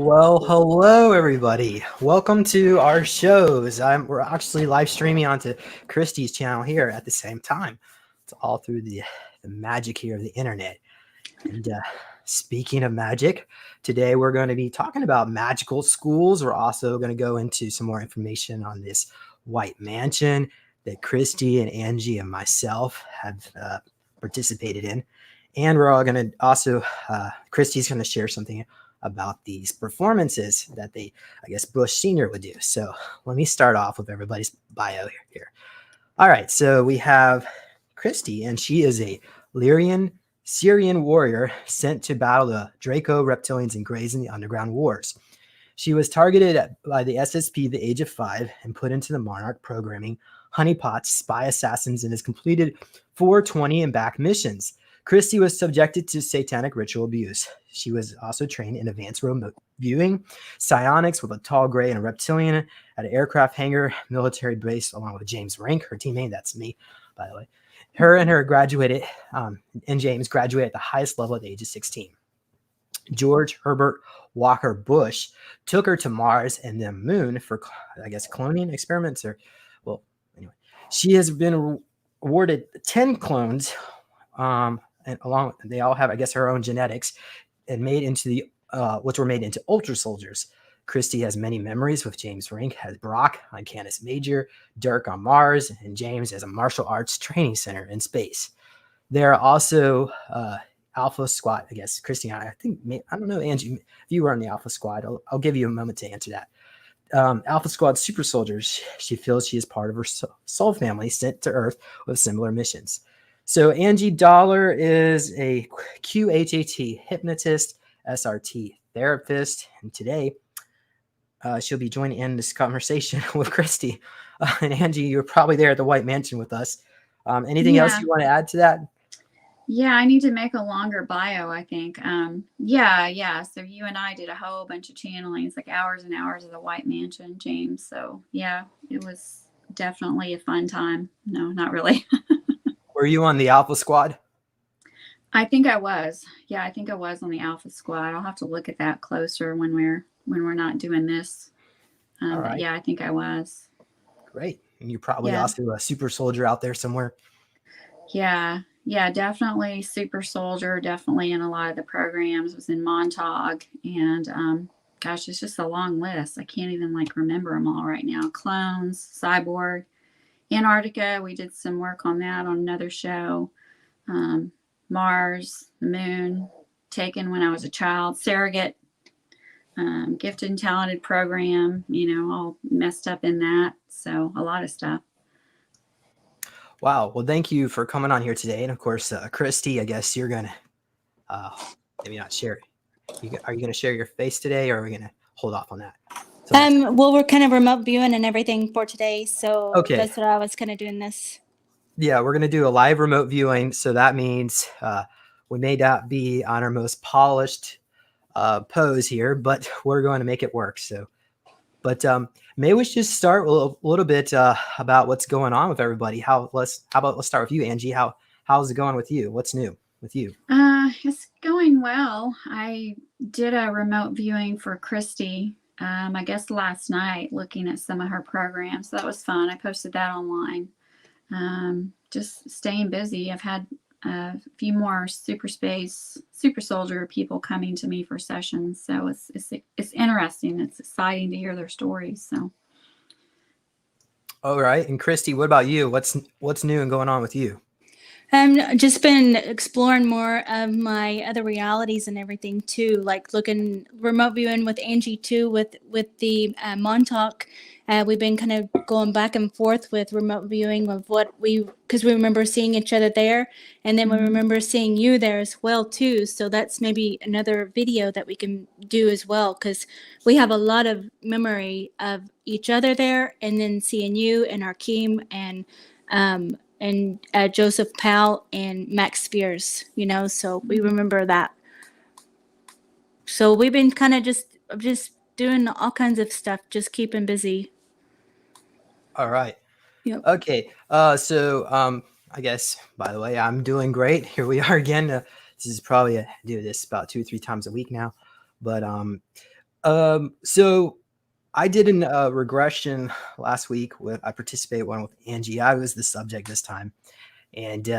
Well, hello everybody. Welcome to our shows. We're actually live streaming onto Christy's channel here at the same time. It's all through the magic here of the internet. And speaking of magic, today we're going to be talking about magical schools. We're also going to go into some more information on this white mansion that Christy and Angie and myself have participated in. And we're all going to also, Christy's going to share something about these performances that Bush Sr. would do. So let me start off with everybody's bio here. All right, so we have Christy, and she is a Lyran Sirian Warrior sent to battle the Draco Reptilians and Greys in the Underground Wars. She was targeted by the SSP at the age of 5 and put into the Monarch Programming, honeypots, spy assassins, and has completed 420 and back missions. Christy was subjected to Satanic Ritual Abuse. She was also trained in advanced remote viewing, Psionics with a Tall Grey and Reptilian at an aircraft hangar military base, along with James Rink, her teammate. That's me, by the way. Her graduated, and James graduated at the highest level at the age of 16. George Herbert Walker Bush took her to Mars and the Moon for, cloning experiments. Anyway, she has been awarded 10 clones. And they all have, her own genetics, and made into the which were made into ultra soldiers. Christy has many memories with James Rink, has Brock on Canis Major, Dirk on Mars, and James as a martial arts training center in space. There are also Alpha Squad. Christy, I don't know, Angie, if you were on the Alpha Squad, I'll give you a moment to answer that. Alpha Squad super soldiers. She feels she is part of her soul family sent to Earth with similar missions. So Angie Dollar is a QHAT hypnotist, SRT therapist, and today she'll be joining in this conversation with Christy. And Angie, you're probably there at the White Mansion with us. Anything else you want to add to that? Yeah, I need to make a longer bio, I think. So you and I did a whole bunch of channelings, like hours and hours of the White Mansion, James. So yeah, it was definitely a fun time. No, not really. Were you on the Alpha Squad? I think I was. Yeah, I think I was on the Alpha Squad. I'll have to look at that closer when we're not doing this. All right. But yeah, I think I was. Great. And you're probably also a super soldier out there somewhere. Yeah, definitely super soldier. Definitely in a lot of the programs. Was in Montauk, and it's just a long list. I can't even remember them all right now. Clones, Cyborg. Antarctica, we did some work on that on another show. Mars, the Moon, taken when I was a child. Surrogate, gifted and talented program, all messed up in that. So a lot of stuff. Wow. Well, thank you for coming on here today. And of course, Christy, I guess you're going to maybe not share. Are you going to share your face today, or are we going to hold off on that? Well, we're kind of remote viewing and everything for today, so that's what I was kind of doing this. Yeah, we're going to do a live remote viewing, so that means we may not be on our most polished pose here, but we're going to make it work. Maybe we should just start a little bit about what's going on with everybody. Let's start with you, Angie. How's it going with you? What's new with you? It's going well. I did a remote viewing for Christy. Last night, looking at some of her programs. So that was fun. I posted that online. Just staying busy. I've had a few more super soldier people coming to me for sessions. So it's interesting. It's exciting to hear their stories. So. All right. And Christy, what about you? What's new and going on with you? Just been exploring more of my other realities and everything too, like looking remote viewing with Angie too, with the Montauk. We've been kind of going back and forth with remote viewing of because we remember seeing each other there, and then we remember seeing you there as well too. So that's maybe another video that we can do as well, because we have a lot of memory of each other there, and then seeing you and Arkeem and Joseph Powell and Max Spears, so we remember that. So we've been kind of just doing all kinds of stuff, just keeping busy. All right. Yep. Okay. So I guess, by the way, I'm doing great. Here we are again. This is probably I do this about 2 or 3 times a week now, but So I did an regression last week. I participated one with Angie. I was the subject this time, and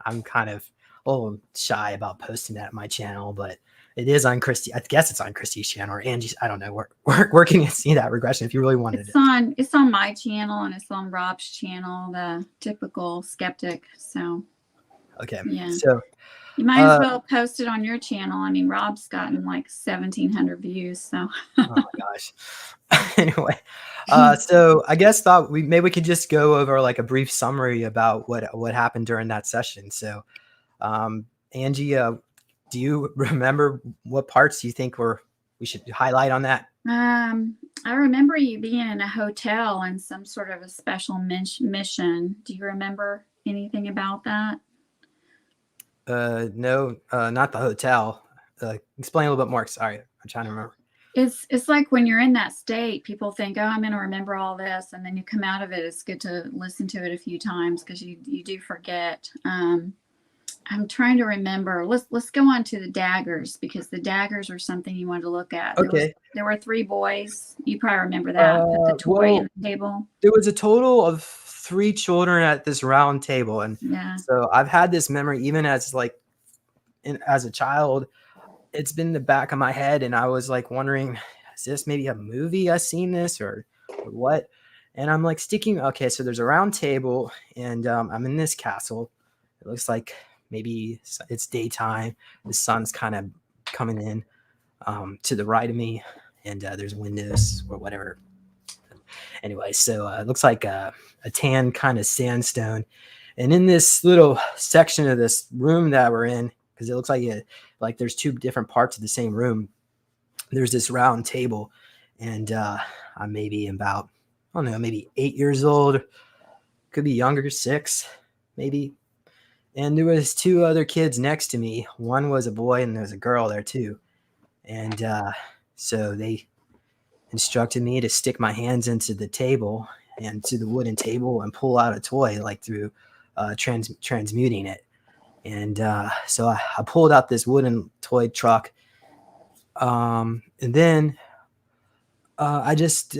I'm kind of a little shy about posting that on my channel, but it is on Christy. I guess it's on Christy's channel or Angie's. I don't know. Where can you see that regression if you really wanted it? It's on my channel and it's on Rob's channel, the typical skeptic. So Okay. yeah. So you might as well post it on your channel. I mean, Rob's gotten like 1,700 views. So oh my gosh. Anyway, so I guess maybe we could just go over like a brief summary about what happened during that session. So, Angie, do you remember what parts you think we should highlight on that? I remember you being in a hotel and some sort of a special mission. Do you remember anything about that? No, not the hotel. Explain a little bit more. Sorry, I'm trying to remember. It's like when you're in that state, people think, oh, I'm going to remember all this. And then you come out of it. It's good to listen to it a few times because you do forget. I'm trying to remember. Let's go on to the daggers because the daggers are something you wanted to look at. Okay. There were 3 boys. You probably remember that. Put the toy on the table. There was a total of 3 children at this round table. And yeah. So I've had this memory even as as a child. It's been in the back of my head. And I was like wondering, is this maybe a movie I've seen this or what? And I'm like okay, so there's a round table and I'm in this castle. It looks like maybe it's daytime. The sun's kind of coming in to the right of me, and there's windows or whatever. Anyway, so it looks like a tan kind of sandstone. And in this little section of this room that we're in, because it looks like there's 2 different parts of the same room, there's this round table. And I'm maybe about, I don't know, maybe 8 years old, could be younger, 6, maybe. And there was 2 other kids next to me. One was a boy and there was a girl there too. And so they instructed me to stick my hands into the table and to the wooden table and pull out a toy like through transmuting it. And so I pulled out this wooden toy truck. And then I just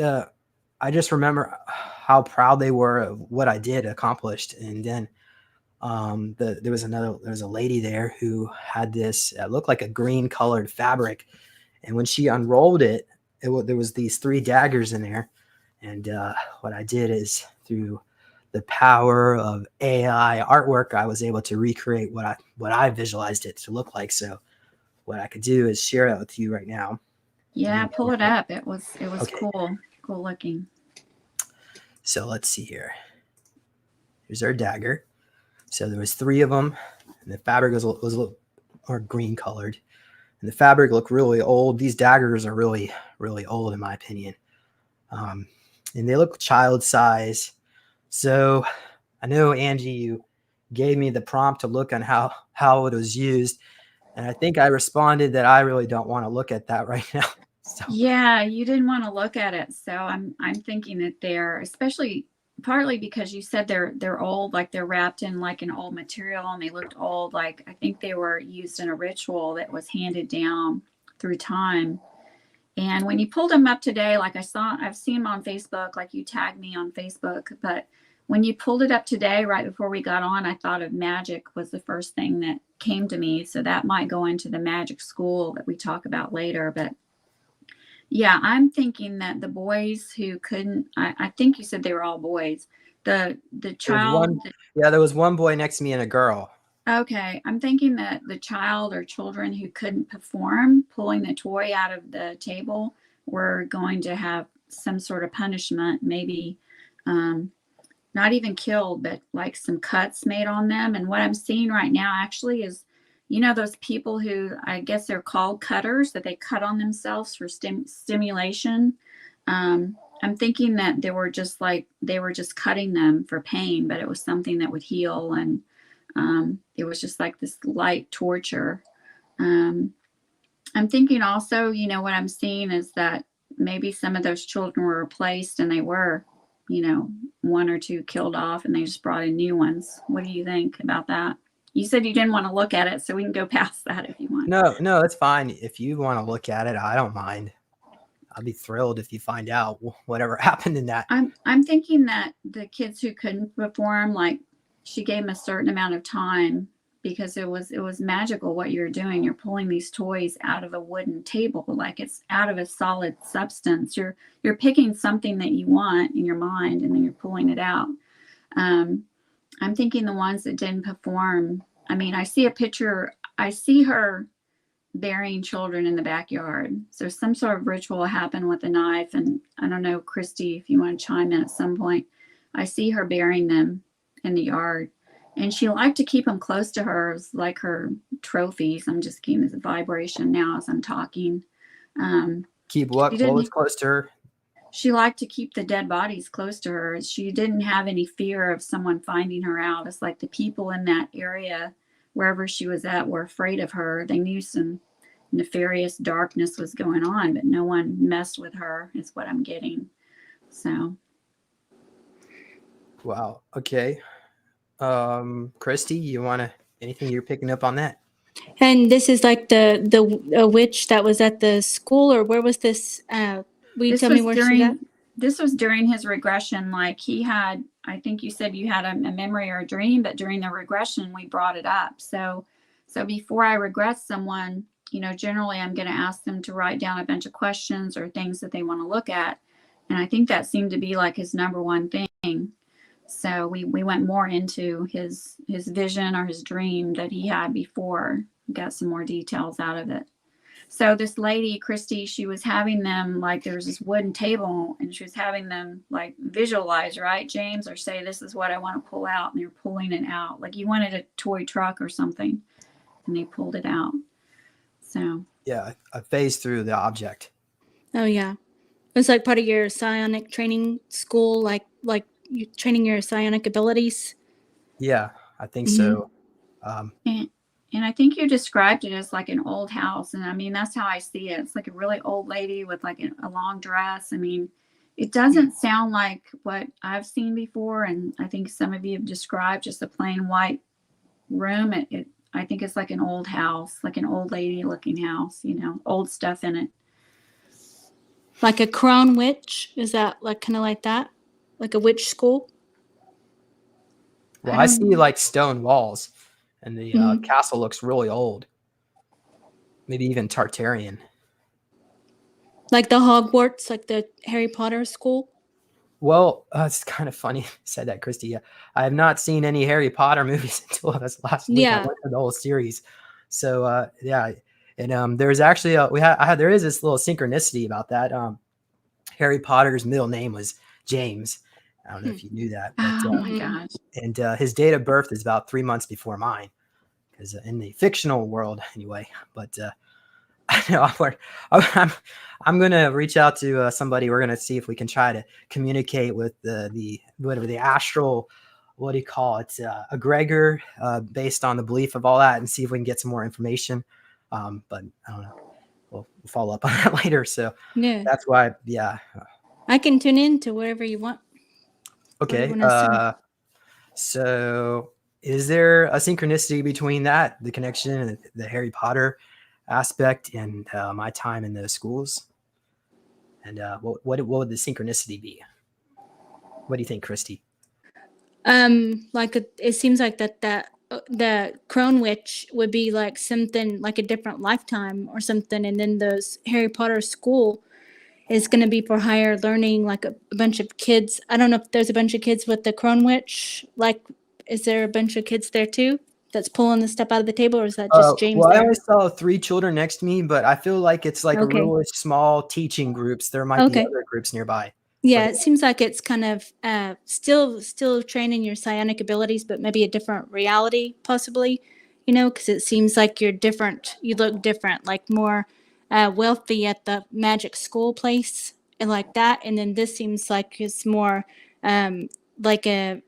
remember how proud they were of what I did accomplished. And then there was a lady there who had this looked like a green colored fabric, and when she unrolled it, there was these 3 daggers in there. And what I did is through the power of AI artwork, I was able to recreate what I visualized it to look like. So what I could do is share that with you right now. Yeah, pull it up. It was okay. cool looking. So let's see here. Here's our dagger. So there was 3 of them, and the fabric was a little more green colored, and the fabric looked really old. These daggers are really, really old in my opinion, and they look child size. So I know, Angie, you gave me the prompt to look on how it was used, and I think I responded that I really don't want to look at that right now. So. Yeah, you didn't want to look at it. So I'm thinking that they're, especially partly because you said they're old, like they're wrapped in like an old material and they looked old. Like I think they were used in a ritual that was handed down through time. And when you pulled them up today, like I've seen them on Facebook, like you tagged me on Facebook, but when you pulled it up today, right before we got on, I thought of magic was the first thing that came to me. So that might go into the magic school that we talk about later. But yeah, I'm thinking that the boys who couldn't, I think you said they were all boys. The child. There was one boy next to me and a girl. Okay. I'm thinking that the child or children who couldn't perform pulling the toy out of the table were going to have some sort of punishment, maybe not even killed, but like some cuts made on them. And what I'm seeing right now actually is, you know, those people who I guess they're called cutters, that they cut on themselves for stimulation. I'm thinking that they were just cutting them for pain, but it was something that would heal. And it was just like this light torture. I'm thinking also, you know, what I'm seeing is that maybe some of those children were replaced and they were, you know, 1 or 2 killed off and they just brought in new ones. What do you think about that? You said you didn't want to look at it, so we can go past that if you want. No, that's fine. If you want to look at it, I don't mind. I'd be thrilled if you find out whatever happened in that. I'm thinking that the kids who couldn't perform, like she gave them a certain amount of time because it was magical what you're doing. You're pulling these toys out of a wooden table, like it's out of a solid substance. You're picking something that you want in your mind, and then you're pulling it out. I'm thinking the ones that didn't perform. I mean, I see a picture. I see her burying children in the backyard. So some sort of ritual happened with a knife. And I don't know, Christy, if you want to chime in at some point. I see her burying them in the yard. And she liked to keep them close to her, as like her trophies. I'm just keeping this vibration now as I'm talking. Keep what was close to her? She liked to keep the dead bodies close to her. She didn't have any fear of someone finding her out. It's like the people in that area, wherever she was at, were afraid of her. They knew some nefarious darkness was going on, but no one messed with her, is what I'm getting. So. Wow. Okay. Christy, you want to, anything you're picking up on that? And this is like the witch that was at the school, or where was this? Will you tell me where she's at? This was during his regression. Like he had, I think you said you had a memory or a dream, but during the regression, we brought it up. So before I regress someone, generally I'm going to ask them to write down a bunch of questions or things that they want to look at. And I think that seemed to be like his number one thing. So we went more into his vision or his dream that he had before, got some more details out of it. So this lady, Christy, she was having them, like there was this wooden table, and she was having them like visualize, right, James, or say, this is what I want to pull out. And they're pulling it out. Like you wanted a toy truck or something, and they pulled it out. So. Yeah, I phased through the object. Oh, yeah. It's like part of your psionic training school, like you training your psionic abilities. Yeah, I think so. And I think you described it as like an old house. And I mean, that's how I see it. It's like a really old lady with like a long dress. I mean, it doesn't sound like what I've seen before. And I think some of you have described just a plain white room. I think it's like an old house, like an old lady looking house, old stuff in it. Like a crown witch? Is that like kind of like that? Like a witch school? Well, I see like stone walls. And the castle looks really old. Maybe even Tartarian. Like the Hogwarts, like the Harry Potter school? Well, it's kind of funny you said that, Christy. I have not seen any Harry Potter movies until this last week. I went through the whole series. So, yeah. And there's actually, there is this little synchronicity about that. Harry Potter's middle name was James. I don't know if you knew that. But, oh my gosh. And his date of birth is about 3 months before mine, because in the fictional world anyway. But I know I'm going to reach out to somebody. We're going to see if we can try to communicate with the astral, what do you call it? Egregor, based on the belief of all that, and see if we can get some more information. But I don't know. We'll follow up on that later. So yeah, that's why. Yeah. I can tune in to wherever you want. Okay. So is there a synchronicity between that, the connection and the Harry Potter aspect, and my time in those schools? And what would the synchronicity be? What do you think, Christy? It seems like that the crone witch would be like something like a different lifetime or something, and then those Harry Potter school is going to be for higher learning, like a bunch of kids. I don't know if there's a bunch of kids with the crone witch. Like, is there a bunch of kids there too that's pulling the stuff out of the table, or is that just James? Well, there? I only saw 3 children next to me, but I feel like it's like a really small teaching groups. There might be other groups nearby. Yeah, it seems like it's kind of still training your psionic abilities, but maybe a different reality, possibly. Because it seems like you're different. You look different, like more wealthy at the magic school place and like that. And then this seems like it's more like a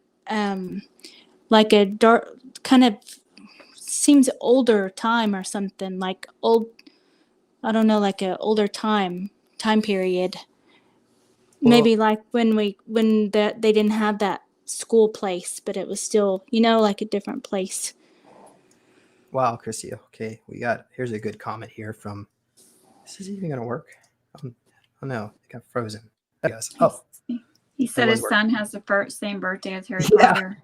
dark kind of seems older time or something, like old. I don't know, like a older time period. Maybe like when they didn't have that school place, but it was still, like a different place. Wow, Christy. Okay, here's a good comment here from. This is even going to work. Oh no, it got frozen. There it goes. Oh, He said was his son has the same birthday as Harry Yeah. Potter.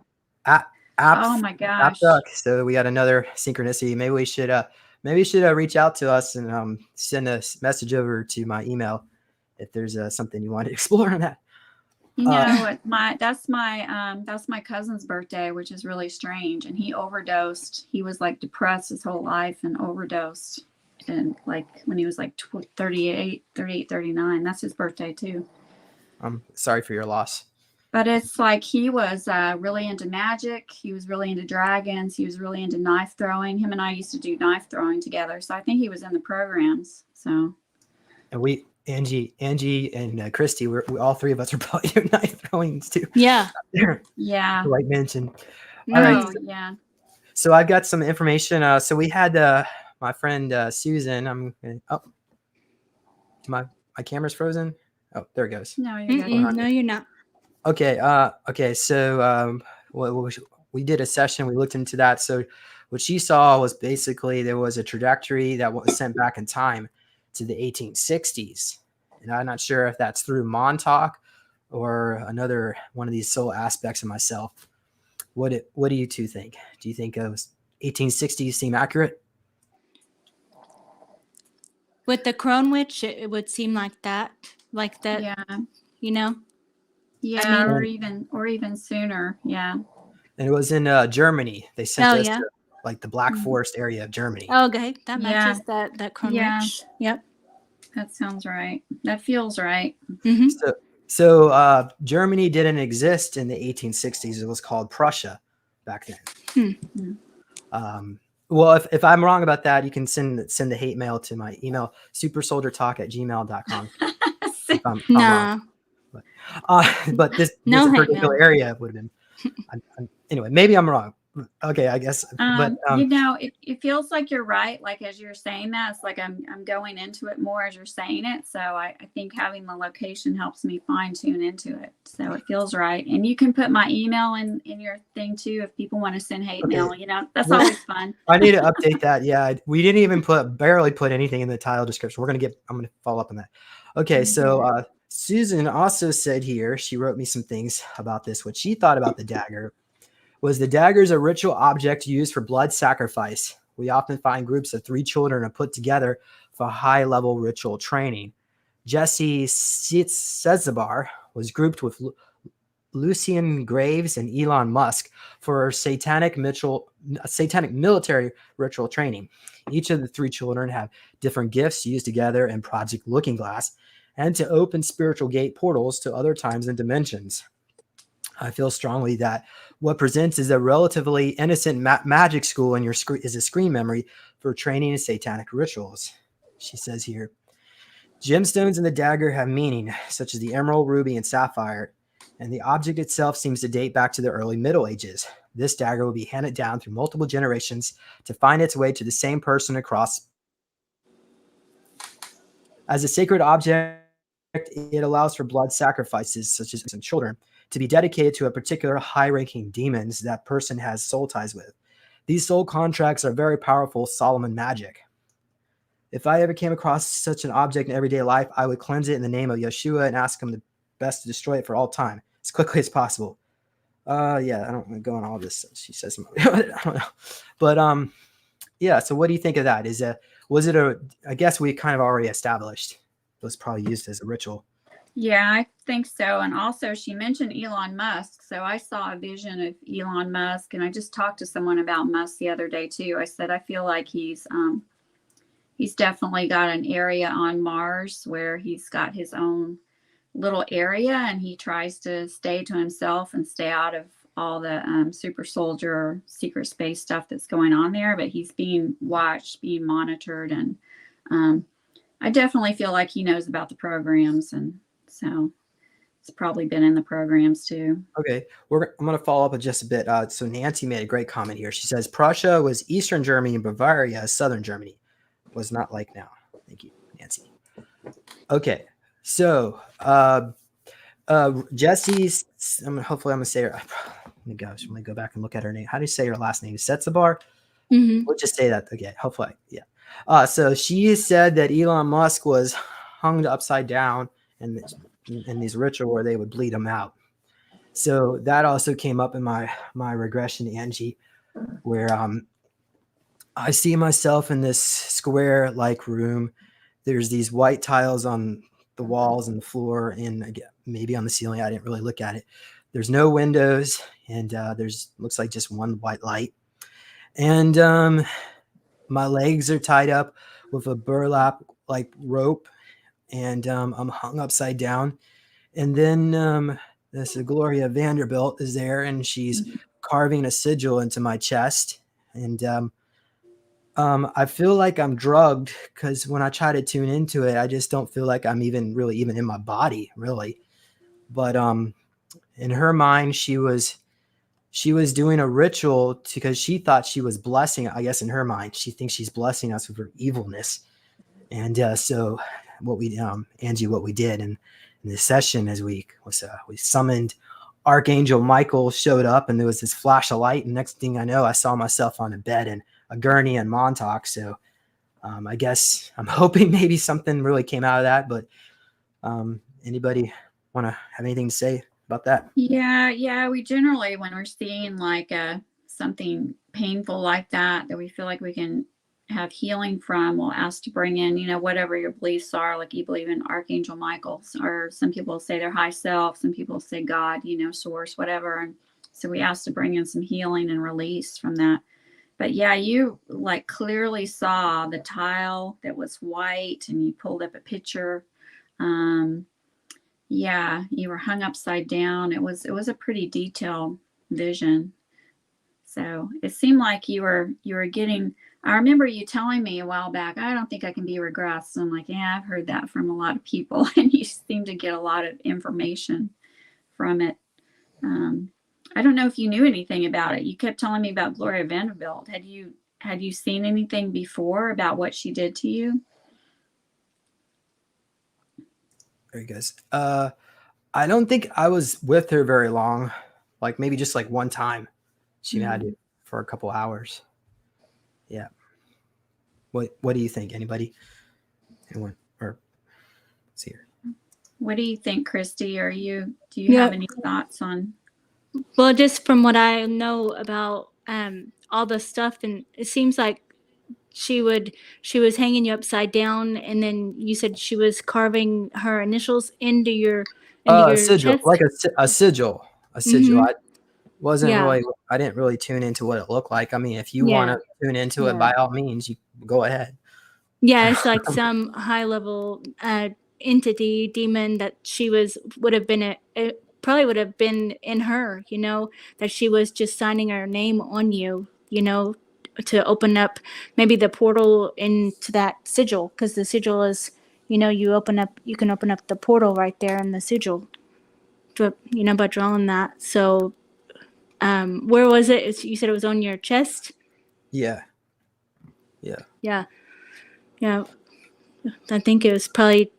Oh my gosh. Duck. So we got another synchronicity. Maybe we should reach out to us and send a message over to my email if there's something you want to explore on that. You know, that's my cousin's birthday, which is really strange. And he overdosed. He was like depressed his whole life and overdosed. And like when he was like 38, 39, that's his birthday too. I'm sorry for your loss. But it's like he was really into magic. He was really into dragons. He was really into knife throwing. Him and I used to do knife throwing together. So I think he was in the programs. So. And Angie and Christy, we all three of us are probably doing knife throwings too. Yeah. Yeah. Like mentioned. All right. Yeah. So I've got some information. So we had my friend Susan. My camera's frozen. Oh, there it goes. No, you're good. No, you're not. Okay. Okay. So we did a session. We looked into that. So what she saw was basically there was a trajectory that was sent back in time to the 1860s, and I'm not sure if that's through Montauk or another one of these soul aspects of myself. What do you two think? Do you think it was 1860s seem accurate? With the Crone Witch, it would seem like that. Yeah. You know? Yeah, I mean, or even sooner. Yeah. And it was in Germany. They sent us to like the Black Forest area of Germany. Oh, okay. That matches that Crone Witch. Yep. That sounds right. That feels right. Mm-hmm. So Germany didn't exist in the 1860s. It was called Prussia back then. Well, if I'm wrong about that, you can send the hate mail to my email, supersoldiertalk@gmail.com. No. But this particular area would have been. Anyway, maybe I'm wrong. Okay, I guess. But you know, it feels like you're right. Like as you're saying that, it's like I'm going into it more as you're saying it. So I think having the location helps me fine tune into it. So it feels right. And you can put my email in your thing too if people want to send hate mail. You know, that's always fun. I need to update that. Yeah, we didn't even barely put anything in the title description. I'm gonna follow up on that. Okay, so Susan also said here, she wrote me some things about this. What she thought about the dagger was the dagger is a ritual object used for blood sacrifice. We often find groups of 3 children are put together for high-level ritual training. Jesse Setzabar was grouped with Lucian Graves and Elon Musk for satanic military ritual training. Each of the 3 children have different gifts used together in Project Looking Glass and to open spiritual gate portals to other times and dimensions. I feel strongly that what presents is a relatively innocent magic school in your is a screen memory for training in satanic rituals. She says here, gemstones in the dagger have meaning, such as the emerald, ruby, and sapphire, and the object itself seems to date back to the early Middle Ages. This dagger will be handed down through multiple generations to find its way to the same person across. As a sacred object, it allows for blood sacrifices, such as in children, to be dedicated to a particular high-ranking demons that person has soul ties with. These soul contracts are very powerful Solomon magic. If I ever came across such an object in everyday life, I would cleanse it in the name of Yeshua and ask him the best to destroy it for all time, as quickly as possible. Yeah, I don't want to go on all this. She says, I don't know. But, yeah, so what do you think of that? I guess we kind of already established it was probably used as a ritual. Yeah, I think so. And also she mentioned Elon Musk. So I saw a vision of Elon Musk, and I just talked to someone about Musk the other day too. I said, I feel like he's definitely got an area on Mars where he's got his own little area, and he tries to stay to himself and stay out of all the super soldier secret space stuff that's going on there. But he's being watched, being monitored. And I definitely feel like he knows about the programs, and so it's probably been in the programs too. Okay. I'm going to follow up with just a bit. So Nancy made a great comment here. She says, Prussia was Eastern Germany and Bavaria, Southern Germany. Was not like now. Thank you, Nancy. Okay. So Jesse's, hopefully I'm going to say her. I'm going to go back and look at her name. How do you say her last name? Setzabar? Mm-hmm. We'll just say that. Okay. Hopefully. Yeah. So she said that Elon Musk was hung upside down in these ritual where they would bleed them out. So that also came up in my regression, Angie, where I see myself in this square like room. There's these white tiles on the walls and the floor, and again, maybe on the ceiling. I didn't really look at it. There's no windows, and there's looks like just one white light. And my legs are tied up with a burlap like rope, and I'm hung upside down. And then this Gloria Vanderbilt is there, and she's carving a sigil into my chest. And I feel like I'm drugged because when I try to tune into it, I just don't feel like I'm even in my body, really. But in her mind, she was doing a ritual because she thought she was blessing. I guess in her mind, she thinks she's blessing us with her evilness. And so what we Angie, what we did in this session as we summoned Archangel Michael, showed up, and there was this flash of light, and next thing I know, I saw myself on a bed in a gurney in Montauk. So I guess I'm hoping maybe something really came out of that. But anybody want to have anything to say about that? Yeah. We generally, when we're seeing like something painful like that we feel like we can have healing from, we'll ask to bring in, whatever your beliefs are. Like you believe in Archangel Michael, or some people say their high self, some people say God, source, whatever. And so we ask to bring in some healing and release from that. But yeah, you like clearly saw the tile that was white, and you pulled up a picture. Yeah, you were hung upside down. It was a pretty detailed vision. So it seemed like you were getting. I remember you telling me a while back, I don't think I can be regressed. And I'm like, yeah, I've heard that from a lot of people, and you seem to get a lot of information from it. I don't know if you knew anything about it. You kept telling me about Gloria Vanderbilt. Had you seen anything before about what she did to you? There you guys. I don't think I was with her very long. Like maybe just like one time. She had it for a couple hours. Yeah. What do you think? Anybody? Anyone? Or let's see here. What do you think, Christy? Do you have any thoughts on? Well, just from what I know about all the stuff, and it seems like she was hanging you upside down, and then you said she was carving her initials into your sigil, chest? like a sigil. A sigil. Mm-hmm. I didn't really tune into what it looked like. I mean, if you want to tune into it, by all means, you go ahead. Yeah, it's like some high level entity, demon that she would have been it probably would have been in her, that she was just signing her name on you, to open up maybe the portal into that sigil, because the sigil is, you can open up the portal right there in the sigil, by drawing that. So where was it? You said it was on your chest? Yeah. I think it was probably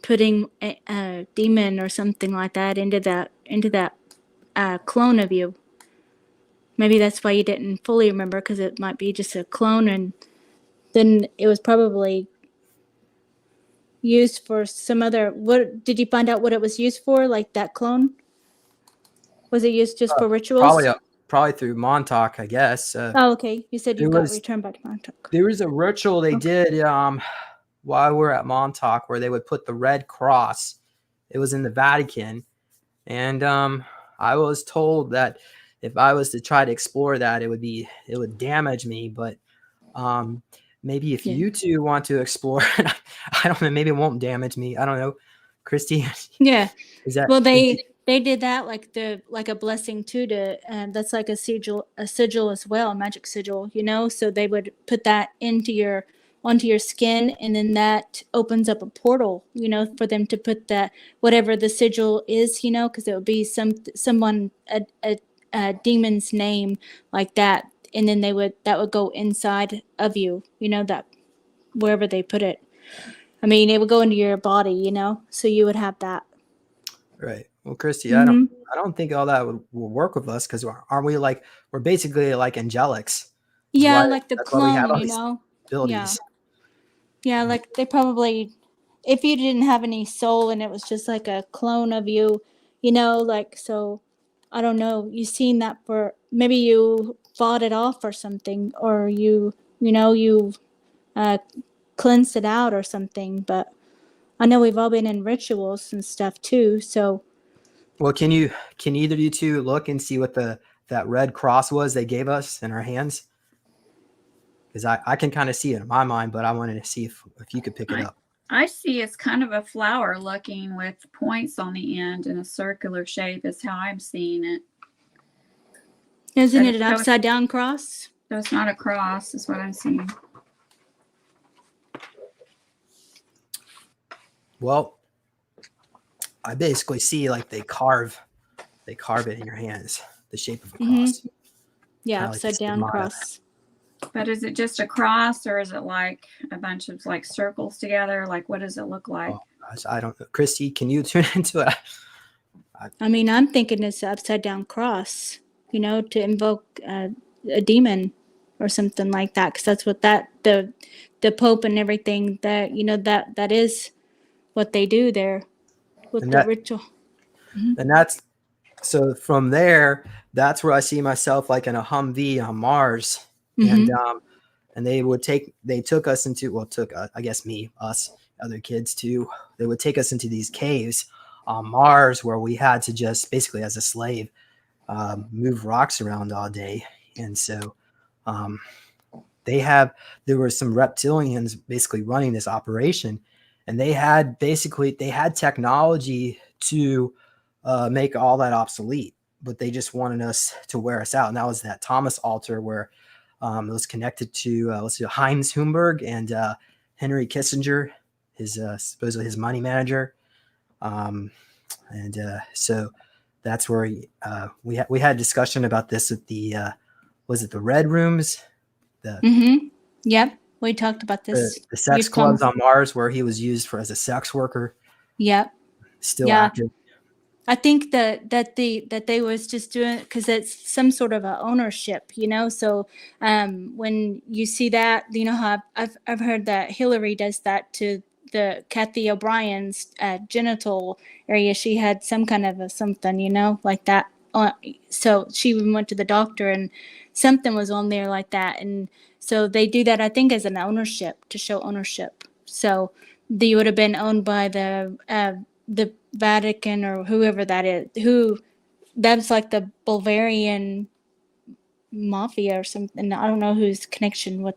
putting a demon or something like that into that clone of you. Maybe that's why you didn't fully remember, because it might be just a clone, and then it was probably used for some other. What did you find out what it was used for? Like that clone? Was it used just for rituals? Probably through Montauk, I guess. Okay. You said you got returned by Montauk. There was a ritual they did while we're at Montauk where they would put the red cross. It was in the Vatican, and I was told that if I was to try to explore that, it would damage me. But maybe if you two want to explore it, I don't know. Maybe it won't damage me. I don't know, Christy. Yeah. Is that They did that like a blessing too, that's like a sigil as well, a magic sigil, so they would put that onto your skin, and then that opens up a portal, for them to put that, whatever the sigil is, because it would be someone, a demon's name like that, and then that would go inside of you, that wherever they put it. I mean, it would go into your body, so you would have that. Right. Well, Christy, I don't think all that will work with us, because aren't we we're basically like angelics? Yeah, like the clone, abilities. Yeah, like they probably if you didn't have any soul and it was just like a clone of you, like, so I don't know, you seen that for, maybe you fought it off or something, or you uh, cleansed it out or something. But I know we've all been in rituals and stuff too. So, Well, can either of you two look and see what that red cross was they gave us in our hands? Because I can kind of see it in my mind, but I wanted to see if you could pick it up. I see it's kind of a flower looking with points on the end in a circular shape is how I'm seeing it. isn't it an upside down cross? So it's not a cross, is what I'm seeing. Well, I basically see like they carve it in your hands, the shape of a cross. Yeah, like upside down cross. But is it just a cross, or is it like a bunch of like circles together? Like, what does it look like? Oh, gosh, I don't know. Christy, can you tune into it? I mean, I'm thinking it's an upside down cross, to invoke a demon or something like that, because that's what the Pope and everything that that is what they do there with the ritual. And that's so from there, that's where I see myself like in a Humvee on Mars. And they took us into, I guess us, other kids too. They would take us into these caves on Mars where we had to just basically as a slave, move rocks around all day. And so, there were some reptilians basically running this operation, and they had technology to make all that obsolete, but they just wanted us to wear us out. And that was that Thomas altar where it was connected to Heinz Humberg and Henry Kissinger, his supposedly his money manager, so that's where we had discussion about this at the was it the Red Rooms? Yep, we talked about this. The sex clubs on Mars where he was used as a sex worker. Yep, still active. I think that they was just doing it because it's some sort of a ownership, So when you see that, how I've heard that Hillary does that to the Kathy O'Brien's genital area. She had some kind of something, like that. So she went to the doctor and something was on there like that, and so they do that, I think, as an ownership, to show ownership. So they would have been owned by the Vatican or whoever that is, that's like the Bulgarian mafia or something. I don't know whose connection with,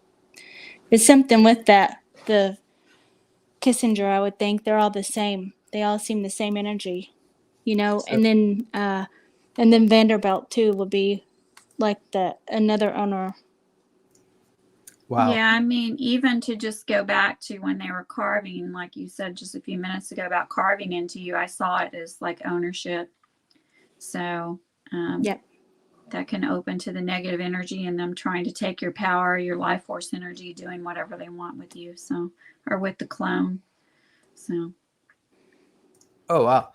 it's something with that. The Kissinger, I would think they're all the same. They all seem the same energy, so, and then Vanderbilt too would be like another owner. Wow. Yeah, I mean, even to just go back to when they were carving, like you said just a few minutes ago about carving into you, I saw it as like ownership. So that can open to the negative energy and them trying to take your power, your life force energy, doing whatever they want with you. So, or with the clone. So. Oh, wow.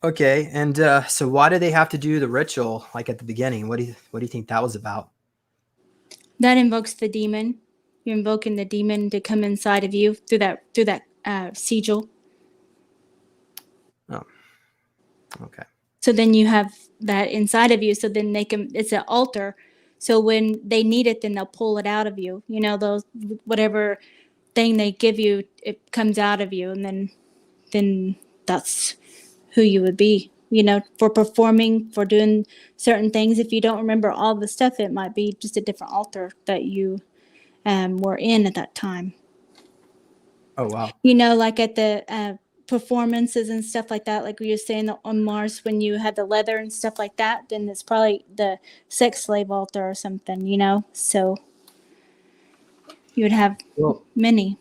Okay. And so why did they have to do the ritual like at the beginning? What do you think that was about? That invokes the demon. You're invoking the demon to come inside of you through that sigil. Oh, okay. So then you have that inside of you. So then it's an altar. So when they need it, then they'll pull it out of you. Those whatever thing they give you, it comes out of you, and then that's who you would be. For performing, for doing certain things. If you don't remember all the stuff, it might be just a different altar that you were in at that time. Oh, wow. Like at the performances and stuff like that, like we were saying on Mars, when you had the leather and stuff like that, then it's probably the sex slave altar or something, so you would have many.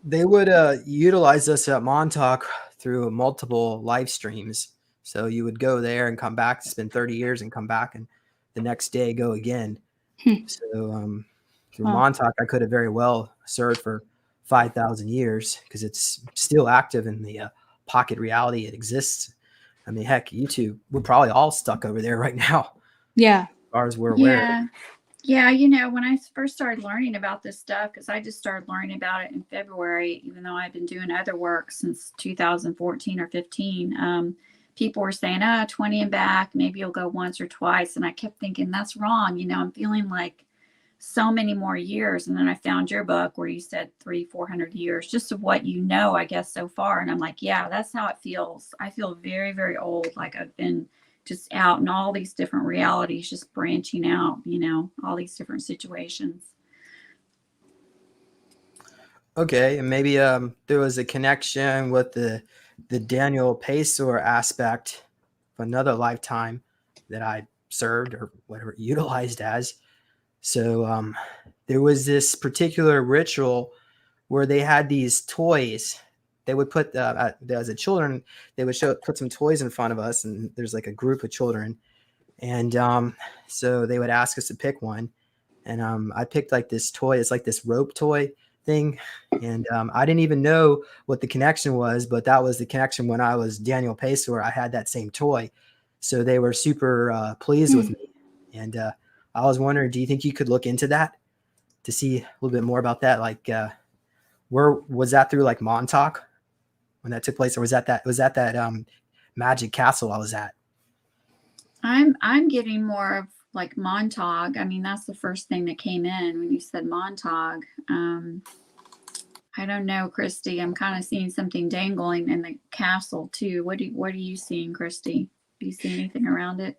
They would utilize us at Montauk through multiple live streams. So you would go there and come back, spend 30 years and come back, and the next day go again. So through Montauk, I could have very well served for 5,000 years because it's still active in the pocket reality. It exists. I mean, heck, YouTube, we're probably all stuck over there right now. Yeah. As far as we're aware. Yeah. Yeah, when I first started learning about this stuff, because I just started learning about it in February, even though I've been doing other work since 2014 or 15, people were saying, 20 and back, maybe you'll go once or twice. And I kept thinking, that's wrong. I'm feeling like so many more years. And then I found your book where you said 400 years, just of what I guess, so far. And I'm like, yeah, that's how it feels. I feel very, very old. Like I've been just out in all these different realities, just branching out, all these different situations. Okay, and maybe there was a connection with the Daniel Pacer aspect of another lifetime that I served or whatever utilized as. So there was this particular ritual where they had these toys. They would put as a children, they would put some toys in front of us, and there's like a group of children, and so they would ask us to pick one, and I picked like this toy. It's like this rope toy thing, and I didn't even know what the connection was, but that was the connection when I was Daniel Pacer. I had that same toy, so they were super pleased with me, and I was wondering, do you think you could look into that to see a little bit more about that? Like, where was that through like Montauk when that took place, or was that magic castle I was at? I'm getting more of like Montauk. I mean, that's the first thing that came in when you said Montauk. I don't know, Christy. I'm kind of seeing something dangling in the castle too. What are you seeing, Christy? Do you see anything around it?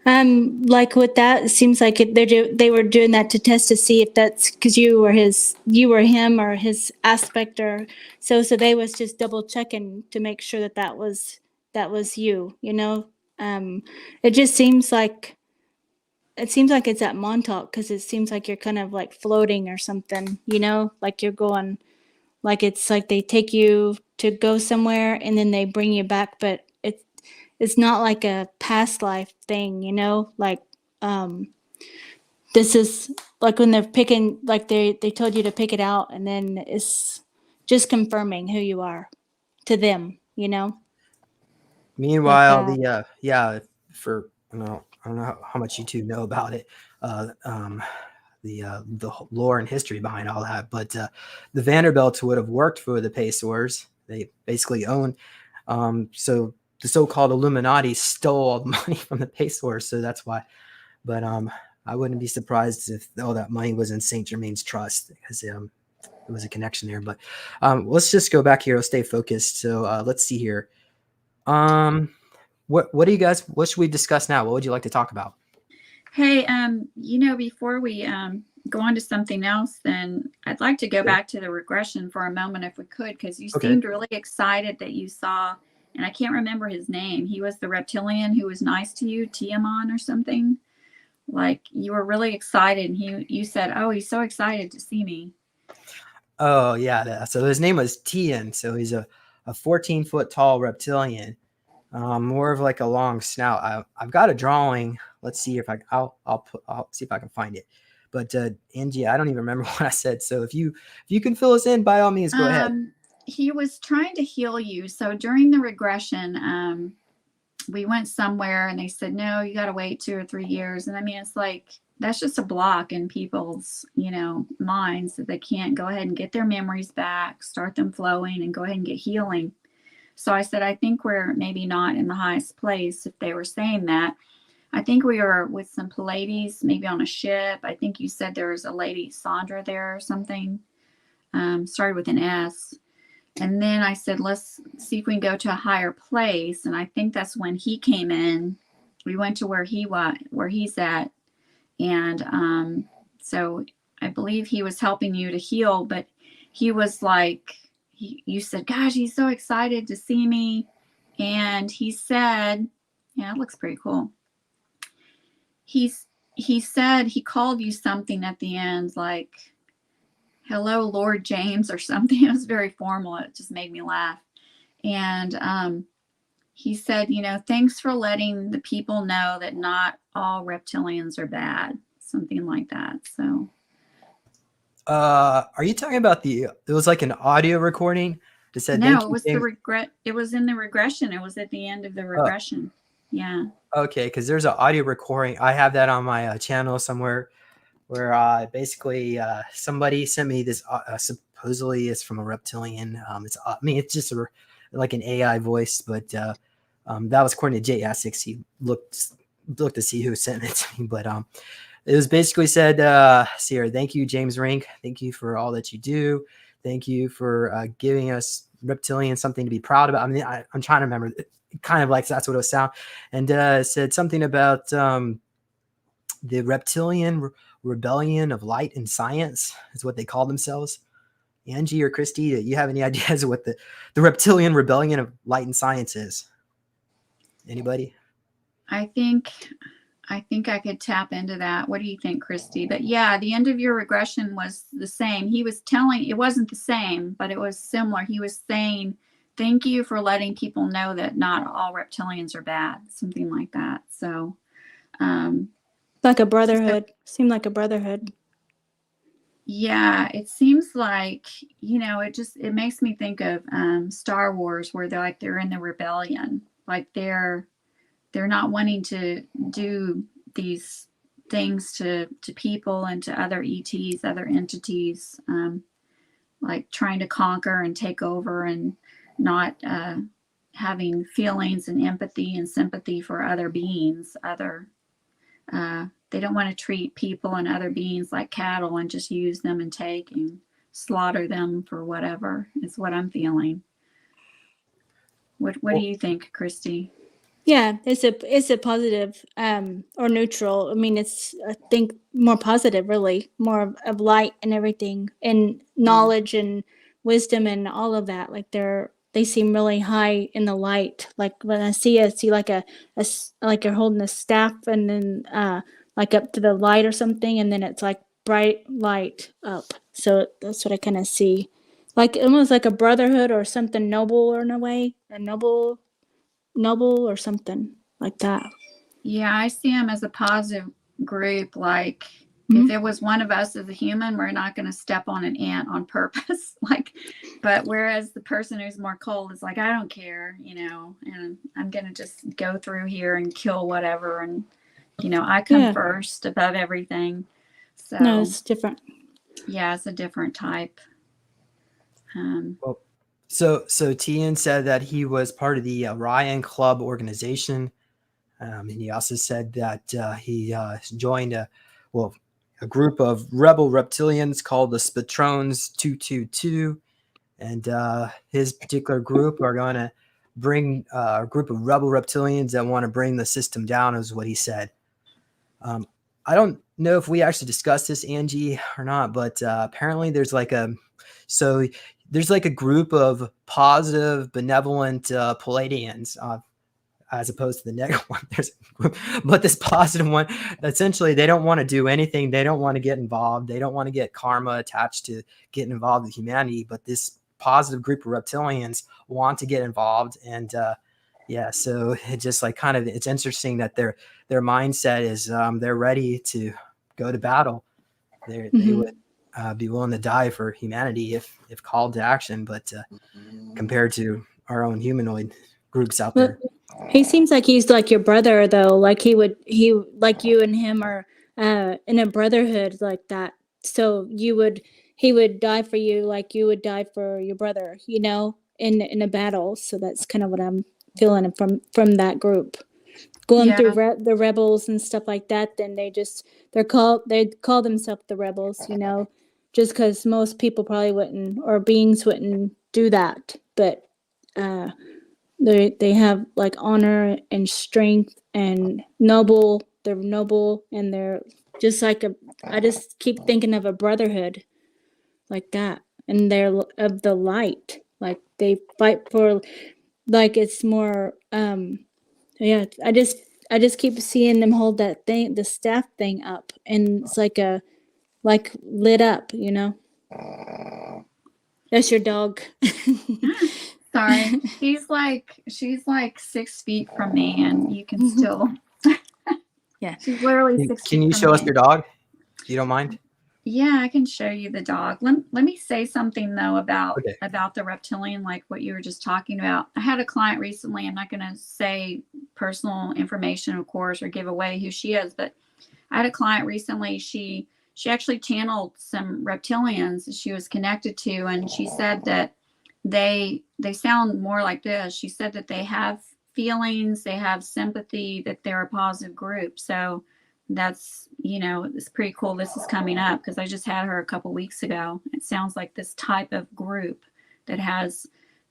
Like with that, it seems like they were doing that to test to see if that's because you were him or his aspect, or so they was just double checking to make sure that was you. It just seems like it's at Montauk because it seems like you're kind of like floating or something. Like you're going, like it's like they take you to go somewhere and then they bring you back, but it's not like a past life thing, like this is like when they're picking, like they told you to pick it out, and then it's just confirming who you are to them. Meanwhile, Like, for I don't know how much you two know about it, the lore and history behind all that, but the Vanderbilts would have worked for the Pacers. They basically owned, so the so-called Illuminati stole all the money from the Pacers, so that's why. But I wouldn't be surprised if all that money was in Saint Germain's trust, because there was a connection there. But let's just go back here. Let's stay focused. So let's see here. What do you guys? What should we discuss now? What would you like to talk about? Hey, before we go on to something else, then I'd like to go back to the regression for a moment, if we could, because you seemed really excited that you saw, and I can't remember his name. He was the reptilian who was nice to you, Tiamat or something. Like you were really excited, and you said, "Oh, he's so excited to see me." Oh yeah, so his name was Tian. So he's a 14-foot tall reptilian, more of like a long snout. I've got a drawing. Let's see if I'll see if I can find it. But Angie, I don't even remember what I said. So if you can fill us in, by all means, go ahead. He was trying to heal you. So during the regression, we went somewhere and they said, no, you got to wait 2 or 3 years. And I mean, it's like, that's just a block in people's, minds that they can't go ahead and get their memories back, start them flowing, and go ahead and get healing. So I said, I think we're maybe not in the highest place if they were saying that. I think we were with some Pleiades, maybe on a ship. I think you said there was a lady, Sandra, there or something. Started with an S. And then I said, let's see if we can go to a higher place. And I think that's when he came in. We went to where he's at. And so I believe he was helping you to heal, but he was like, you said, gosh, he's so excited to see me. And he said, yeah, it looks pretty cool. He said he called you something at the end, like, hello, Lord James, or something. It was very formal. It just made me laugh. And he said, thanks for letting the people know that not all reptilians are bad, something like that. So are you talking about it was like an audio recording that said, no, it was it was in the regression. It was at the end of the regression. Yeah. Okay, because there's an audio recording. I have that on my channel somewhere where basically somebody sent me this. Supposedly, it's from a reptilian. I mean, it's just like an AI voice, but that was according to J6. He looked to see who sent it to me, but it was basically said, Sierra, thank you, James Rink. Thank you for all that you do. Thank you for giving us reptilians something to be proud about. I mean, I'm trying to remember. It kind of like that's what it was sound. And said something about the reptilian rebellion of light and science is what they call themselves. Angie or Christy, do you have any ideas of what the reptilian rebellion of light and science is? Anybody? I think I could tap into that. What do you think, Christy? But yeah, the end of your regression was the same. He was telling, it wasn't the same, but it was similar. He was saying, thank you for letting people know that not all reptilians are bad, something like that. So, like a brotherhood. Seemed like a brotherhood. Yeah, it seems like, it makes me think of Star Wars, where they're in the rebellion, like they're not wanting to do these things to people and to other ETs, other entities, like trying to conquer and take over and not having feelings and empathy and sympathy for other beings, they don't want to treat people and other beings like cattle and just use them and take and slaughter them for whatever. Is what I'm feeling. What do you think, Christy? Yeah, it's a positive or neutral. I mean, it's, I think, more positive, really, more of light and everything, and knowledge and wisdom and all of that. Like they seem really high in the light. Like when I see like like you're holding a staff and then like up to the light or something, and then it's like bright light up. So that's what I kind of see, like almost like a brotherhood or something noble, or in a way, a noble or something like that. Yeah, I see them as a positive group. Like if it was one of us as a human, we're not going to step on an ant on purpose. But whereas the person who's more cold is like, I don't care, and I'm going to just go through here and kill whatever. And, I come first above everything. So no, it's different. Yeah, it's a different type. Well, so Tian said that he was part of the Ryan Club organization, and he also said that he joined a group of rebel reptilians called the Spatrones 222, and his particular group are going to bring a group of rebel reptilians that want to bring the system down, is what he said. I don't know if we actually discussed this, Angie, or not, but apparently there's like a group of positive, benevolent Palladians, as opposed to the negative one. There's a group, but this positive one, essentially, they don't want to do anything. They don't want to get involved. They don't want to get karma attached to getting involved with humanity. But this positive group of reptilians want to get involved, and so it just like kind of, it's interesting that their mindset is they're ready to go to battle. They would be willing to die for humanity if called to action, but compared to our own humanoid groups out there. He seems like he's like your brother, though. Like he like you and him are in a brotherhood like that. So he would die for you like you would die for your brother, in a battle. So that's kind of what I'm feeling from that group. Going through the rebels and stuff like that, then they call themselves the rebels, just because most people probably wouldn't, or beings wouldn't do that. But they have like honor and strength and noble. They're noble, and they're just like I just keep thinking of a brotherhood like that, and they're of the light. Like they fight for, like it's more. I just keep seeing them hold that thing, the staff thing up, and it's like lit up, That's your dog. Sorry. She's like 6 feet from me, and you can still. Yeah. She's literally 6 feet. Can you show us your dog, if you don't mind? Yeah, I can show you the dog. Let me say something though about the reptilian, like what you were just talking about. I had a client recently. I'm not going to say personal information, of course, or give away who she is. But I had a client recently. She actually channeled some reptilians she was connected to, and she said that they sound more like this. She said that they have feelings, they have sympathy, that they're a positive group. So that's, it's pretty cool. This is coming up because I just had her a couple weeks ago. It sounds like this type of group that has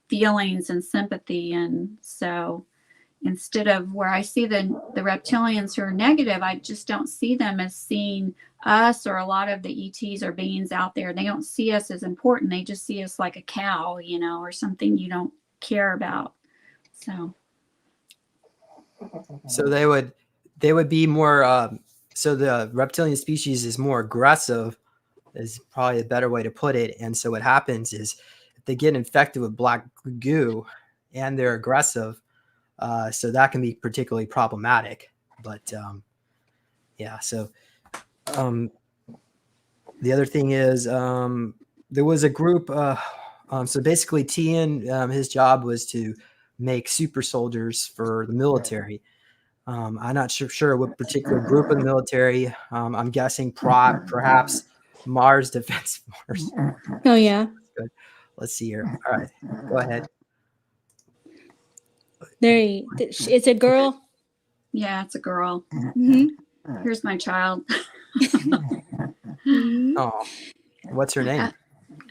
feelings and sympathy. And so instead of where I see the reptilians who are negative, I just don't see them as seeing us, or a lot of the ETs or beings out there. They don't see us as important. They just see us like a cow, or something you don't care about. So they would be more. So the reptilian species is more aggressive, is probably a better way to put it. And so what happens is if they get infected with black goo and they're aggressive, so that can be particularly problematic. But yeah, so the other thing is there was a group. So basically, Tian, his job was to make super soldiers for the military. I'm not sure what particular group of the military. I'm guessing perhaps Mars Defense Force. Oh yeah. Good. Let's see here. All right, go ahead. It's a girl. Yeah, it's a girl. Mm-hmm. Here's my child. Oh, what's her name?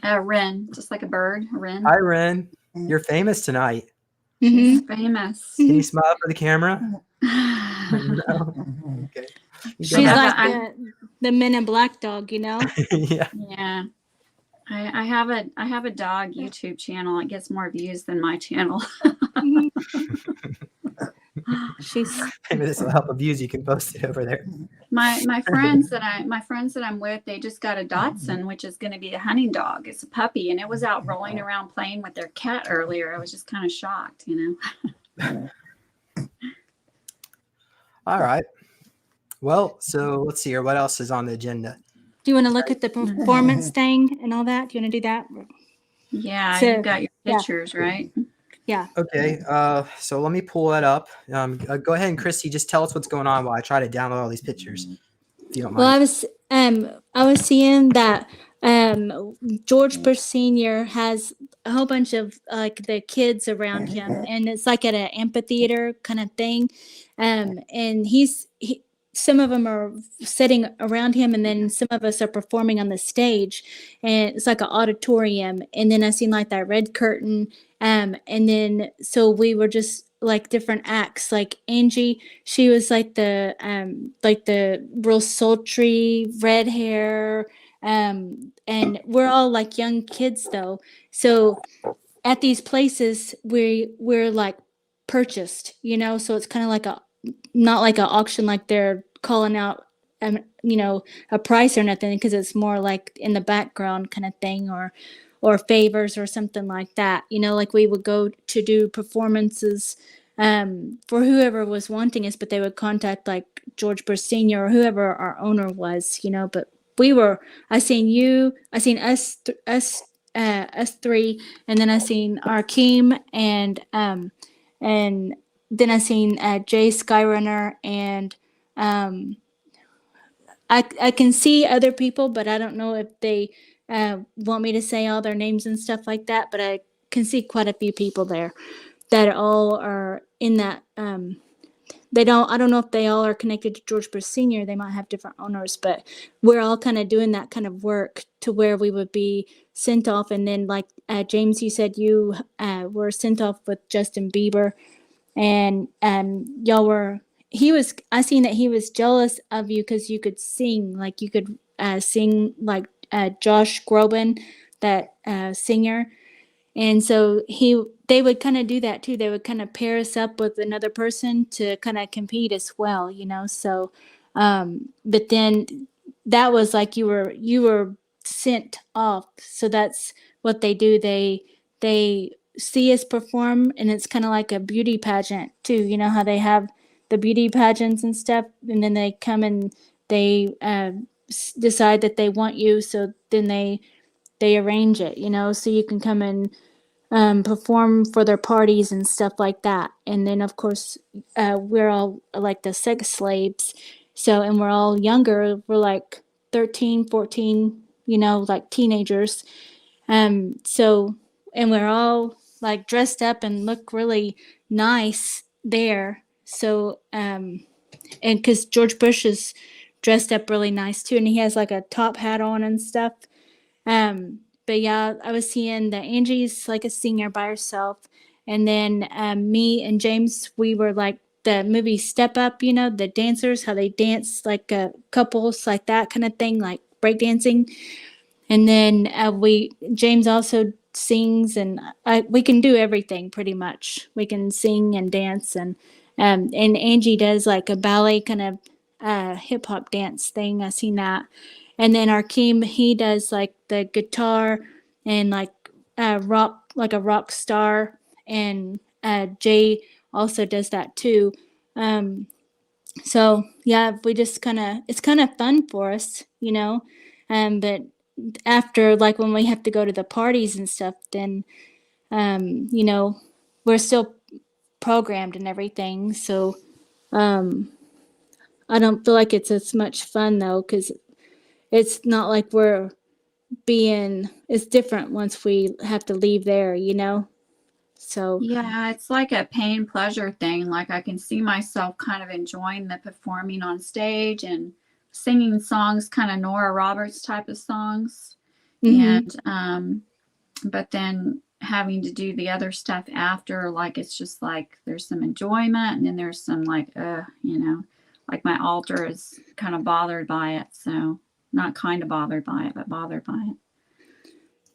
Wren, just like a bird. Wren. Hi, Ren. You're famous tonight. She's famous. Can you smile for the camera? No? Okay. She's like the Men in Black dog, Yeah. Yeah. I have a dog YouTube channel. It gets more views than my channel. Maybe this will help abuse. You can post it over there. My friends that I'm with, they just got a Dachshund, which is going to be a hunting dog. It's a puppy, and it was out rolling around playing with their cat earlier. I was just kind of shocked, All right. Well, so let's see here. What else is on the agenda? Do you want to look at the performance thing and all that? Do you want to do that? Yeah, So, you've got your pictures, right? Yeah. Okay. So let me pull that up. Go ahead and Christy, just tell us what's going on while I try to download all these pictures. If you don't mind. Well, I was seeing that George Bush Sr. has a whole bunch of like the kids around him, and it's like at an amphitheater kind of thing. And some of them are sitting around him, and then some of us are performing on the stage, and it's like an auditorium. And then I seen like that red curtain, and then so we were just like different acts. Like Angie, she was like the real sultry red hair, and we're all like young kids though. So at these places we're like purchased, so it's kind of like not like an auction, like they're calling out a price or nothing, because it's more like in the background kind of thing, or favors or something like that, like we would go to do performances for whoever was wanting us, but they would contact like George Bush Sr. or whoever our owner was, but I seen us three, and then I seen Arkeem, and then I seen Jay Skyrunner, and I can see other people, but I don't know if they want me to say all their names and stuff like that. But I can see quite a few people there that all are in that. I don't know if they all are connected to George Bush Sr. They might have different owners, but we're all kind of doing that kind of work to where we would be sent off. And then like James, you said you were sent off with Justin Bieber. And I seen that he was jealous of you because you could sing, like you could sing like Josh Groban, that singer. And so they would kind of do that too. They would kind of pair us up with another person to kind of compete as well, so, but then that was like you were sent off. So that's what they do. They see us perform, and it's kind of like a beauty pageant too, how they have the beauty pageants and stuff, and then they come and they decide that they want you, so then they arrange it, so you can come and perform for their parties and stuff like that. And then, of course, we're all like the sex slaves. So, and we're all younger. We're like 13, 14, like teenagers. So, and we're all like dressed up and look really nice there. So, and because George Bush is dressed up really nice too, and he has like a top hat on and stuff. But yeah, I was seeing that Angie's like a singer by herself, and then me and James, we were like the movie Step Up, the dancers, how they dance like couples, like that kind of thing, like breakdancing. And then James also sings, and we can do everything pretty much. We can sing and dance, and Angie does like a ballet kind of hip hop dance thing. I seen that. And then Arkeem, he does like the guitar and like rock, like a rock star. And Jay also does that too. So yeah, we just it's kind of fun for us, but after, like, when we have to go to the parties and stuff, then, we're still programmed and everything. So, I don't feel like it's as much fun though, because it's not like it's different once we have to leave there, So, Yeah, it's like a pain pleasure thing. Like I can see myself kind of enjoying the performing on stage and singing songs, kind of Nora Roberts type of songs. And but then having to do the other stuff after, like it's just like there's some enjoyment, and then there's some like like my altar is kind of bothered by it. So not kind of bothered by it, but bothered by it.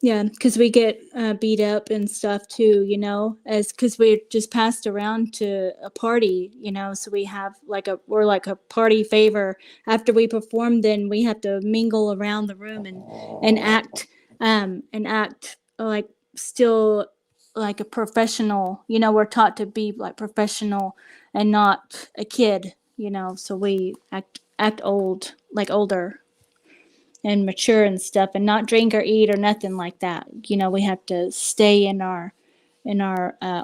Yeah, because we get beat up and stuff too, because we're just passed around to a party, so we have we're like a party favor. After we perform, then we have to mingle around the room and act like still like a professional. We're taught to be like professional and not a kid, so we act old, like older and mature and stuff, and not drink or eat or nothing like that. We have to stay in our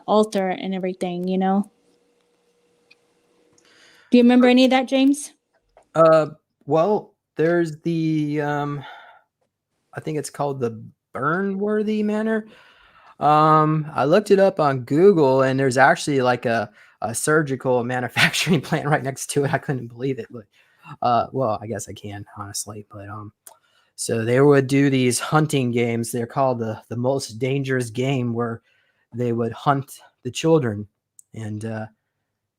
altar and everything. Do you remember any of that, James? Well, there's the I think it's called the Burnworthy Manor. I looked it up on Google, and there's actually like a surgical manufacturing plant right next to it. I couldn't believe it, but well, I guess I can, honestly. But so they would do these hunting games. They're called the most dangerous game, where they would hunt the children. And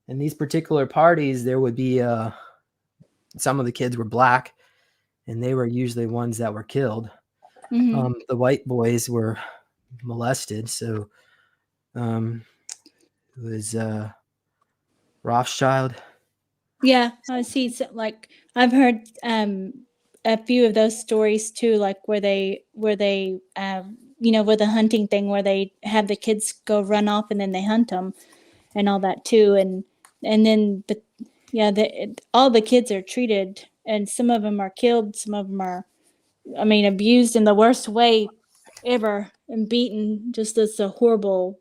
in these particular parties, there would be some of the kids were black, and they were usually ones that were killed. The white boys were molested. So it was Rothschild. Yeah, I see. So, like, I've heard a few of those stories too, like where they with the hunting thing, where they have the kids go run off and then they hunt them and all that too. And then, but yeah, all the kids are treated, and some of them are killed. Some of them are, abused in the worst way ever and beaten. Just it's a horrible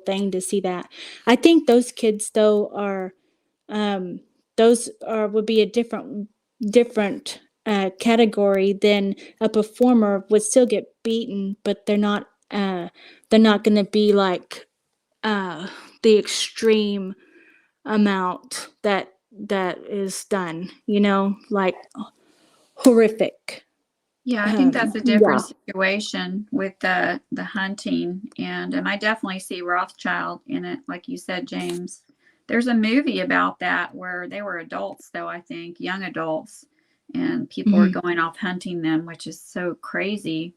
thing to see that. I think those kids though are would be a different category than a performer would still get beaten, but they're not going to be like the extreme amount that is done, like horrific. Yeah, I think that's a different situation with the hunting, and I definitely see Rothschild in it, like you said, James. There's a movie about that where they were adults, though, I think, young adults, and people were going off hunting them, which is so crazy.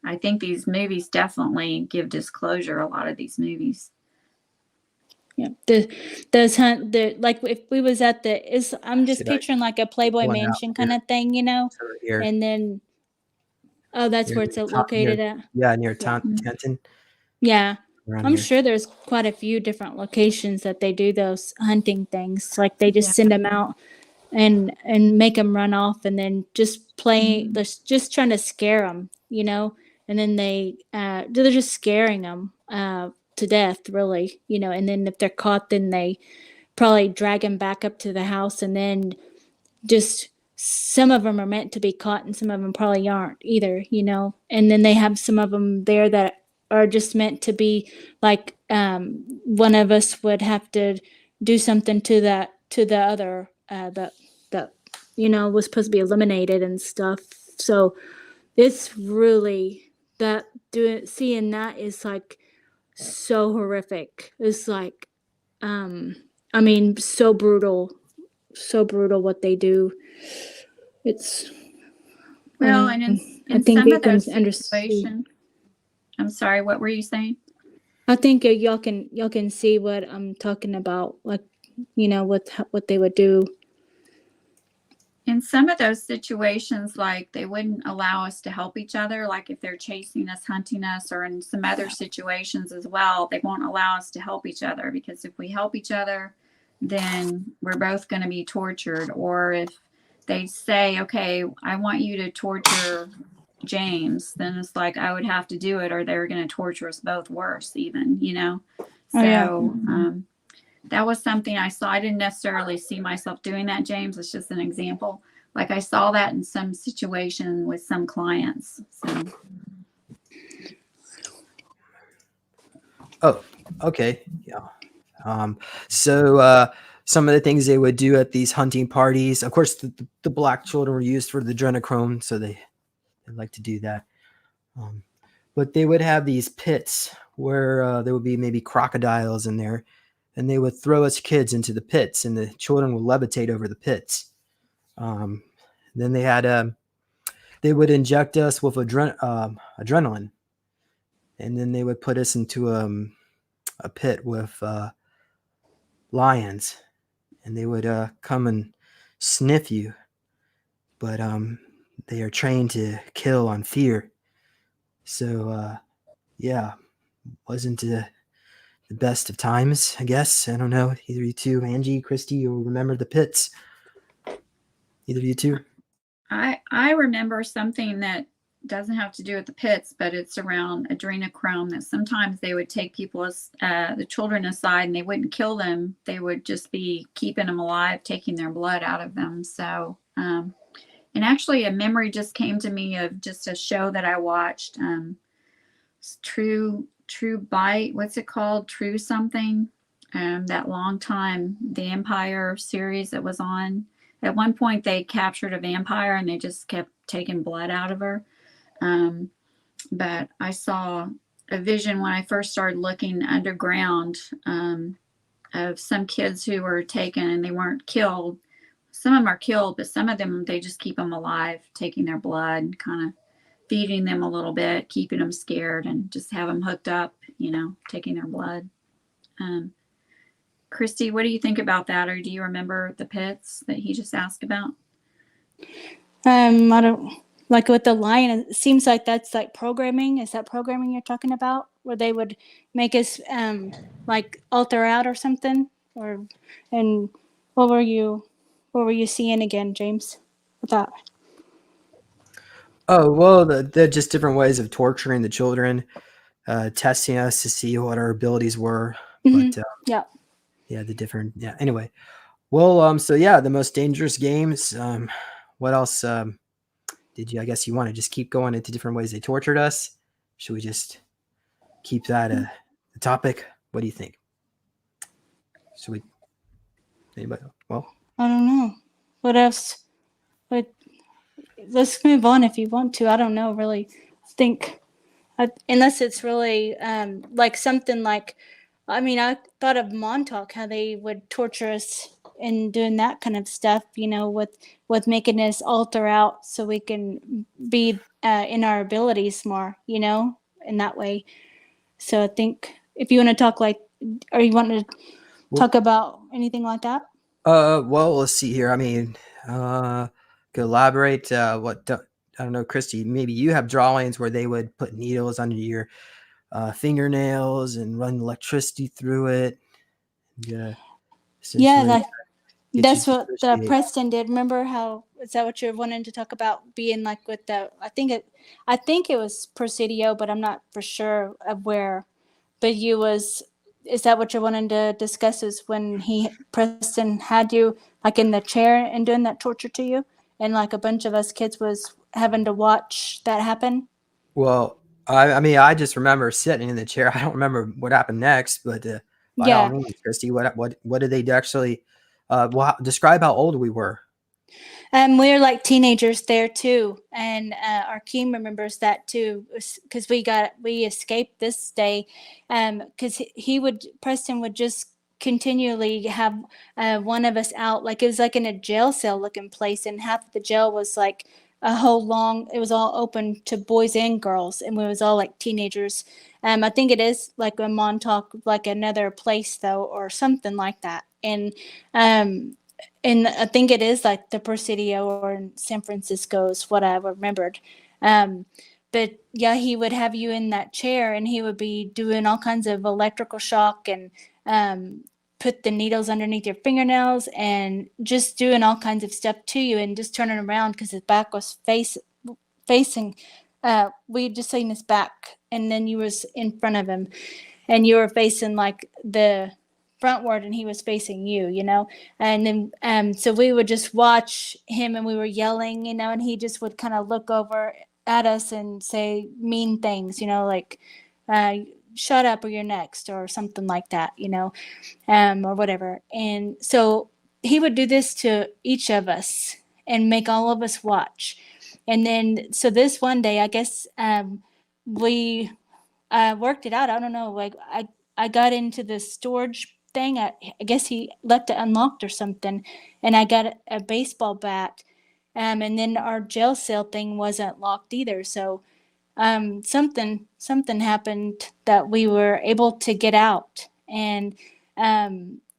I think these movies definitely give disclosure, a lot of these movies. Yeah, like if we was at I'm just picturing like a Playboy Mansion kind of thing, and then that's where it's located at. Yeah, near Tenton. Yeah, I'm sure there's quite a few different locations that they do those hunting things. Like they just send them out and make them run off, and then just play, just trying to scare them, and then they're just scaring them to death, really, and then if they're caught, then they probably drag them back up to the house, and then just some of them are meant to be caught and some of them probably aren't either, and then they have some of them there that are just meant to be like one of us would have to do something to the other that was supposed to be eliminated and stuff. So it's really seeing that is like so horrific. It's like so brutal what they do. It's well, and in I think some you of can those understand. situations, I'm sorry, what were you saying? I think y'all can see what I'm talking about, like what they would do. In some of those situations, like they wouldn't allow us to help each other, like if they're chasing us, hunting us, or in some other situations as well, they won't allow us to help each other, because if we help each other, then we're both going to be tortured. Or if they say, okay, I want you to torture James, then it's like I would have to do it, or they're going to torture us both worse even, So that was something I saw. I didn't necessarily see myself doing that, James. It's just an example. Like I saw that in some situation with some clients. So. Oh, okay. Yeah. So some of the things they would do at these hunting parties, of course, the black children were used for the adrenochrome, so they like to do that. But they would have these pits where there would be maybe crocodiles in there, and they would throw us kids into the pits, and the children would levitate over the pits. Then they would inject us with adrenaline, and then they would put us into a pit with lions, and they would come and sniff you, but they are trained to kill on fear. So yeah, wasn't the best of times, I guess. I don't know, either you two, Angie, Christy, you'll remember the pits. Either of you two? I remember something that doesn't have to do with the pits, but it's around adrenochrome, that sometimes they would take people, the children aside, and they wouldn't kill them. They would just be keeping them alive, taking their blood out of them. So, and actually a memory just came to me of just a show that I watched, True Bite. What's it called? True something. That long time vampire series that was on. At one point, they captured a vampire and they just kept taking blood out of her. But I saw a vision when I first started looking underground of some kids who were taken and they weren't killed. Some of them are killed, but some of them, they just keep them alive, taking their blood, kind of feeding them a little bit, keeping them scared, and just have them hooked up, taking their blood. Christy, what do you think about that? Or do you remember the pits that he just asked about? I don't, like with the lion, it seems like that's like programming. Is that programming you're talking about, where they would make us like alter out or something? And what were you seeing again, James, with that? Oh, well, they're just different ways of torturing the children, testing us to see what our abilities were. Mm-hmm. But anyway. Well, so yeah, the most dangerous games. What else did you, I guess you want to just keep going into different ways they tortured us? Should we just keep that the topic? What do you think? Should we, anybody? Well, I don't know. What else? Let's move on if you want to. I don't know, really think, unless it's really like something like, I thought of Montauk, how they would torture us and doing that kind of stuff, with making us alter out so we can be in our abilities more, in that way. So I think if you want to talk or you want to talk about anything like that? Well, let's see here. Could elaborate. I don't know, Christy, maybe you have drawings where they would put needles under your fingernails and run electricity through it. Yeah. get you That's to what the appreciate. Preston did. Remember how, is that what you're wanting to talk about, being like with the, I think it was Presidio, but I'm not for sure of where. But is that what you're wanting to discuss, is when Preston had you like in the chair and doing that torture to you, and like a bunch of us kids was having to watch that happen? Well, I mean, I just remember sitting in the chair. I don't remember what happened next, but by all Yeah. means, Christy, what did they actually? Well, describe how old we were. We were like teenagers there too, and our team remembers that too, because we escaped this day, because Preston would just continually have one of us out, like it was like in a jail cell looking place, and half of the jail was like it was all open to boys and girls, and we was all like teenagers. I think it is like a Montauk, like another place though, or something like that, and I think it is like the Presidio or in San Francisco is what I remembered. But yeah, he would have you in that chair, and he would be doing all kinds of electrical shock, and put the needles underneath your fingernails, and just doing all kinds of stuff to you, and just turning around because his back was facing. We just seen his back, and then you was in front of him, and you were facing like the frontward, and he was facing you, and then so we would just watch him, and we were yelling, and he just would kind of look over at us and say mean things, like shut up or you're next or something like that, or whatever. And so he would do this to each of us and make all of us watch. And then so this one day, I guess we worked it out. I don't know, like I got into the storage thing. I guess he left it unlocked or something, and I got a baseball bat, and then our jail cell thing wasn't locked either. So something happened that we were able to get out, and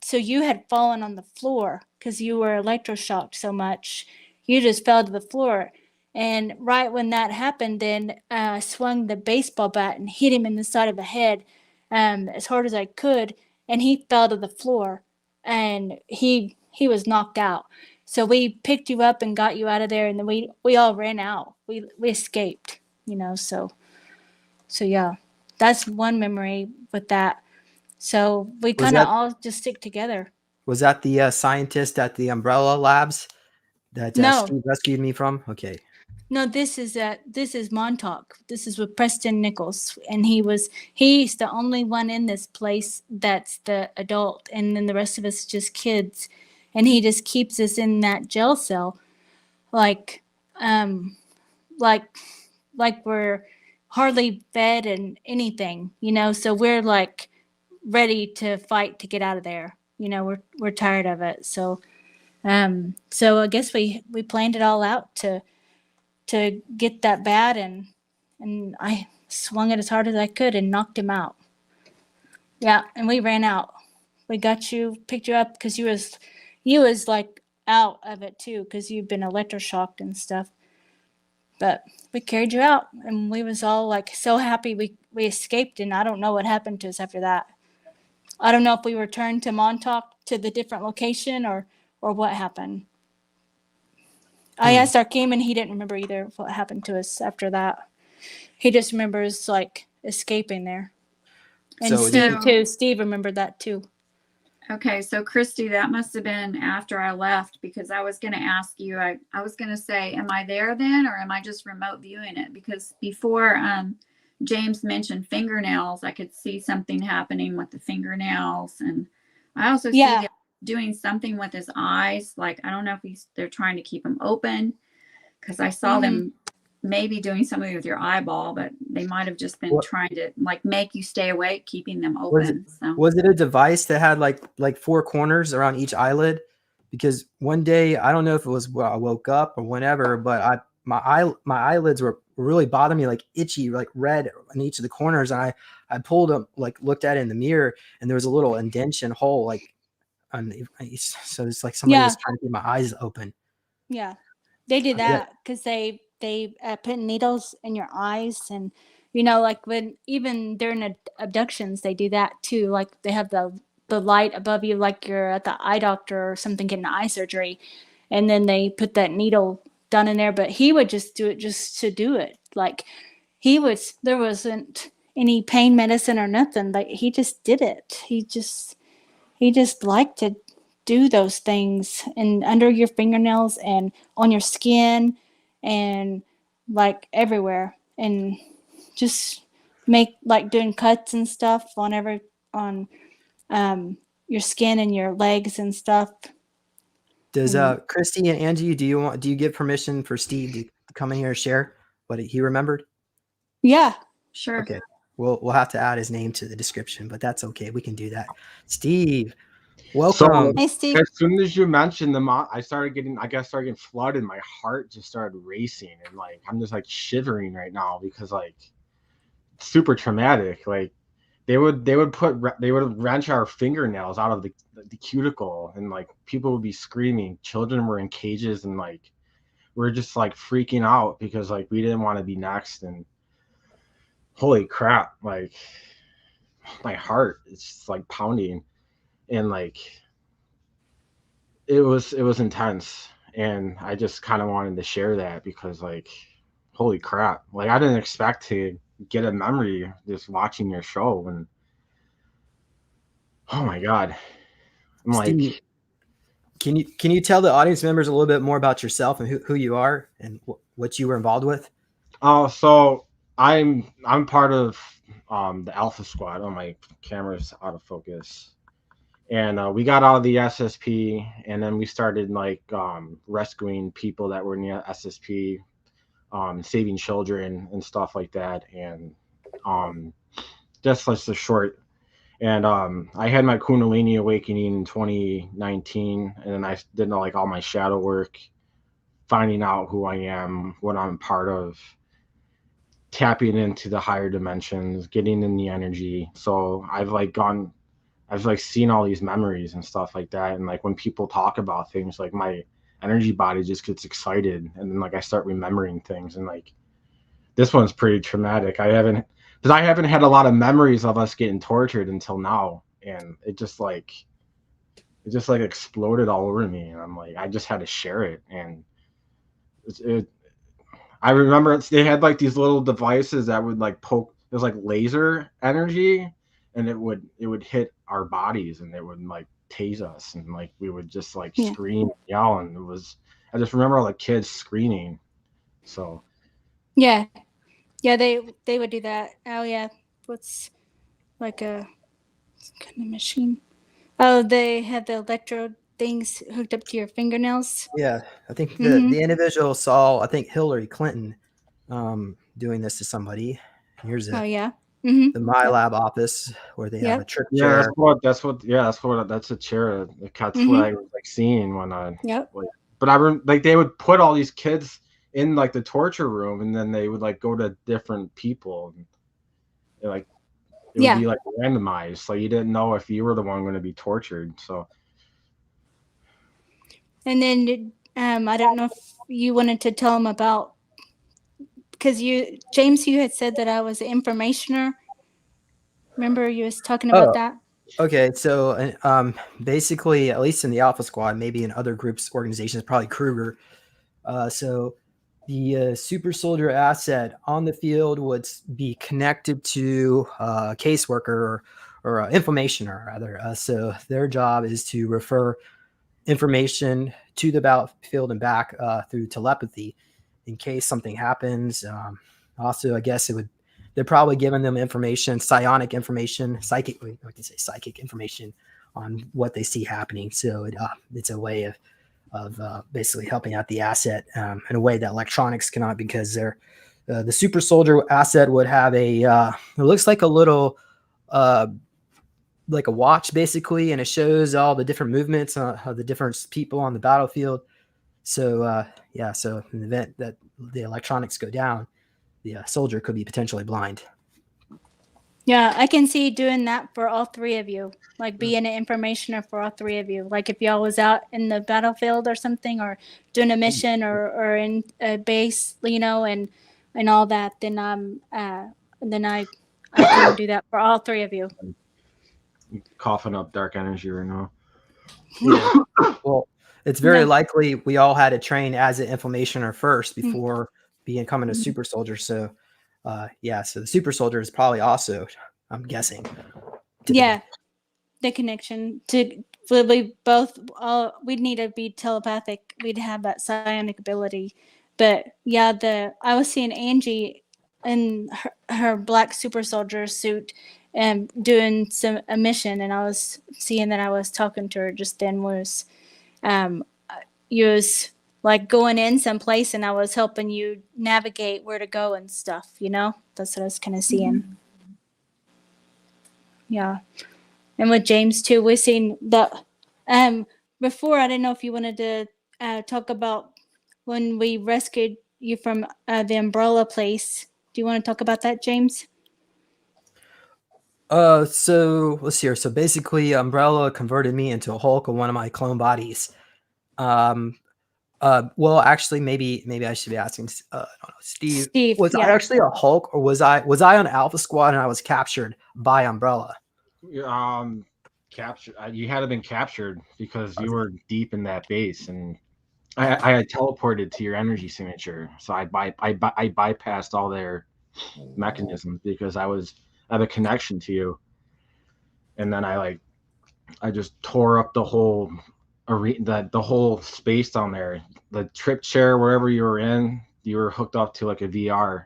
so you had fallen on the floor because you were electroshocked so much. You just fell to the floor. And right when that happened, then I swung the baseball bat and hit him in the side of the head as hard as I could, and he fell to the floor, and he was knocked out. So we picked you up and got you out of there, and then we all ran out. We escaped, so yeah, that's one memory with that. So we kind of all just stick together. Was that the scientist at the Umbrella Labs that No. Steve rescued me from? Okay. No, this is Montauk. This is with Preston Nichols, and he's the only one in this place that's the adult, and then the rest of us just kids, and he just keeps us in that jail cell, like we're hardly fed and anything, So we're like ready to fight to get out of there. We're tired of it. So I guess we planned it all out to get that bat, and I swung it as hard as I could and knocked him out. Yeah, and we ran out. We got you, picked you up because you was like out of it too because you've been electroshocked and stuff. But we carried you out, and we was all like so happy we escaped, and I don't know what happened to us after that. I don't know if we returned to Montauk to the different location or what happened. I asked our team, and he didn't remember either what happened to us after that. He just remembers like escaping there. And So Steve too. Steve remembered that too. Okay, so Christy, that must have been after I left, because I was going to ask you, I was going to say, am I there then, or am I just remote viewing it? Because before James mentioned fingernails, I could see something happening with the fingernails, and I also see him doing something with his eyes. Like, I don't know if they're trying to keep them open, because I saw them maybe doing something with your eyeball, but they might have just been trying to like make you stay awake, keeping them open. Was it a device that had like four corners around each eyelid? Because one day, I don't know if it was when I woke up or whenever, but my eyelids were really bothering me, like itchy, like red in each of the corners. And I pulled them, like looked at it in the mirror, and there was a little indention hole, like so it's like somebody was trying to keep my eyes open. Yeah, they did that because they put needles in your eyes, and like when even during abductions they do that too. Like they have the the light above you, like you're at the eye doctor or something getting eye surgery, and then they put that needle down in there. But he would just do it just to do it. Like there wasn't any pain medicine or nothing. Like he just did it. He just liked to do those things, and under your fingernails and on your skin and like everywhere, and just make like doing cuts and stuff on your skin and your legs and stuff. Does Christy and Angie, do you give permission for Steve to come in here and share what he remembered? Yeah, Sure. Okay. We'll have to add his name to the description, but that's okay. We can do that. Steve, welcome. Hey, Steve. As soon as you mentioned them, I started getting flooded. My heart just started racing, and like I'm just like shivering right now because like it's super traumatic. Like they would wrench our fingernails out of the cuticle, and like people would be screaming. Children were in cages, and like we're just like freaking out because like we didn't want to be next. And holy crap, like my heart is just like pounding, and like it was intense. And I just kind of wanted to share that because like holy crap, like I didn't expect to get a memory just watching your show. And oh my god, I'm Steve, like, can you tell the audience members a little bit more about yourself and who you are and what you were involved with? so I'm part of the Alpha Squad. Oh, my camera's out of focus. And we got out of the SSP, and then we started like rescuing people that were in the SSP, saving children and stuff like that. And just like the short. And I had my Kundalini awakening in 2019, and then I did like all my shadow work, finding out who I am, what I'm part of, tapping into the higher dimensions, getting in the energy. So I've seen all these memories and stuff like that. And like when people talk about things, like my energy body just gets excited, and then like I start remembering things. And like this one's pretty traumatic. I haven't had a lot of memories of us getting tortured until now, and it just like exploded all over me. And I'm like, I just had to share it. And I remember they had like these little devices that would like poke. It was like laser energy, and it would hit our bodies, and it would like tase us, and like we would just like scream, yell, and I just remember all the kids screaming. So Yeah, they would do that. Oh yeah, what's like a kind of machine? Oh, they had the electrode things hooked up to your fingernails. Yeah, I think the individual saw, I think Hillary Clinton doing this to somebody. Here's Oh yeah. the My Lab office where they have a trick chair. That's a chair. That's what I was like seeing when I. Yep. Like, but like they would put all these kids in like the torture room, and then they would like go to different people, and it would be like randomized, so you didn't know if you were the one going to be tortured. So. And then I don't know if you wanted to tell them about, because James, you had said that I was an informationer. Remember you was talking about that? Okay, so basically, at least in the Alpha Squad, maybe in other groups, organizations, probably Kruger. So the super soldier asset on the field would be connected to a caseworker or an informationer, rather. So their job is to refer information to the battlefield and back through telepathy in case something happens. Also, I guess they're probably giving them information, psychic information on what they see happening. So it's a way of basically helping out the asset in a way that electronics cannot, because they're the super soldier asset would have it looks like a little like a watch basically, and it shows all the different movements of the different people on the battlefield. So so in the event that the electronics go down, the soldier could be potentially blind. Yeah, I can see doing that for all three of you, like being an informationer for all three of you. Like if y'all was out in the battlefield or something, or doing a mission or in a base, and all that, then I can do that for all three of you. coughing up dark energy right now. Yeah. Well, it's very Yeah. likely we all had to train as an inflammationer first before becoming a super soldier. So, yeah. So the super soldier is probably also, I'm guessing. Yeah, the connection to we both we'd need to be telepathic. We'd have that psionic ability. But yeah, I was seeing Angie in her black super soldier suit and doing a mission, and I was seeing that I was talking to her just then was you was like going in someplace and I was helping you navigate where to go and stuff, you know? That's what I was kind of seeing. Yeah. And with James too, we've seen that before. I didn't know if you wanted to talk about when we rescued you from the umbrella place. Do you want to talk about that, James? So let's see here. So basically, Umbrella converted me into a Hulk of one of my clone bodies. Well, actually, maybe I should be asking. I don't know, Steve. Was I actually a Hulk, or was I on Alpha Squad and I was captured by Umbrella? Captured. You had to been captured because you were deep in that base, and I had teleported to your energy signature, so I bypassed all their mechanisms because I have a connection to you, and then I just tore up the whole arena, the whole space down there, the trip chair, wherever you were in, you were hooked up to like a VR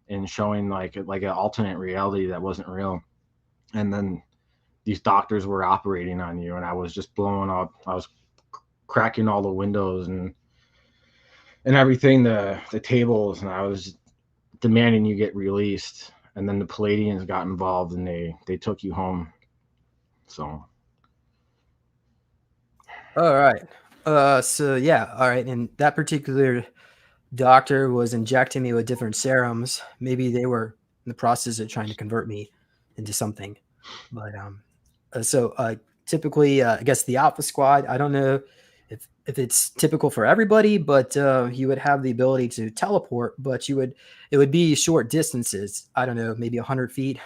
and showing like an alternate reality that wasn't real, and then these doctors were operating on you, and I was just blowing up. I was cracking all the windows and everything, the tables, and I was demanding you get released. And then the Palladians got involved, and they took you home. So. All right. So yeah. All right. And that particular doctor was injecting me with different serums. Maybe they were in the process of trying to convert me into something. But typically, I guess the Alpha Squad, I don't know if it's typical for everybody, but you would have the ability to teleport, but it would be short distances. I don't know, maybe 100 feet,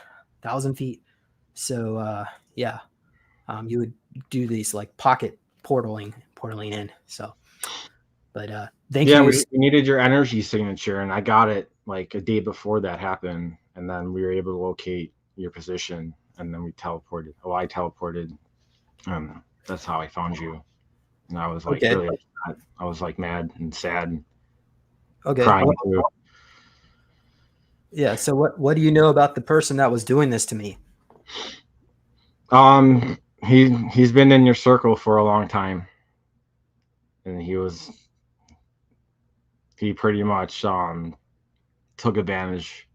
1,000 feet. So yeah, you would do these like pocket portaling in. So, but thank you. Yeah, we needed your energy signature, and I got it like a day before that happened, and then we were able to locate your position, and then we teleported. Oh, I teleported. That's how I found you. And I was like really upset. I was like mad and sad. Crying through. Yeah. So what do you know about the person that was doing this to me? He's been in your circle for a long time, and he pretty much took advantage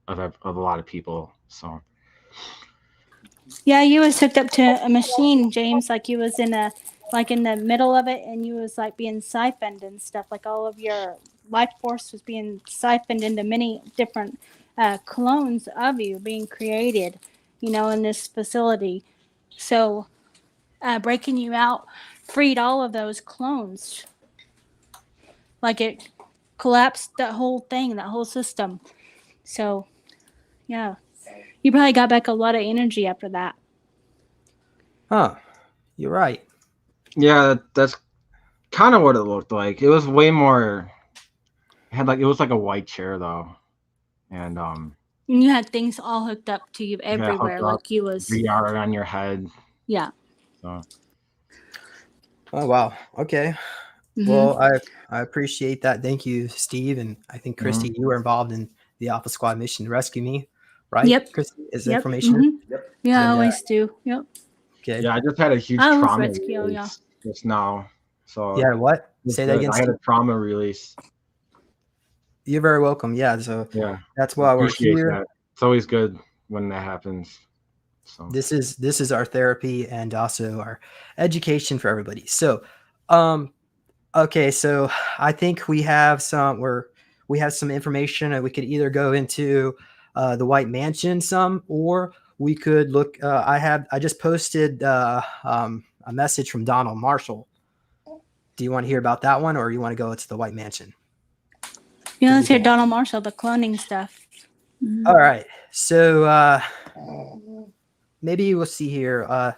of a lot of people. So. Yeah, you was hooked up to a machine, James. Like you was in the middle of it, and you was like being siphoned and stuff. Like all of your life force was being siphoned into many different clones of you being created, you know, in this facility. So breaking you out freed all of those clones. Like it collapsed that whole thing, that whole system. So, yeah. You probably got back a lot of energy after that. Huh. You're right. Yeah, that's kind of what it looked like. It was way more. It was like a white chair though, and you had things all hooked up to you everywhere, like you was VR on your head. Yeah. So. Oh wow. Okay. Mm-hmm. Well, I appreciate that. Thank you, Steve, and I think Christy, you were involved in the Alpha Squad mission to rescue me, right? Yep. Christy is information. Mm-hmm. Yep. Yeah, I always do. Yep. Okay. Yeah, I just had a huge trauma release just now. So yeah, what? Say that again. I had a trauma release. You're very welcome. Yeah. So yeah, that's why we're here. That. It's always good when that happens. So this is our therapy and also our education for everybody. So, okay. So I think we have some information, and we could either go into the White Mansion or we could look. I just posted a message from Donald Marshall. Do you want to hear about that one, or you want to go to the White Mansion? Yeah, let's hear Donald Marshall, the cloning stuff. All right. So maybe we'll see here. I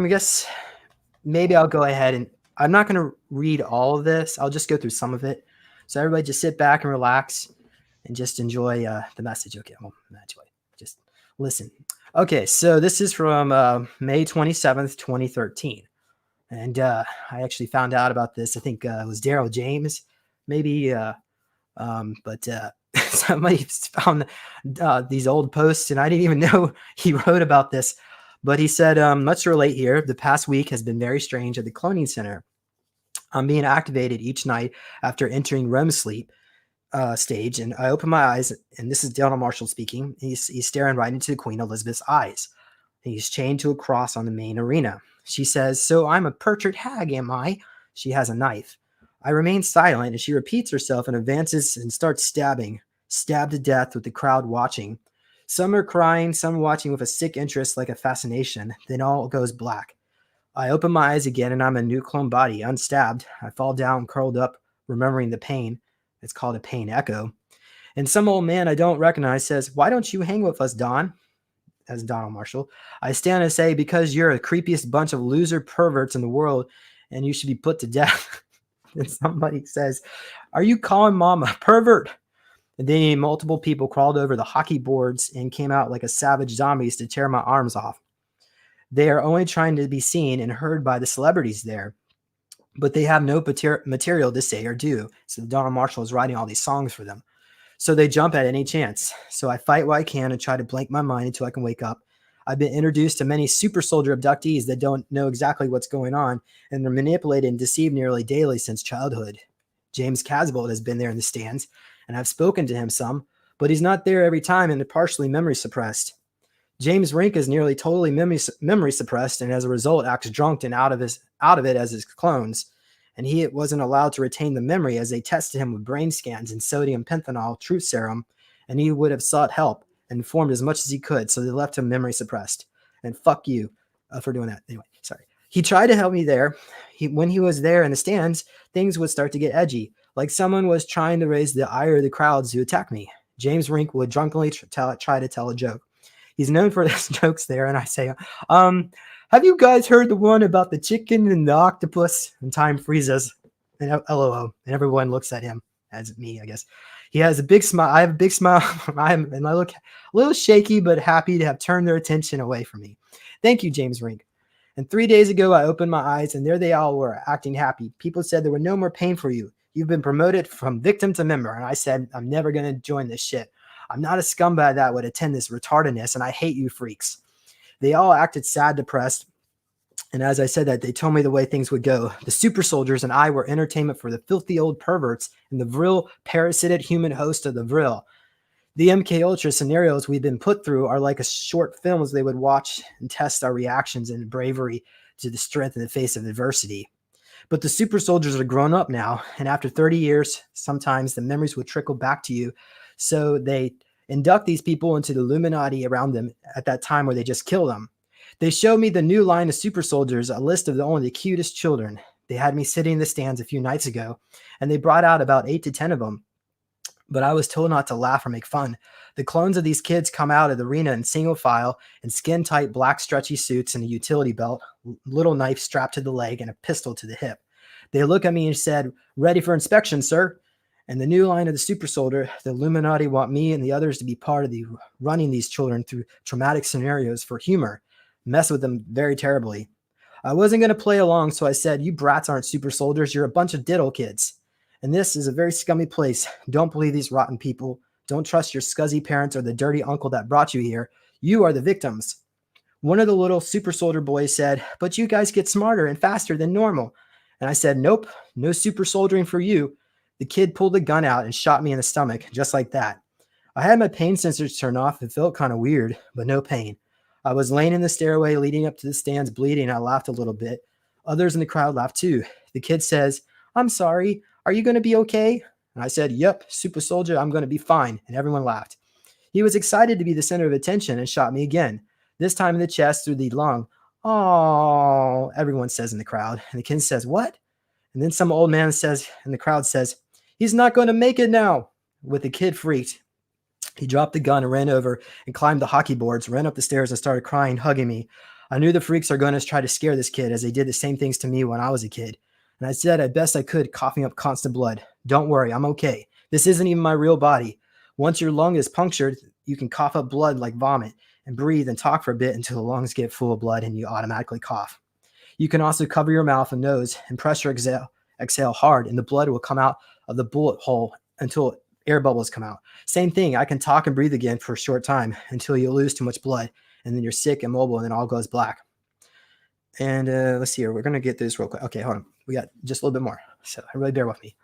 guess maybe I'll go ahead and I'm not going to read all of this. I'll just go through some of it. So everybody just sit back and relax and just enjoy the message. Okay, well, not enjoy. Just listen. Okay, so this is from May 27th, 2013. And I actually found out about this. I think it was Daryl James, maybe. But somebody found these old posts, and I didn't even know he wrote about this. But he said, let's relate here. The past week has been very strange at the cloning center. I'm being activated each night after entering REM sleep stage, and I open my eyes, and this is Donald Marshall speaking. He's staring right into Queen Elizabeth's eyes. He's chained to a cross on the main arena. She says, so I'm a portrait hag, am I? She has a knife. I remain silent, and she repeats herself and advances and starts stabbing, stabbed to death with the crowd watching. Some are crying, some watching with a sick interest like a fascination. Then all goes black. I open my eyes again, and I'm a new clone body, unstabbed. I fall down, curled up, remembering the pain. It's called a pain echo. And some old man I don't recognize says, why don't you hang with us, Don? As Donald Marshall. I stand and say, because you're the creepiest bunch of loser perverts in the world, and you should be put to death. And somebody says, are you calling mom a pervert? And then multiple people crawled over the hockey boards and came out like a savage zombies to tear my arms off. They are only trying to be seen and heard by the celebrities there, but they have no material to say or do. So Donald Marshall is writing all these songs for them. So they jump at any chance. So I fight what I can and try to blank my mind until I can wake up. I've been introduced to many super soldier abductees that don't know exactly what's going on, and they're manipulated and deceived nearly daily since childhood. James Casbolt has been there in the stands, and I've spoken to him some, but he's not there every time and partially memory suppressed. James Rink is nearly totally memory suppressed, and as a result acts drunk and out of it as his clones. And he wasn't allowed to retain the memory as they tested him with brain scans and sodium pentanol truth serum, and he would have sought help and informed as much as he could, so they left him memory suppressed. And fuck you for doing that. Anyway, sorry. He tried to help me there. When he was there in the stands, things would start to get edgy, like someone was trying to raise the ire of the crowds to attack me. James Rink would drunkenly try to tell a joke. He's known for his jokes there, and I say, have you guys heard the one about the chicken and the octopus? And time freezes, and LOL, and everyone looks at him, as me, I guess. He has a big smile. I have a big smile, and I look a little shaky, but happy to have turned their attention away from me. Thank you, James Rink. And 3 days ago, I opened my eyes, and there they all were, acting happy. People said there were no more pain for you. You've been promoted from victim to member. And I said, I'm never going to join this shit. I'm not a scumbag that would attend this retardedness, and I hate you freaks. They all acted sad, depressed. And as I said that, they told me the way things would go. The super soldiers and I were entertainment for the filthy old perverts and the vril parasitic human host of the vril. The MK Ultra scenarios we've been put through are like a short films they would watch and test our reactions and bravery to the strength in the face of adversity. But the super soldiers are grown up now, and after 30 years, sometimes the memories would trickle back to you. So they induct these people into the Illuminati around them at that time where they just kill them. They showed me the new line of super soldiers, a list of only the cutest children. They had me sitting in the stands a few nights ago, and they brought out about 8 to 10 of them. But I was told not to laugh or make fun. The clones of these kids come out of the arena in single file in skin-tight black stretchy suits and a utility belt, little knife strapped to the leg, and a pistol to the hip. They look at me and said, "Ready for inspection, sir." And the new line of the super soldier, the Illuminati want me and the others to be part of the running these children through traumatic scenarios for humor. Mess with them very terribly. I wasn't going to play along, so I said, "You brats aren't super soldiers. You're a bunch of diddle kids. And this is a very scummy place. Don't believe these rotten people. Don't trust your scuzzy parents or the dirty uncle that brought you here. You are the victims." One of the little super soldier boys said, "But you guys get smarter and faster than normal." And I said, "Nope, no super soldiering for you." The kid pulled a gun out and shot me in the stomach, just like that. I had my pain sensors turned off. It felt kind of weird, but no pain. I was laying in the stairway leading up to the stands bleeding. I laughed a little bit. Others in the crowd laughed too. The kid says, "I'm sorry. Are you going to be okay?" And I said, "Yep, super soldier, I'm going to be fine." And everyone laughed. He was excited to be the center of attention and shot me again, this time in the chest through the lung. "Oh," everyone says in the crowd. And the kid says, "What?" And then some old man says, and the crowd says, "He's not going to make it now." With the kid freaked. He dropped the gun and ran over and climbed the hockey boards, ran up the stairs and started crying, hugging me. I knew the freaks are going to try to scare this kid as they did the same things to me when I was a kid. And I said as best I could, coughing up constant blood. Don't worry, I'm okay. This isn't even my real body. Once your lung is punctured, you can cough up blood like vomit and breathe and talk for a bit until the lungs get full of blood and you automatically cough. You can also cover your mouth and nose and pressure exhale hard, and the blood will come out of the bullet hole until air bubbles come out. Same thing. I can talk and breathe again for a short time until you lose too much blood, and then you're sick and mobile, and then all goes black. And let's see here. We're going to get this real quick. Okay, hold on. We got just a little bit more, so really bear with me.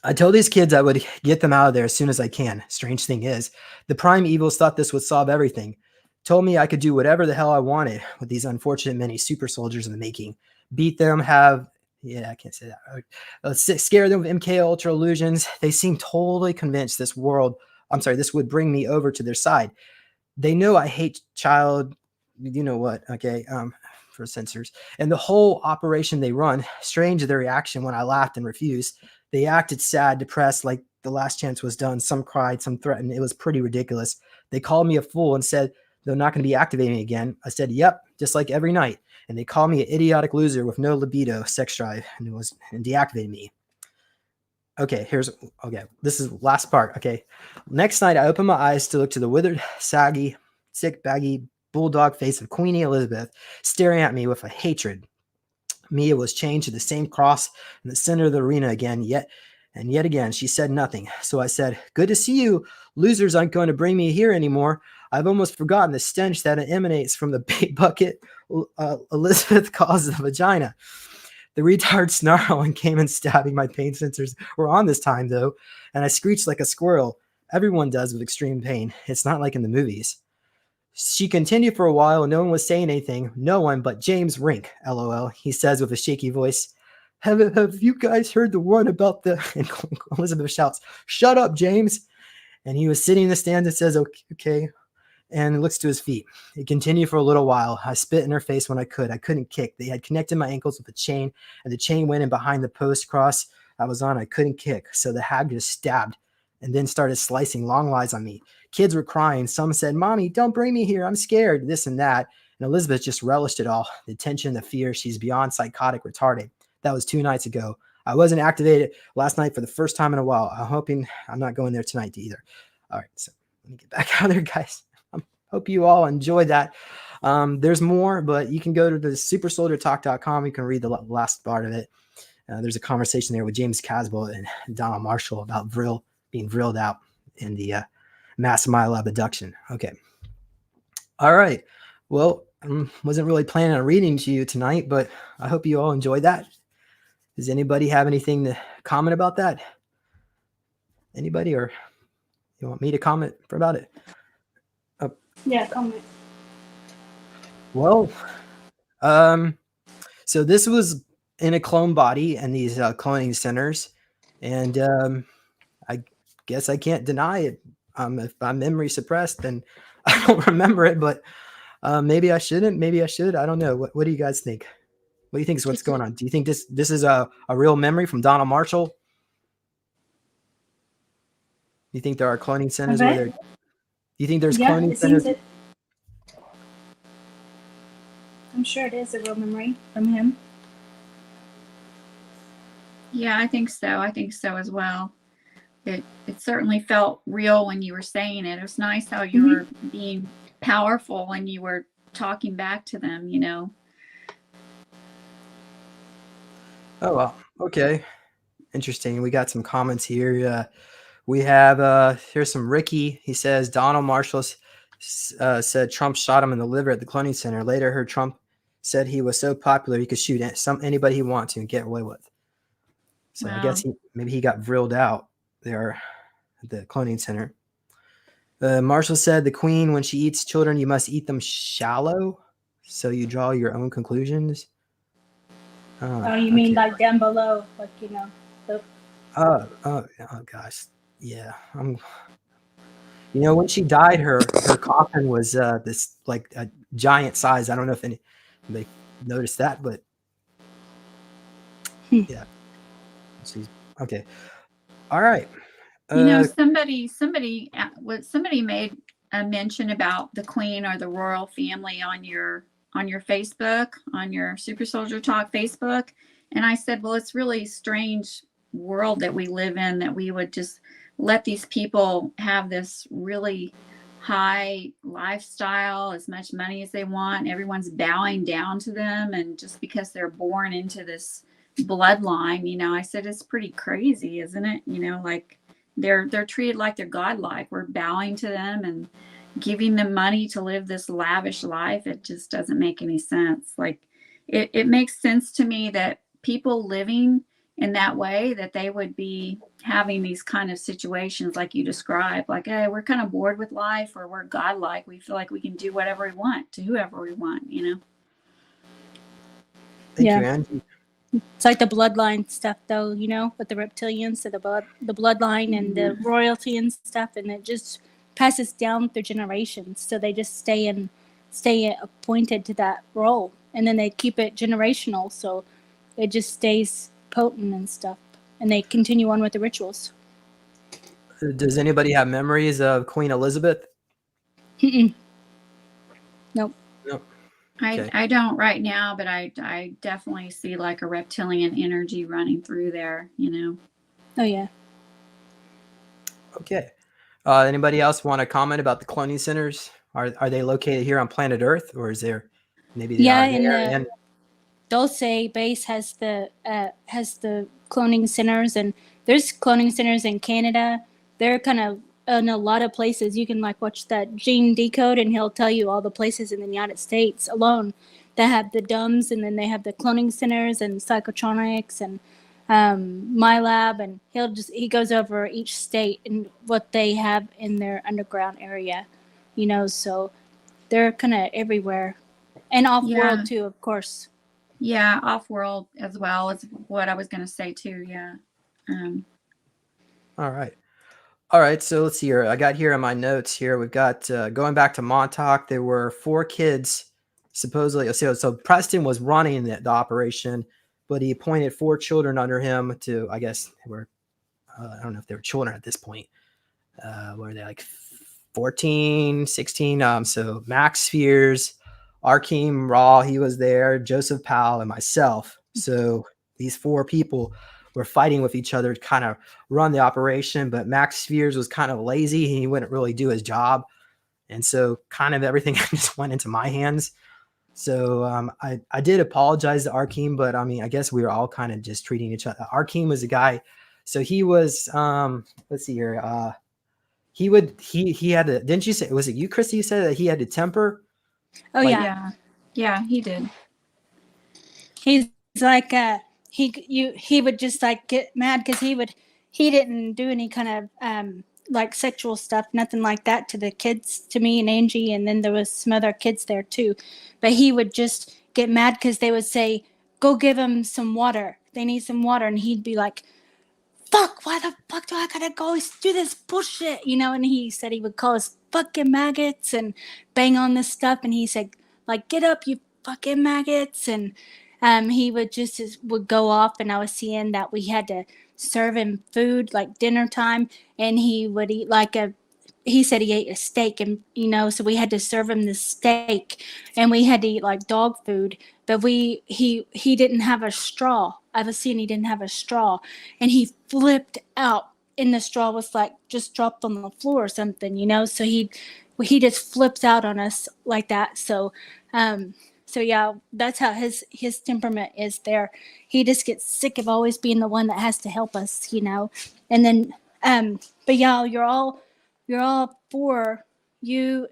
I told these kids I would get them out of there as soon as I can. Strange thing is, the prime evils thought this would solve everything. Told me I could do whatever the hell I wanted with these unfortunate many super soldiers in the making. Beat them, I can't say that. Scare them with MK Ultra illusions. They seem totally convinced this would bring me over to their side. They know I hate child, you know what, okay, for censors. And the whole operation they run, strange their reaction when I laughed and refused. They acted sad, depressed, like the last chance was done. Some cried, some threatened. It was pretty ridiculous. They called me a fool and said they're not going to be activating again. I said, yep, just like every night. And they called me an idiotic loser with no libido, sex drive, and deactivated me. Okay, this is the last part. Okay, next night I opened my eyes to look to the withered, saggy, sick, baggy bulldog face of Queenie Elizabeth staring at me with a hatred. Mia was chained to the same cross in the center of the arena again, yet again. She said nothing. So I said, good to see you. Losers aren't going to bring me here anymore. I've almost forgotten the stench that emanates from the big bucket Elizabeth calls the vagina. The retard snarl and came and stabbing my pain sensors were on this time, though, and I screeched like a squirrel. Everyone does with extreme pain. It's not like in the movies. She continued for a while, and no one was saying anything. No one but James Rink, LOL, he says with a shaky voice. Have you guys heard the one about the... And Elizabeth shouts, shut up, James. And he was sitting in the stands and says, okay, and looks to his feet. It continued for a little while. I spit in her face when I could. I couldn't kick. They had connected my ankles with a chain, and the chain went in behind the post cross I was on. I couldn't kick, so the hag just stabbed and then started slicing long lines on me. Kids were crying. Some said, Mommy, don't bring me here. I'm scared, this and that. And Elizabeth just relished it all. The tension, the fear. She's beyond psychotic retarded. That was 2 nights ago. I wasn't activated last night for the first time in a while. I'm hoping I'm not going there tonight either. All right, so let me get back out there, guys. Hope you all enjoyed that. There's more, but you can go to the supersoldiertalk.com. You can read the last part of it. There's a conversation there with James Casbolt and Donald Marshall about being vrilled out in the mass Mile abduction. Okay. All right. Well, wasn't really planning on reading to you tonight, but I hope you all enjoyed that. Does anybody have anything to comment about that? Anybody, or you want me to comment about it? Yeah, comment. Well, so this was in a clone body and these cloning centers, and I guess I can't deny it. If I'm memory suppressed, then I don't remember it, but maybe I shouldn't. Maybe I should. I don't know. What do you guys think? What do you think is what's going on? Do you think this is a real memory from Donald Marshall? Do you think there are cloning centers where there? Do you think there's cloning centers? I'm sure it is a real memory from him. Yeah, I think so. I think so as well. It certainly felt real when you were saying it. It was nice how you were being powerful when you were talking back to them, you know. Oh, well, okay. Interesting. We got some comments here. We have here's some Ricky. He says Donald Marshall said Trump shot him in the liver at the cloning center. Later heard Trump said he was so popular he could shoot anybody he wanted to and get away with. So wow. I guess maybe he got vrilled out there at the cloning center. Marshall said the queen, when she eats children, you must eat them shallow, so you draw your own conclusions. Oh, you mean like down below, like, you know. Oh gosh, yeah. You know, when she died, her coffin was this like a giant size. I don't know if they noticed that, but yeah. She's okay. All right. You know, Uh, somebody made a mention about the Queen or the royal family on your Facebook, on your Super Soldier Talk Facebook, and I said, well, it's really strange world that we live in, that we would just let these people have this really high lifestyle, as much money as they want. Everyone's bowing down to them, and just because they're born into this bloodline, you know, I said, it's pretty crazy, isn't it? You know, like they're treated like they're godlike. We're bowing to them and giving them money to live this lavish life. It just doesn't make any sense. Like it makes sense to me that people living in that way, that they would be having these kind of situations like you described, like, hey, we're kind of bored with life, or we're godlike. We feel like we can do whatever we want to whoever we want, you know? Thank Yeah. you, Angie. It's like the bloodline stuff, though, you know, with the reptilians, so the bloodline and the royalty and stuff, and it just passes down through generations. So they just stay appointed to that role, and then they keep it generational, so it just stays potent and stuff, and they continue on with the rituals. Does anybody have memories of Queen Elizabeth? Mm-mm. Nope. Nope. Okay. I don't right now, but I definitely see like a reptilian energy running through there, you know? Oh, yeah. Okay. Anybody else want to comment about the cloning centers? Are they located here on planet Earth, or is there maybe they Yeah, are and there? the And Dulce base has the cloning centers, and there's cloning centers in Canada. They're kind of in a lot of places. You can like watch that Gene Decode, and he'll tell you all the places in the United States alone that have the DUMS, and then they have the cloning centers and psychotronics and my lab, and he goes over each state and what they have in their underground area, you know. So they're kind of everywhere, and off world too, of course. Yeah, off world as well is what I was going to say too. Yeah. all right. So let's see here. I got here in my notes here. We've got going back to Montauk. There were 4 kids supposedly. So Preston was running the operation, but he appointed 4 children under him to, I guess they were, I don't know if they were children at this point. Were they like 14, 16? So Max Spheres, Arkeem Raw, he was there, Joseph Powell, and myself. So these 4 people were fighting with each other to kind of run the operation, but Max Spheres was kind of lazy. He wouldn't really do his job. And so kind of everything just went into my hands. So I did apologize to Arkeem, but I mean, I guess we were all kind of just treating each other. Arkeem was a guy. So he was, let's see here. He had to, didn't you say, was it you, Christy, you said that he had to temper? Oh, Like- yeah. Yeah, he did. He's like he would just like get mad because he didn't do any kind of like sexual stuff, nothing like that to the kids, to me and Angie, and then there was some other kids there too, but he would just get mad because they would say, go give them some water, they need some water, and he'd be like, fuck, why the fuck do I gotta go do this bullshit, you know? And he said he would call us fucking maggots and bang on this stuff, and he said, like, get up, you fucking maggots. And he would would go off, and I was seeing that we had to serve him food like dinner time, and he would eat like he said he ate a steak, and you know, so we had to serve him the steak, and we had to eat like dog food, but he didn't have a straw. I was seeing he didn't have a straw, and he flipped out, and the straw was like just dropped on the floor or something, you know. So he just flips out on us like that. So yeah, that's how his temperament is there. He just gets sick of always being the one that has to help us, you know. And then but yeah, you're all 4, you,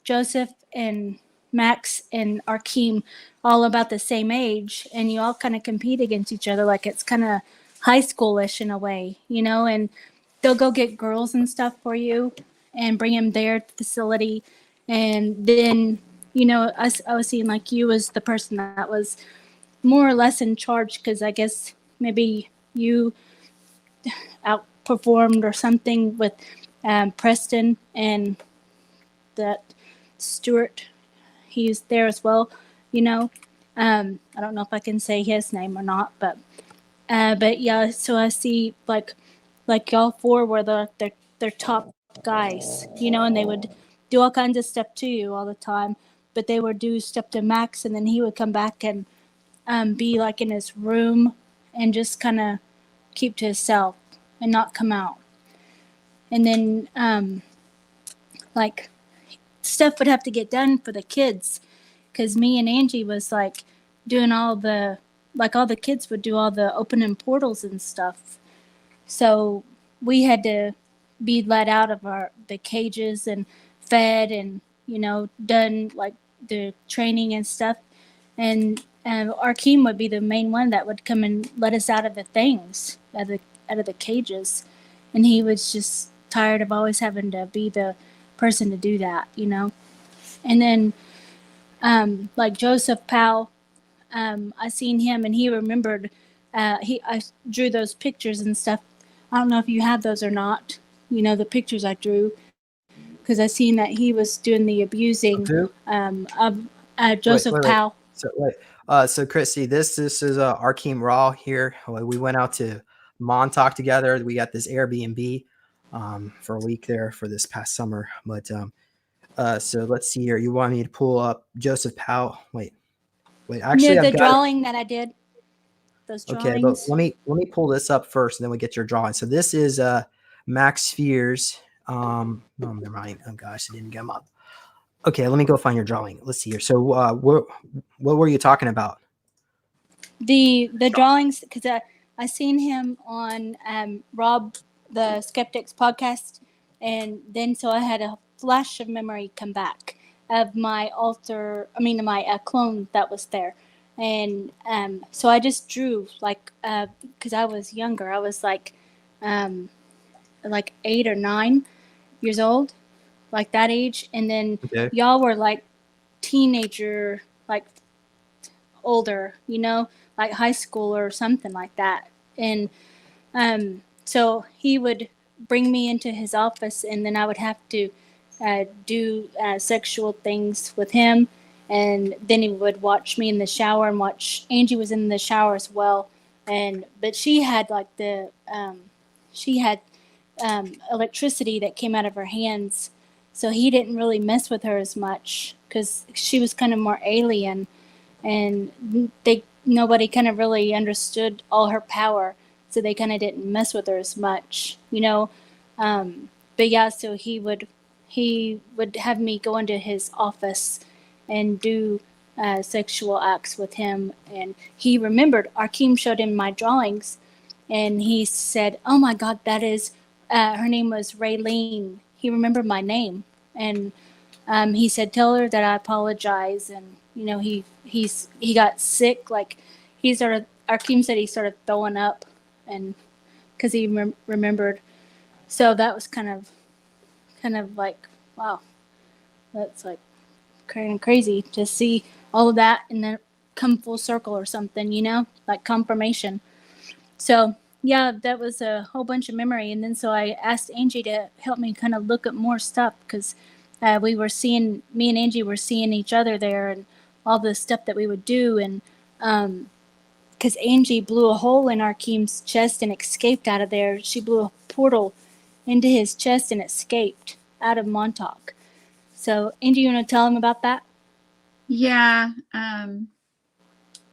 Joseph and Max and Arkeem, all about the same age, and you all kind of compete against each other like it's kind of high schoolish in a way, you know. And they'll go get girls and stuff for you and bring them there to the facility, and then, you know, I was seeing like you was the person that was more or less in charge, because I guess maybe you outperformed or something with Preston, and that Stuart, he's there as well, you know. I don't know if I can say his name or not, but yeah, so I see like Like y'all four were their top guys, you know, and they would do all kinds of stuff to you all the time. But they would do stuff to Max, and then he would come back and be like in his room and just kind of keep to himself and not come out. And then like stuff would have to get done for the kids, because me and Angie was like doing all the kids would do all the opening portals and stuff. So we had to be let out of the cages and fed and, you know, done like the training and stuff. And Arkeem would be the main one that would come and let us out of the things, out of the cages. And he was just tired of always having to be the person to do that, you know. And then like Joseph Powell, I seen him and he remembered. I drew those pictures and stuff. I don't know if you have those or not. You know, the pictures I drew, because I seen that he was doing the abusing of Joseph Powell. So Christy, this is Arkeem Raw here. We went out to Montauk together. We got this Airbnb for a week there for this past summer. But so let's see here. You want me to pull up Joseph Powell? Wait. Actually, the drawing that I did. Those drawings. Okay, but let me pull this up first, and then we get your drawing. So this is Max Fears. No, never mind. Oh gosh, it didn't come up. Okay, let me go find your drawing. Let's see here. So what were you talking about? The drawings, because I seen him on Rob the Skeptics podcast, and then so I had a flash of memory come back of my my clone that was there. And so I just drew like, because I was younger. I was like 8 or 9 years old, like that age. And then y'all were like teenager, like older, you know, like high school or something like that. And so he would bring me into his office, and then I would have to do sexual things with him. And then he would watch me in the shower and watch Angie was in the shower as well. But she had like electricity that came out of her hands. So he didn't really mess with her as much because she was kind of more alien, and nobody kind of really understood all her power. So they kind of didn't mess with her as much, you know? But yeah, so he would have me go into his office and do sexual acts with him. And he remembered, Arkeem showed him my drawings, and he said, "Oh my God, that is," her name was Raylene. He remembered my name. And he said, "Tell her that I apologize." And, you know, he got sick. Like Arkeem said he started throwing up, and because he remembered. So that was kind of like, wow, that's like crazy to see all of that and then come full circle or something, you know, like confirmation. So yeah, that was a whole bunch of memory. And then so I asked Angie to help me kind of look at more stuff, because me and Angie were seeing each other there and all the stuff that we would do. And because Angie blew a hole in Arkeem's chest and escaped out of there. She blew a portal into his chest and escaped out of Montauk. So, Angie, you want to tell him about that? Yeah.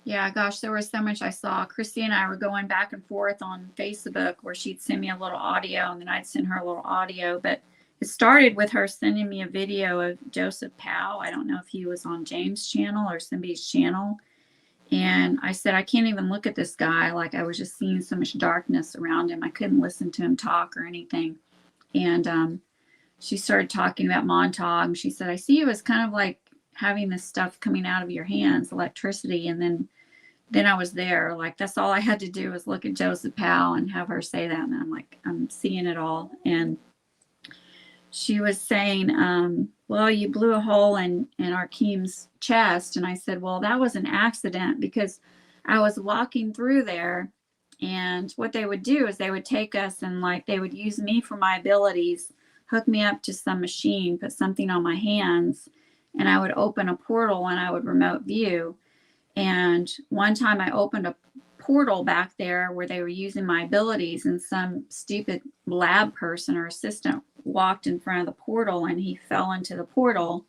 Yeah, gosh, there was so much I saw. Christy and I were going back and forth on Facebook where she'd send me a little audio and then I'd send her a little audio. But it started with her sending me a video of Joseph Powell. I don't know if he was on James' channel or somebody's channel. And I said, I can't even look at this guy. Like, I was just seeing so much darkness around him. I couldn't listen to him talk or anything. And she started talking about Montauk. And she said, I see you as kind of like having this stuff coming out of your hands, electricity. And then I was there. Like, that's all I had to do was look at Joseph Powell and have her say that. And I'm like, I'm seeing it all. And she was saying, well, you blew a hole in Arkeem's chest. And I said, well, that was an accident because I was walking through there, and what they would do is they would take us and like they would use me for my abilities, hook me up to some machine, put something on my hands, and I would open a portal and I would remote view. And one time I opened a portal back there where they were using my abilities, and some stupid lab person or assistant walked in front of the portal and he fell into the portal.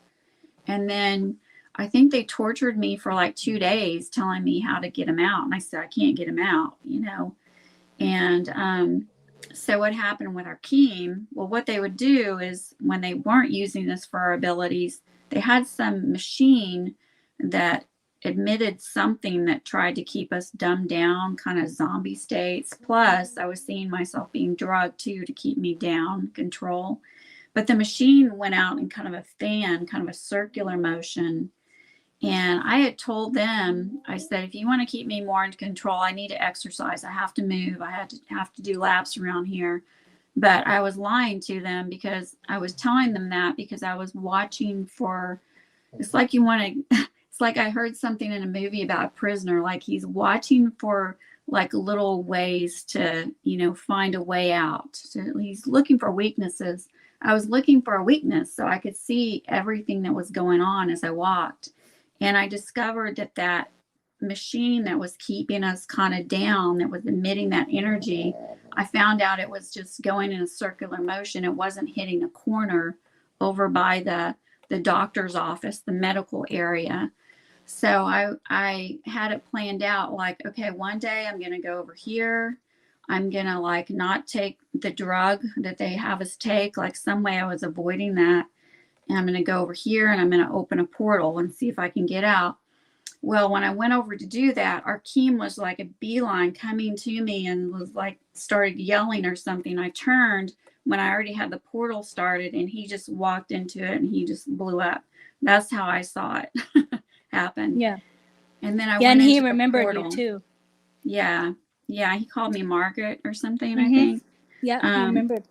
And then I think they tortured me for like 2 days telling me how to get him out. And I said, I can't get him out, you know. And so what happened with our Keem, well, what they would do is when they weren't using this for our abilities, they had some machine that emitted something that tried to keep us dumbed down, kind of zombie states. Plus, I was seeing myself being drugged too to keep me down, control. But the machine went out in kind of a fan, kind of a circular motion. And I had told them, I said, if you want to keep me more in control, I need to exercise. I have to move. I have to do laps around here. But I was lying to them because I was telling them that because I was watching for, it's like you want to, it's like I heard something in a movie about a prisoner, like he's watching for like little ways to, you know, find a way out. So he's looking for weaknesses. I was looking for a weakness so I could see everything that was going on as I walked. And I discovered that that machine that was keeping us kind of down, that was emitting that energy, I found out it was just going in a circular motion. It wasn't hitting a corner over by the doctor's office, the medical area. So I had it planned out like, okay, one day I'm going to go over here. I'm going to like not take the drug that they have us take. Like some way I was avoiding that. And I'm going to go over here and I'm going to open a portal and see if I can get out. Well, when I went over to do that, our Keem was like a beeline coming to me and was like started yelling or something. I turned when I already had the portal started and he just walked into it and he just blew up. That's how I saw it happen. Yeah. And then I yeah, went and he into the remembered portal. you too. Yeah. Yeah. He called me Margaret or something, I Mhm. think. Yeah, he remembered.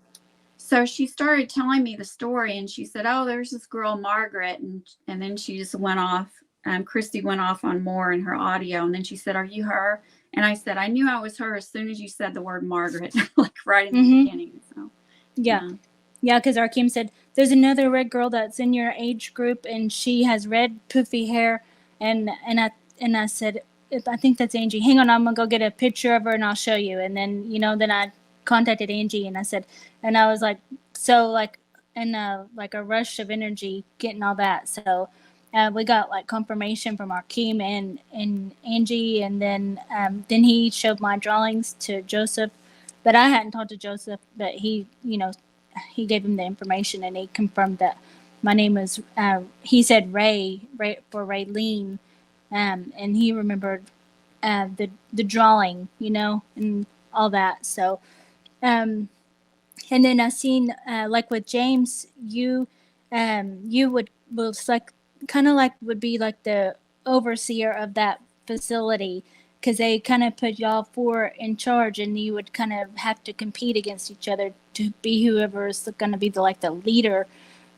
So she started telling me the story and she said, oh, there's this girl, Margaret. And then she just went off. Christy went off on more in her audio. And then she said, are you her? And I said, I knew I was her as soon as you said the word Margaret, like right in the beginning. So Yeah. Yeah, because Arkeem said, there's another red girl that's in your age group and she has red poofy hair. And I said, I think that's Angie. Hang on, I'm going to go get a picture of her and I'll show you. And then, you know, then I contacted Angie and I said, and I was like, so like in like a rush of energy getting all that. So we got like confirmation from Arkeem and Angie. And then he showed my drawings to Joseph, but I hadn't talked to Joseph, but he, you know, he gave him the information and he confirmed that my name was, he said Ray for Raylene. And he remembered the drawing, you know, and all that. So, and then I seen like with James, you was like kind of like would be like the overseer of that facility because they kind of put y'all four in charge, and you would kind of have to compete against each other to be whoever's going to be the like the leader.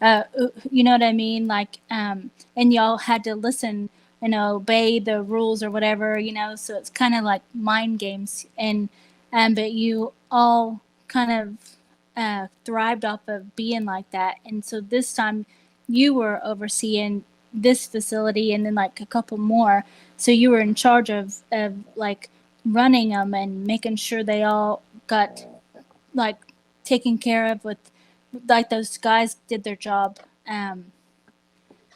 You know what I mean? Like, and y'all had to listen and obey the rules or whatever, you know. So it's kind of like mind games, and but you all kind of thrived off of being like that. And so this time you were overseeing this facility and then like a couple more. So you were in charge of like running them and making sure they all got like taken care of with like those guys did their job. And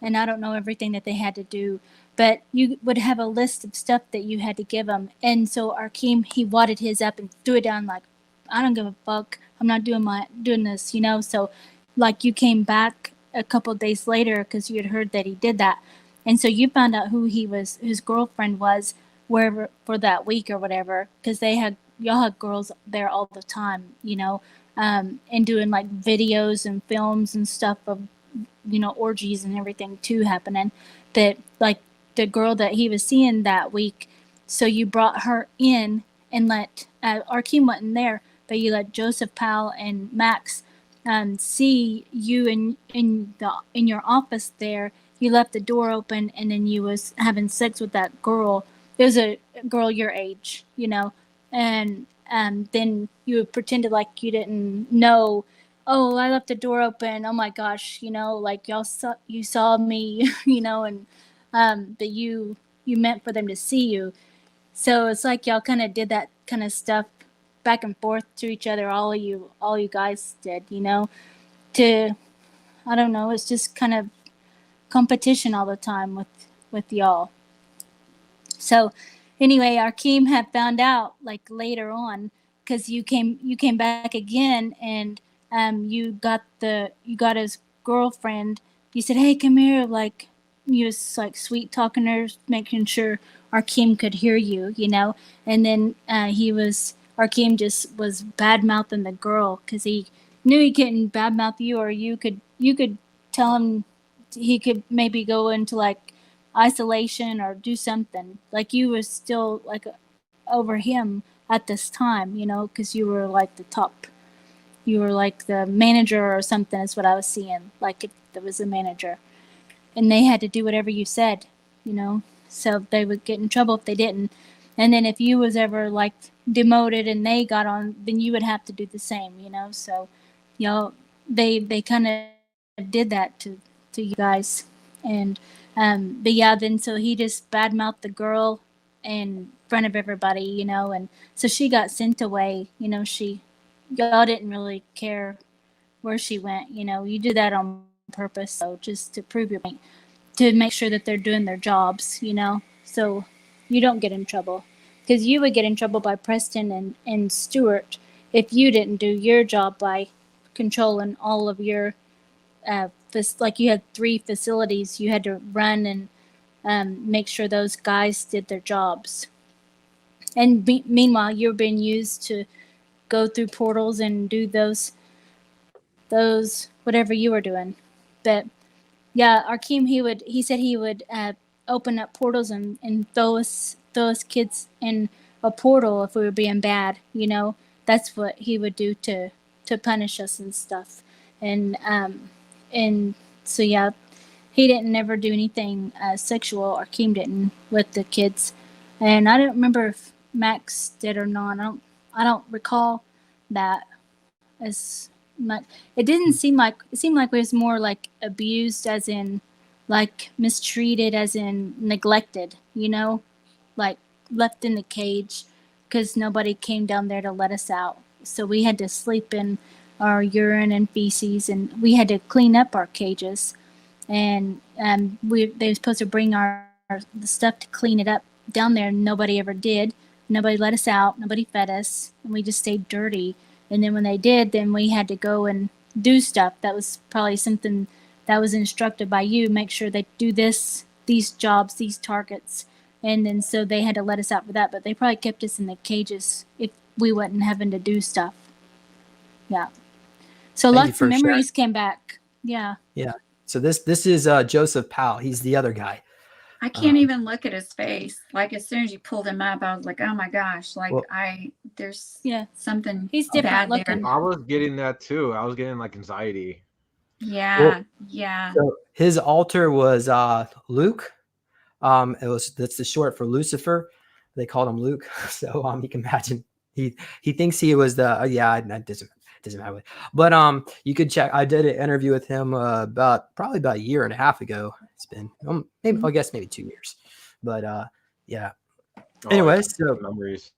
I don't know everything that they had to do, but you would have a list of stuff that you had to give them. And so Arkeem, he wadded his up and threw it down like, I don't give a fuck. I'm not doing this, you know? So like you came back a couple of days later because you had heard that he did that. And so you found out who his girlfriend was wherever for that week or whatever, because y'all had girls there all the time, you know, and doing like videos and films and stuff of, you know, orgies and everything too happening. That like the girl that he was seeing that week, so you brought her in and let Arkeem wasn't there, but you let Joseph Powell and Max see you in your office there. You left the door open and then you was having sex with that girl. It was a girl your age, you know, and then you pretended like you didn't know. Oh, I left the door open. Oh my gosh, you know, like you saw me, you know, and that you meant for them to see you. So it's like y'all kind of did that kind of stuff back and forth to each other. All you guys did, you know, to, I don't know. It's just kind of competition all the time with y'all. So anyway, Arkeem had found out like later on, because you came back again, and you got his girlfriend. You said, "Hey, come here," like you was like sweet talking her, making sure Arkeem could hear you, you know. And then Arkeem just was bad mouthing the girl because he knew he couldn't bad mouth you, or you could tell him he could maybe go into like isolation or do something. Like you was still like over him at this time, you know, because you were like the top, you were like the manager or something is what I was seeing. Like there was a manager, and they had to do whatever you said, you know, so they would get in trouble if they didn't. And then if you was ever like demoted and they got on, then you would have to do the same, you know. So y'all, they kind of did that to you guys. And but yeah, then so he just badmouthed the girl in front of everybody, you know, and so she got sent away. You know, y'all didn't really care where she went. You know, you did that on purpose, so just to prove your point, to make sure that they're doing their jobs, you know, so you don't get in trouble. Because you would get in trouble by Preston and Stuart if you didn't do your job by controlling all of your like you had 3 facilities you had to run and make sure those guys did their jobs. And meanwhile, you're being used to go through portals and do those whatever you were doing. But yeah, Arkeem, he said he would open up portals and throw us kids in a portal if we were being bad, you know. That's what he would do to punish us and stuff. And so yeah, he didn't never do anything sexual. Arkeem didn't with the kids. And I don't remember if Max did or not. I don't recall that as much. It seemed like it was more like abused, as in like mistreated, as in neglected, you know, like left in the cage because nobody came down there to let us out. So we had to sleep in our urine and feces, and we had to clean up our cages. And they were supposed to bring the stuff to clean it up down there, and nobody ever did. Nobody let us out. Nobody fed us, and we just stayed dirty. And then when they did, then we had to go and do stuff. That was probably something that was instructed by you. Make sure they do these jobs, these targets. And then so they had to let us out for that. But they probably kept us in the cages if we wasn't having to do stuff. Yeah. So lots of memories came back. Yeah. Yeah. So this is Joseph Powell. He's the other guy. I can't even look at his face. Like as soon as you pulled him up, I was like, "Oh my gosh!" Like there's something. He's different looking. There. I was getting that too. I was getting like anxiety. Yeah, yeah. So his alter was Luke. That's the short for Lucifer. They called him Luke. So you can imagine he thinks he was the that doesn't matter. But you could check. I did an interview with him probably about a year and a half ago. It's been maybe 2 years. But yeah. Anyway, so memories.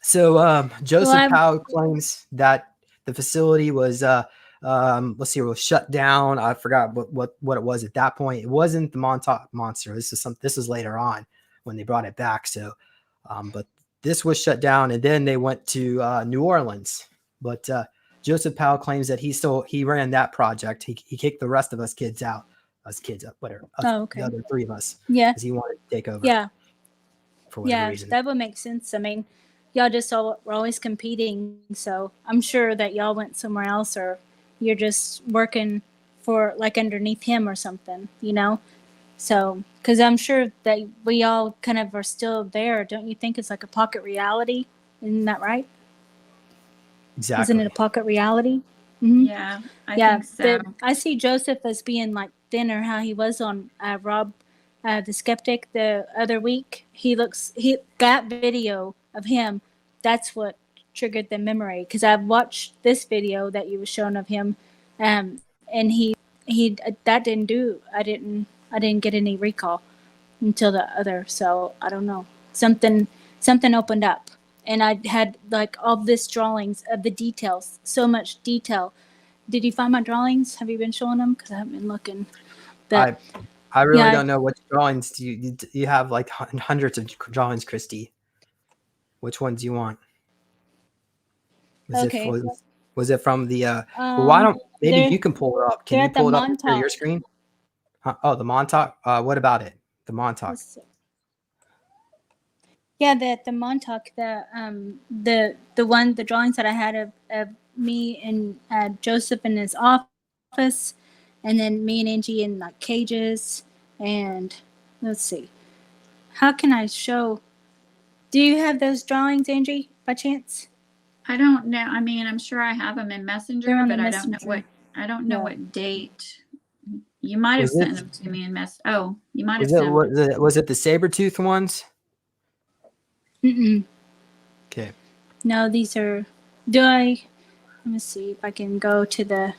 So Joseph Powell claims that the facility was let's see, it was shut down. I forgot what it was at that point. It wasn't the Montauk monster. This is later on when they brought it back. So but this was shut down, and then they went to New Orleans. But Joseph Powell claims that he ran that project. He kicked the rest of us kids out. Whatever. The other 3 of us. Yeah. Because he wanted to take over. Yeah. For whatever reason. That would make sense. I mean, y'all were always competing. So I'm sure that y'all went somewhere else, or you're just working for like underneath him or something, you know? So, because I'm sure that we all kind of are still there. Don't you think it's like a pocket reality? Isn't that right? Exactly. Isn't it a pocket reality? Mm-hmm. Yeah, I think so. I see Joseph as being like thinner, how he was on Rob the Skeptic the other week. That video of him, that's what triggered the memory, because I've watched this video that you were showing of him, and he that didn't do. I didn't get any recall until the other. So I don't know, something something opened up, and I had like all this drawings of the details, so much detail. Did you find my drawings? Have you been showing them? Because I haven't been looking. But I really yeah, don't know what drawings do you have, like hundreds of drawings, Christy. Which ones do you want? okay. Was it from the well, why don't maybe you can pull it up. Can they're you at the pull it up to your Montauk. screen? Oh, the Montauk. What about it? The Montauk. Let's see. Yeah, the Montauk, the drawings that I had of me and Joseph in his office, and then me and Angie in like cages, and let's see, how can I show? Do you have those drawings, Angie, by chance? I don't know. I mean, I'm sure I have them in Messenger, They're on but the I don't know Messenger. what date. You might have Was sent it- them to me in you might have Was it, sent them. was it the saber-tooth ones? Mm-mm. Okay. No, these are. Let me see if I can go to the.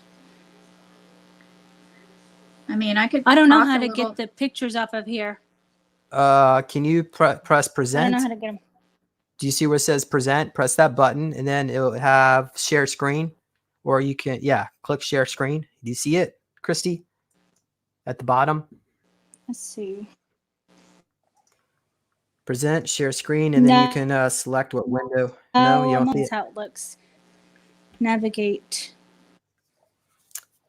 I mean, I could. I don't know talk how a to little- get the pictures off of here. Can you press I don't present? know how to get them. Do you see where it says present? Press that button, and then it will have share screen, or you can click share screen. Do you see it, Christy? At the bottom, Let's see. present, share screen, and then you No. can select what window. No, you don't see That's it. how it looks. Navigate.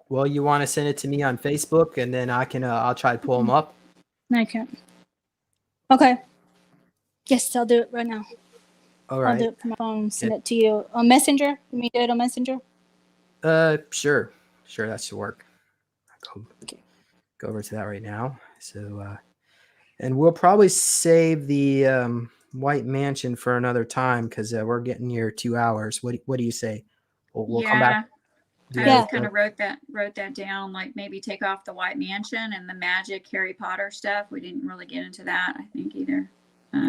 Well, you want to send it to me on Facebook, and then I can. I'll try to pull them up. No, I can't. Okay. Yes, I'll do it right now. All I'll do right. it from my phone. Send it to you on Messenger. Let me do it on Messenger. Sure, that should work. Okay. Go over to that right now. So, and we'll probably save the White Mansion for another time because we're getting near 2 hours. What do you say? We'll come back. do I that just kind of wrote that down, like maybe take off the White Mansion and the magic Harry Potter stuff. We didn't really get into that, I think, either. Yeah.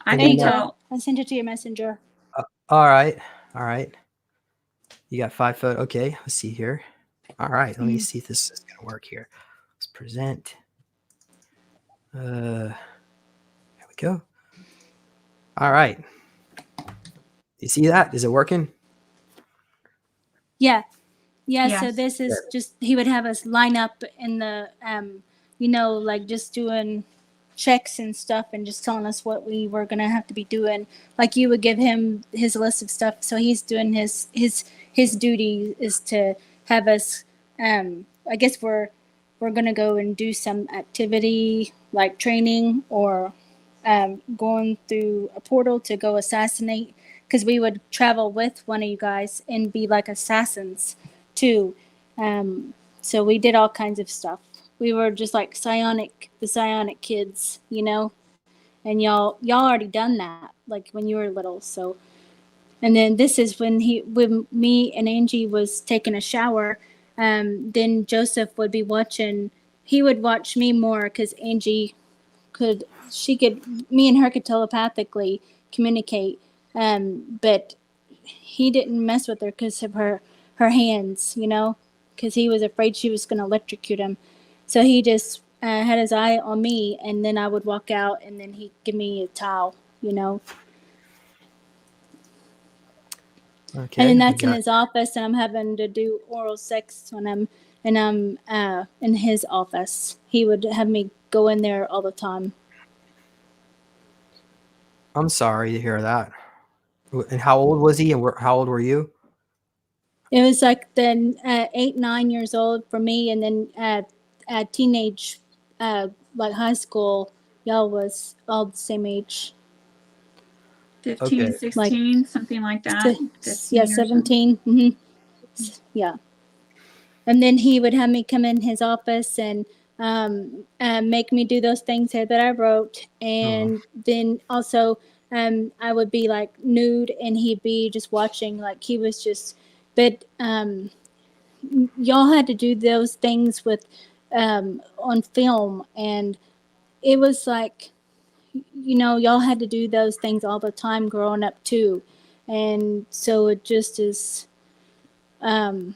I And There can you then, go. tell. I sent it to your Messenger. All right. You got 5 photos. Okay, let's see here. All right, let me see if this is gonna work here. Let's present. There we go. All right. You see that? Is it working? Yeah. So Yes. this is just, he would have us line up in the, like just doing checks and stuff and just telling us what we were going to have to be doing. Like you would give him his list of stuff. So he's doing his duty is to have us, I guess we're going to go and do some activity like training or going through a portal to go assassinate, because we would travel with one of you guys and be like assassins too. So we did all kinds of stuff. We were just like the psionic kids, and y'all already done that, like when you were little. So, and then this is when me and Angie was taking a shower. Then Joseph would be watching. He would watch me more because Angie me and her could telepathically communicate. But he didn't mess with her because of her hands, because he was afraid she was going to electrocute him. So he just had his eye on me, and then I would walk out, and then he'd give me a towel, Okay. And then that's in his office, and I'm having to do oral sex on him, and I'm in his office. He would have me go in there all the time. I'm sorry to hear that. And how old was he, and how old were you? It was like then 8, 9 years old for me, and then at teenage, like high school, y'all was all the same age. 15, Okay. 16, something like that. 15 Yeah, or something. 17. Mm-hmm. Yeah. And then he would have me come in his office and make me do those things there that I wrote. And then also I would be like nude, and he'd be just watching, like he was just, but y'all had to do those things with on film, and it was like, y'all had to do those things all the time growing up too. And so it just is, I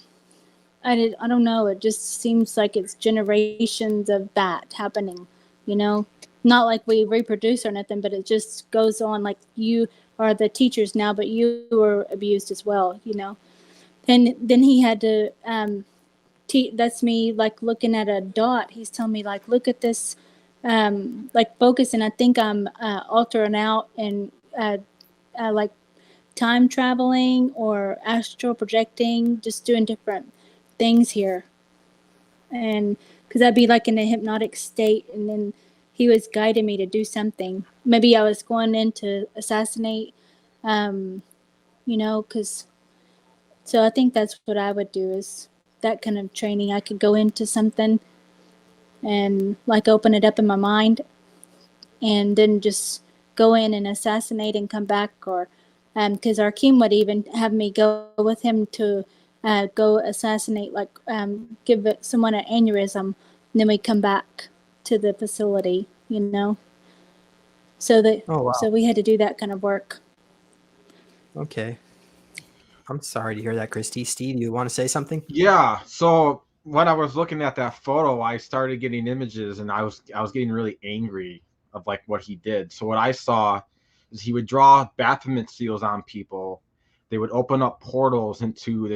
don't know. It just seems like it's generations of that happening, not like we reproduce or nothing, but it just goes on. Like you are the teachers now, but you were abused as well, you know. And then he had to that's me like looking at a dot. He's telling me like, look at this, like focus, and I think I'm altering out and like time traveling or astral projecting, just doing different things here. And because I'd be like in a hypnotic state, and then he was guiding me to do something. Maybe I was going in to assassinate, you know, because so I think that's what I would do, is that kind of training. I could go into something and like open it up in my mind and then just go in and assassinate and come back. Or because our Akeem would even have me go with him to go assassinate, like give someone an aneurysm, and then we come back to the facility, you know. So that Oh, wow. so we had to do that kind of work. Okay. I'm sorry to hear that, Christy. Steve, you want to say something? Yeah. So when I was looking at that photo, I started getting images, and I was getting really angry of like what he did. So what I saw is he would draw Baphomet seals on people. They would open up portals into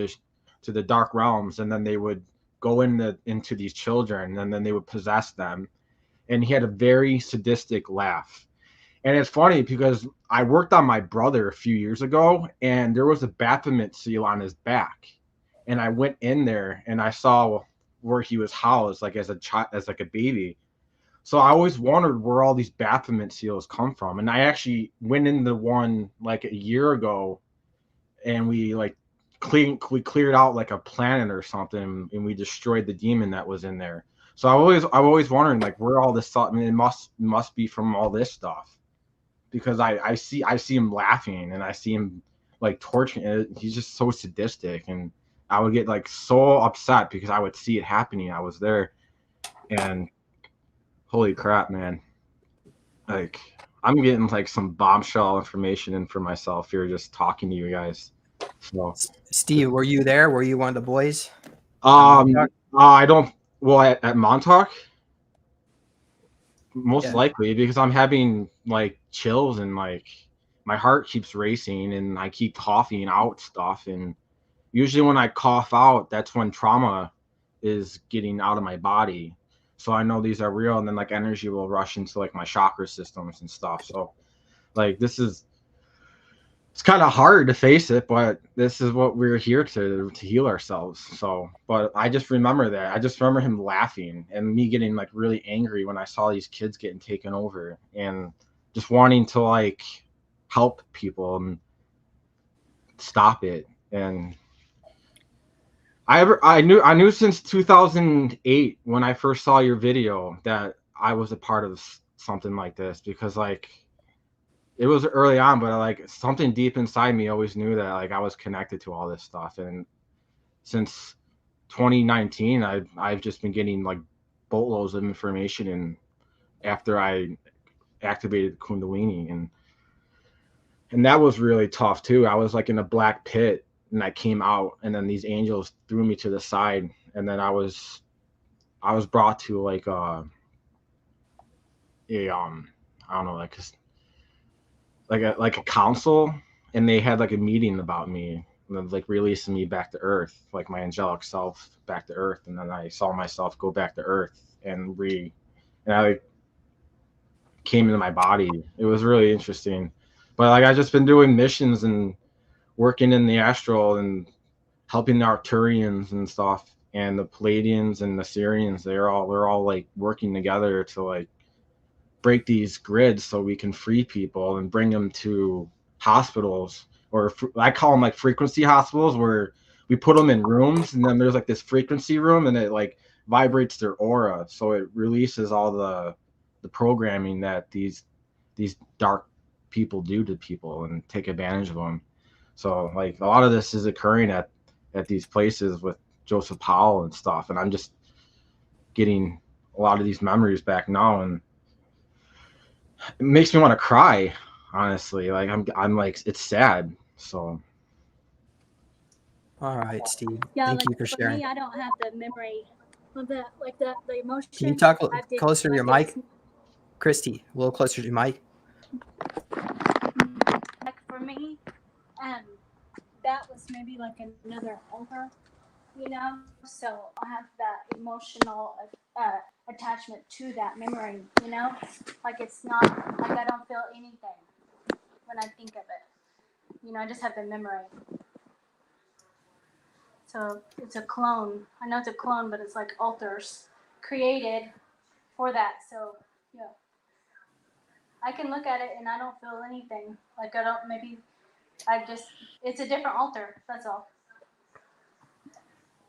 the dark realms, and then they would go into these children, and then they would possess them. And he had a very sadistic laugh. And it's funny because I worked on my brother a few years ago, and there was a Baphomet seal on his back. And I went in there and I saw where he was housed, like as a child, as like a baby. So I always wondered where all these Baphomet seals come from. And I actually went into one like a year ago, and we cleared out like a planet or something, and we destroyed the demon that was in there. So I've always wondering like where all this stuff. I mean, it must be from all this stuff. Because I see him laughing, and I see him like torturing. He's just so sadistic, and I would get like so upset because I would see it happening. I was there, and holy crap, man! Like I'm getting like some bombshell information in for myself here, just talking to you guys. So, Steve, were you there? Were you one of the boys? I don't. Well, at Montauk. Most Yeah. likely, because I'm having like chills, and like my heart keeps racing, and I keep coughing out stuff. And usually when I cough out, that's when trauma is getting out of my body. So I know these are real, and then like energy will rush into like my chakra systems and stuff. So like it's kind of hard to face it, but this is what we're here to heal ourselves. So, but I just remember that. I just remember him laughing and me getting like really angry when I saw these kids getting taken over, and just wanting to like help people and stop it. And I knew since 2008 when I first saw your video that I was a part of something like this, because like it was early on, but like something deep inside me always knew that like I was connected to all this stuff. And since 2019, I've just been getting like boatloads of information, and after I activated Kundalini, and that was really tough too. I was like in a black pit, and I came out, and then these angels threw me to the side, and then I was brought to like I don't know, like a council, and they had like a meeting about me, and like releasing me back to Earth, like my angelic self back to Earth. And then I saw myself go back to Earth, and I came into my body. It was really interesting. But like I've just been doing missions and working in the astral and helping the Arcturians and stuff, and the Palladians and the Sirians. They're all like working together to like break these grids so we can free people and bring them to hospitals, or I call them like frequency hospitals, where we put them in rooms, and then there's like this frequency room, and it like vibrates their aura, so it releases all the programming that these dark people do to people and take advantage of them. So like a lot of this is occurring at these places with Joseph Powell and stuff, and I'm just getting a lot of these memories back now, and it makes me want to cry, honestly. Like I'm like, it's sad. So All right, Steve. Yeah, Thank like you for for sharing. me, I don't have the memory of that, like the emotion. Can you talk I did, closer to your like, mic? Christy, a little closer to your mic. Like for me, that was maybe like another altar, you know. So I have that emotional attachment to that memory, you know. Like it's not like I don't feel anything when I think of it. You know, I just have the memory. So it's a clone. I know it's a clone, but it's like altars created for that. So yeah, I can look at it and I don't feel anything. Like I don't. Maybe I just. It's a different altar. That's all.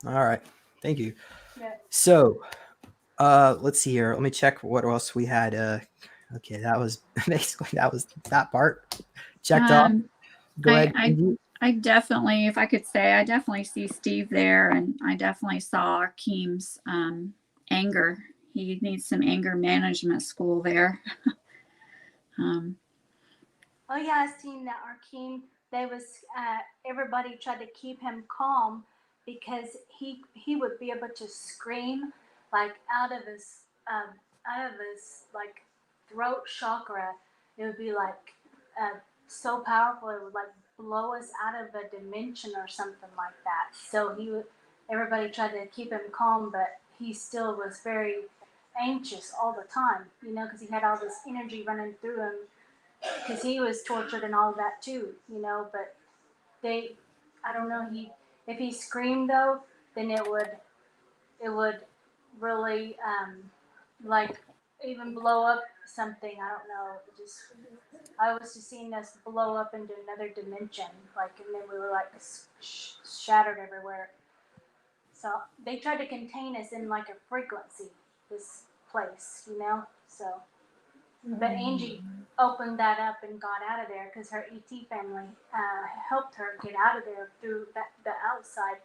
All right. Thank you. Yeah. So, let's see here. Let me check what else we had. Okay, that was basically that part checked off. Go ahead. I definitely, if I could say, I definitely see Steve there, and I definitely saw Akeem's anger. He needs some anger management school there. Oh yeah, I seen that Arkeem. They was everybody tried to keep him calm because he would be able to scream like out of his like throat chakra. It would be like so powerful it would like blow us out of a dimension or something like that. So everybody tried to keep him calm, but he still was very anxious all the time. You know, because he had all this energy running through him because he was tortured and all of that too, you know. But I don't know. If he screamed though, then it would really like even blow up something. I don't know. I was just seeing us blow up into another dimension, like, and then we were like shattered everywhere. So they tried to contain us in like a frequency, this place, you know. So. But Angie opened that up and got out of there because her ET family helped her get out of there through the outside.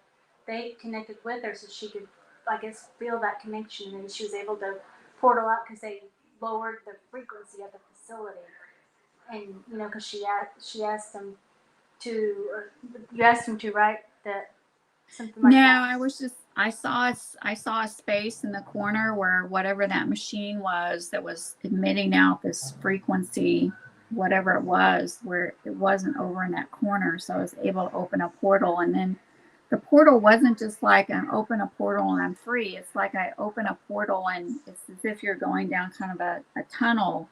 They connected with her so she could, I guess, feel that connection, and she was able to portal out because they lowered the frequency of the facility. And you know, because she asked them to, or you asked them to, right? That something like that. I was just I saw a space in the corner where whatever that machine was that was emitting out this frequency, whatever it was, where it wasn't over in that corner. So I was able to open a portal, and then the portal wasn't just like I open a portal and I'm free. It's like I open a portal and it's as if you're going down kind of a tunnel.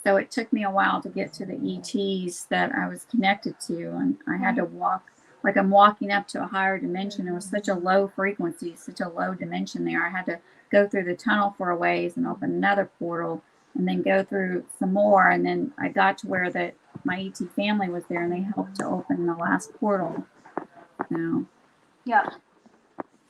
So it took me a while to get to the ETs that I was connected to, and I had to walk. Like I'm walking up to a higher dimension. It was such a low frequency, such a low dimension there. I had to go through the tunnel for a ways and open another portal and then go through some more. And then I got to where my ET family was there and they helped to open the last portal. So, yeah.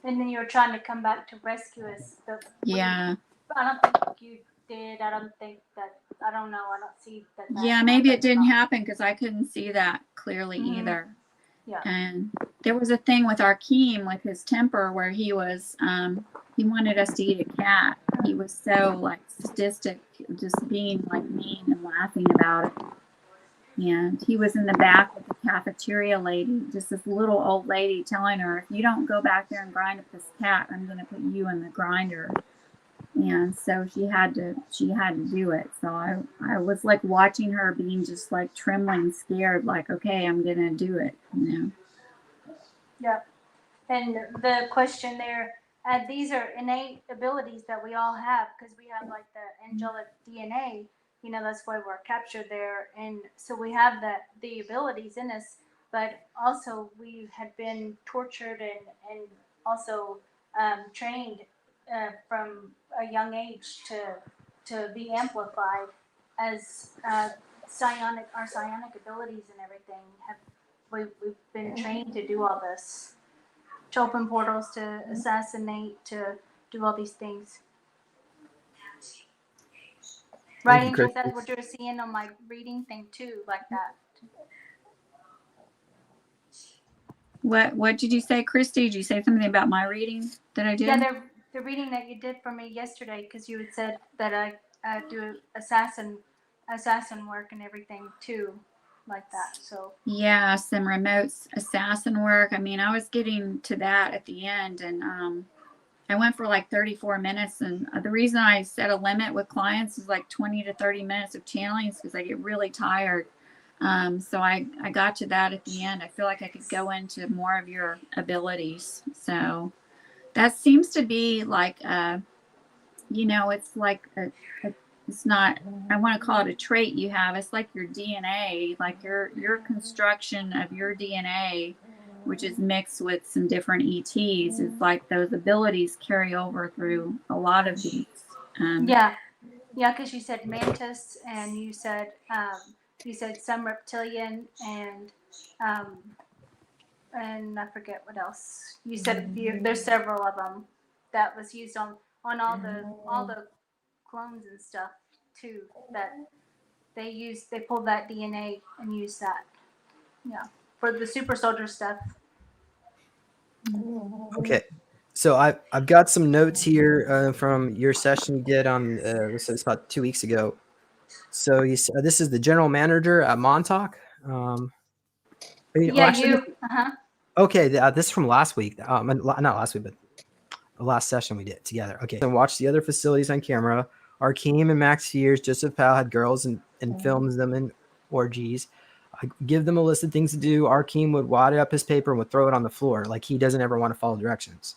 And then you were trying to come back to rescue us. Yeah. I don't think you did. I don't think that. I don't know. I don't see that. Yeah, maybe it didn't happen because I couldn't see that clearly either. Yeah. And there was a thing with Arkeem with his temper where he was, he wanted us to eat a cat. He was so like sadistic, just being like mean and laughing about it. And he was in the back with the cafeteria lady, just this little old lady telling her, if you don't go back there and grind up this cat, I'm going to put you in the grinder. And so she had to do it. So I was like watching her being just like trembling, scared, like, okay, I'm going to do it, you know? Yeah. And the question there, these are innate abilities that we all have because we have like the angelic DNA, you know, that's why we're captured there. And so we have the abilities in us, but also we had been tortured and also trained from a young age to be amplified as our psionic abilities and everything we've been trained to do all this, to open portals, to assassinate, to do all these things. Right, Angie, that's what you're seeing on my reading thing too, like that. What did you say, Christy? Did you say something about my reading that I did? Yeah, the reading that you did for me yesterday, because you had said that I do assassin work and everything too, like that. So yeah, some remote assassin work. I mean, I was getting to that at the end, and I went for like 34 minutes. And the reason I set a limit with clients is like 20 to 30 minutes of channeling is because I get really tired. So I got to that at the end. I feel like I could go into more of your abilities. So that seems to be like, it's like it's not, I want to call it a trait you have. It's like your DNA, like your construction of your DNA, which is mixed with some different ETs. It's like those abilities carry over through a lot of these. Yeah, because you said mantis, and you said some reptilian, and I forget what else. You said there's several of them that was used on all the clones and stuff too, that they pulled that DNA and used that, for the super soldier stuff. Okay, so I've got some notes here from your session you did on this is about 2 weeks ago. So this is the general manager at Montauk. Okay, this is from last week. Not last week, but the last session we did together. Okay, and watch the other facilities on camera. Arkeem and Max Fears, Joseph Powell had girls and films them in orgies. I give them a list of things to do. Arkeem would wad up his paper and would throw it on the floor, like he doesn't ever want to follow directions.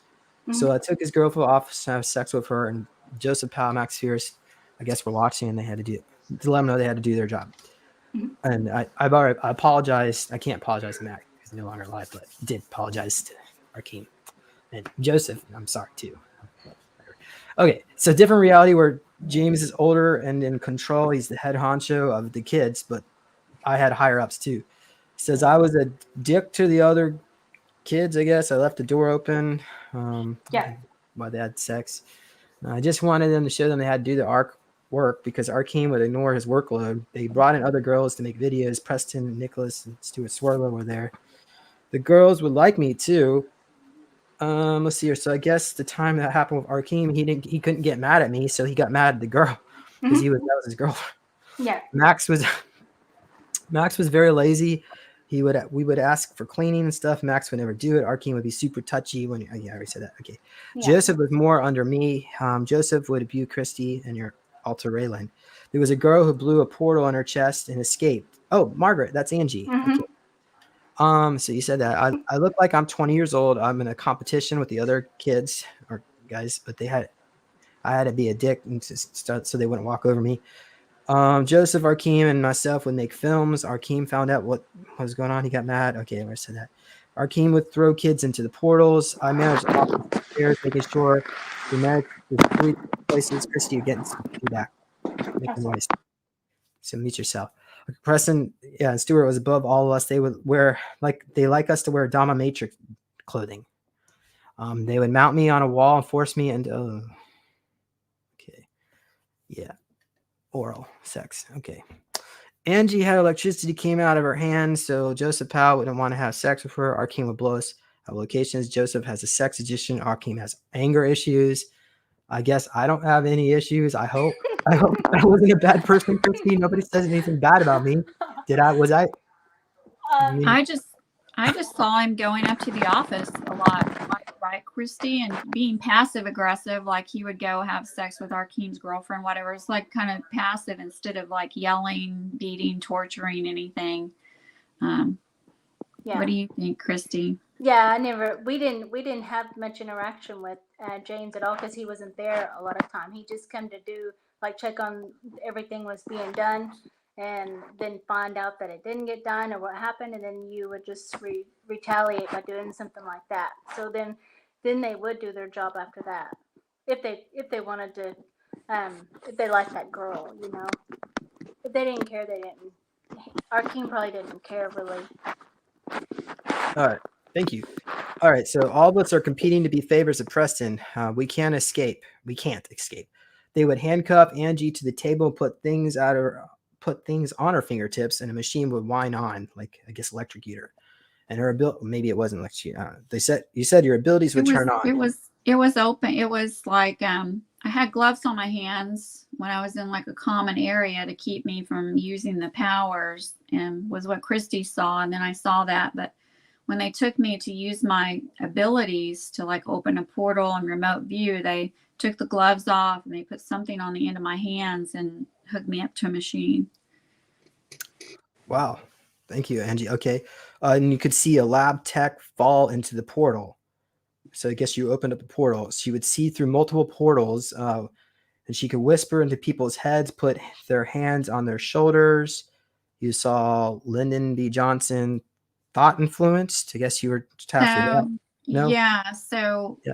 So I took his girlfriend off to have sex with her, and Joseph Powell, Max Fears, I guess, were watching, and they had to let them know they had to do their job. And I apologized. I can't apologize to Max because he's no longer alive, but I did apologize to Arkeem. And Joseph, I'm sorry too. Okay, so different reality where James is older and in control. He's the head honcho of the kids, but I had higher ups too. He says I was a dick to the other kids, I guess. I left the door open while they had sex. I just wanted them to show them they had to do the arc work because Arkeem would ignore his workload. They brought in other girls to make videos. Preston, Nicholas, and Stuart Swirler were there. The girls would like me too. Let's see here. So I guess the time that happened with Arkeem, he couldn't get mad at me, so he got mad at the girl because that was his girlfriend. Yeah. Max was very lazy. We would ask for cleaning and stuff. Max would never do it. Arkeem would be super touchy when I already said that. Okay. Yeah. Joseph was more under me. Joseph would abuse Christy and your alter Raylan. There was a girl who blew a portal on her chest and escaped. Oh, Margaret, that's Angie. Okay. So you said that I look like I'm 20 years old. I'm in a competition with the other kids or guys, but I had to be a dick and so they wouldn't walk over me. Joseph, Arkeem, and myself would make films. Arkeem found out what was going on. He got mad. Okay, I said that. Arkeem would throw kids into the portals. I managed the stairs, making sure we managed the 3 places. Christy, you're getting some feedback. Making noise. So mute yourself. Preston, and Stuart was above all of us. They would like us to wear dominatrix clothing. They would mount me on a wall and force me into. Oral sex. Okay. Angie had electricity came out of her hands, so Joseph Powell wouldn't want to have sex with her. Arkeem would blow us at locations. Joseph has a sex addiction. Arkeem has anger issues. I guess I don't have any issues. I hope I wasn't a bad person, Christy. Nobody says anything bad about me. Was I? I just saw him going up to the office a lot, right, Christy, and being passive aggressive. Like he would go have sex with Arkeem's girlfriend, whatever. It's like kind of passive instead of like yelling, beating, torturing, anything. What do you think, Christy? Yeah, we didn't have much interaction with James at all because he wasn't there a lot of time. He just come to do check on everything was being done, and then find out that it didn't get done or what happened, and then you would just retaliate by doing something like that. So then they would do their job after that if they wanted to, if they liked that girl, If they didn't care, they didn't. Arkeem probably didn't care really. All right. Thank you. All right. So all of us are competing to be favors of Preston. We can't escape. They would handcuff Angie to the table and put things on her fingertips, and a machine would whine on, like I guess electrocute her. And her ability, maybe it wasn't electrocute. You said your abilities would turn on. It was open. It was like I had gloves on my hands when I was in like a common area to keep me from using the powers, and was what Christy saw. And then I saw that, but when they took me to use my abilities to like open a portal and remote view, they took the gloves off and they put something on the end of my hands and hooked me up to a machine. Wow. Thank you, Angie. Okay. And you could see a lab tech fall into the portal. So I guess you opened up the portal. She would see through multiple portals, and she could whisper into people's heads, put their hands on their shoulders. You saw Lyndon B. Johnson thought influenced. I guess you were tasked with that. No? Yeah. So Yeah.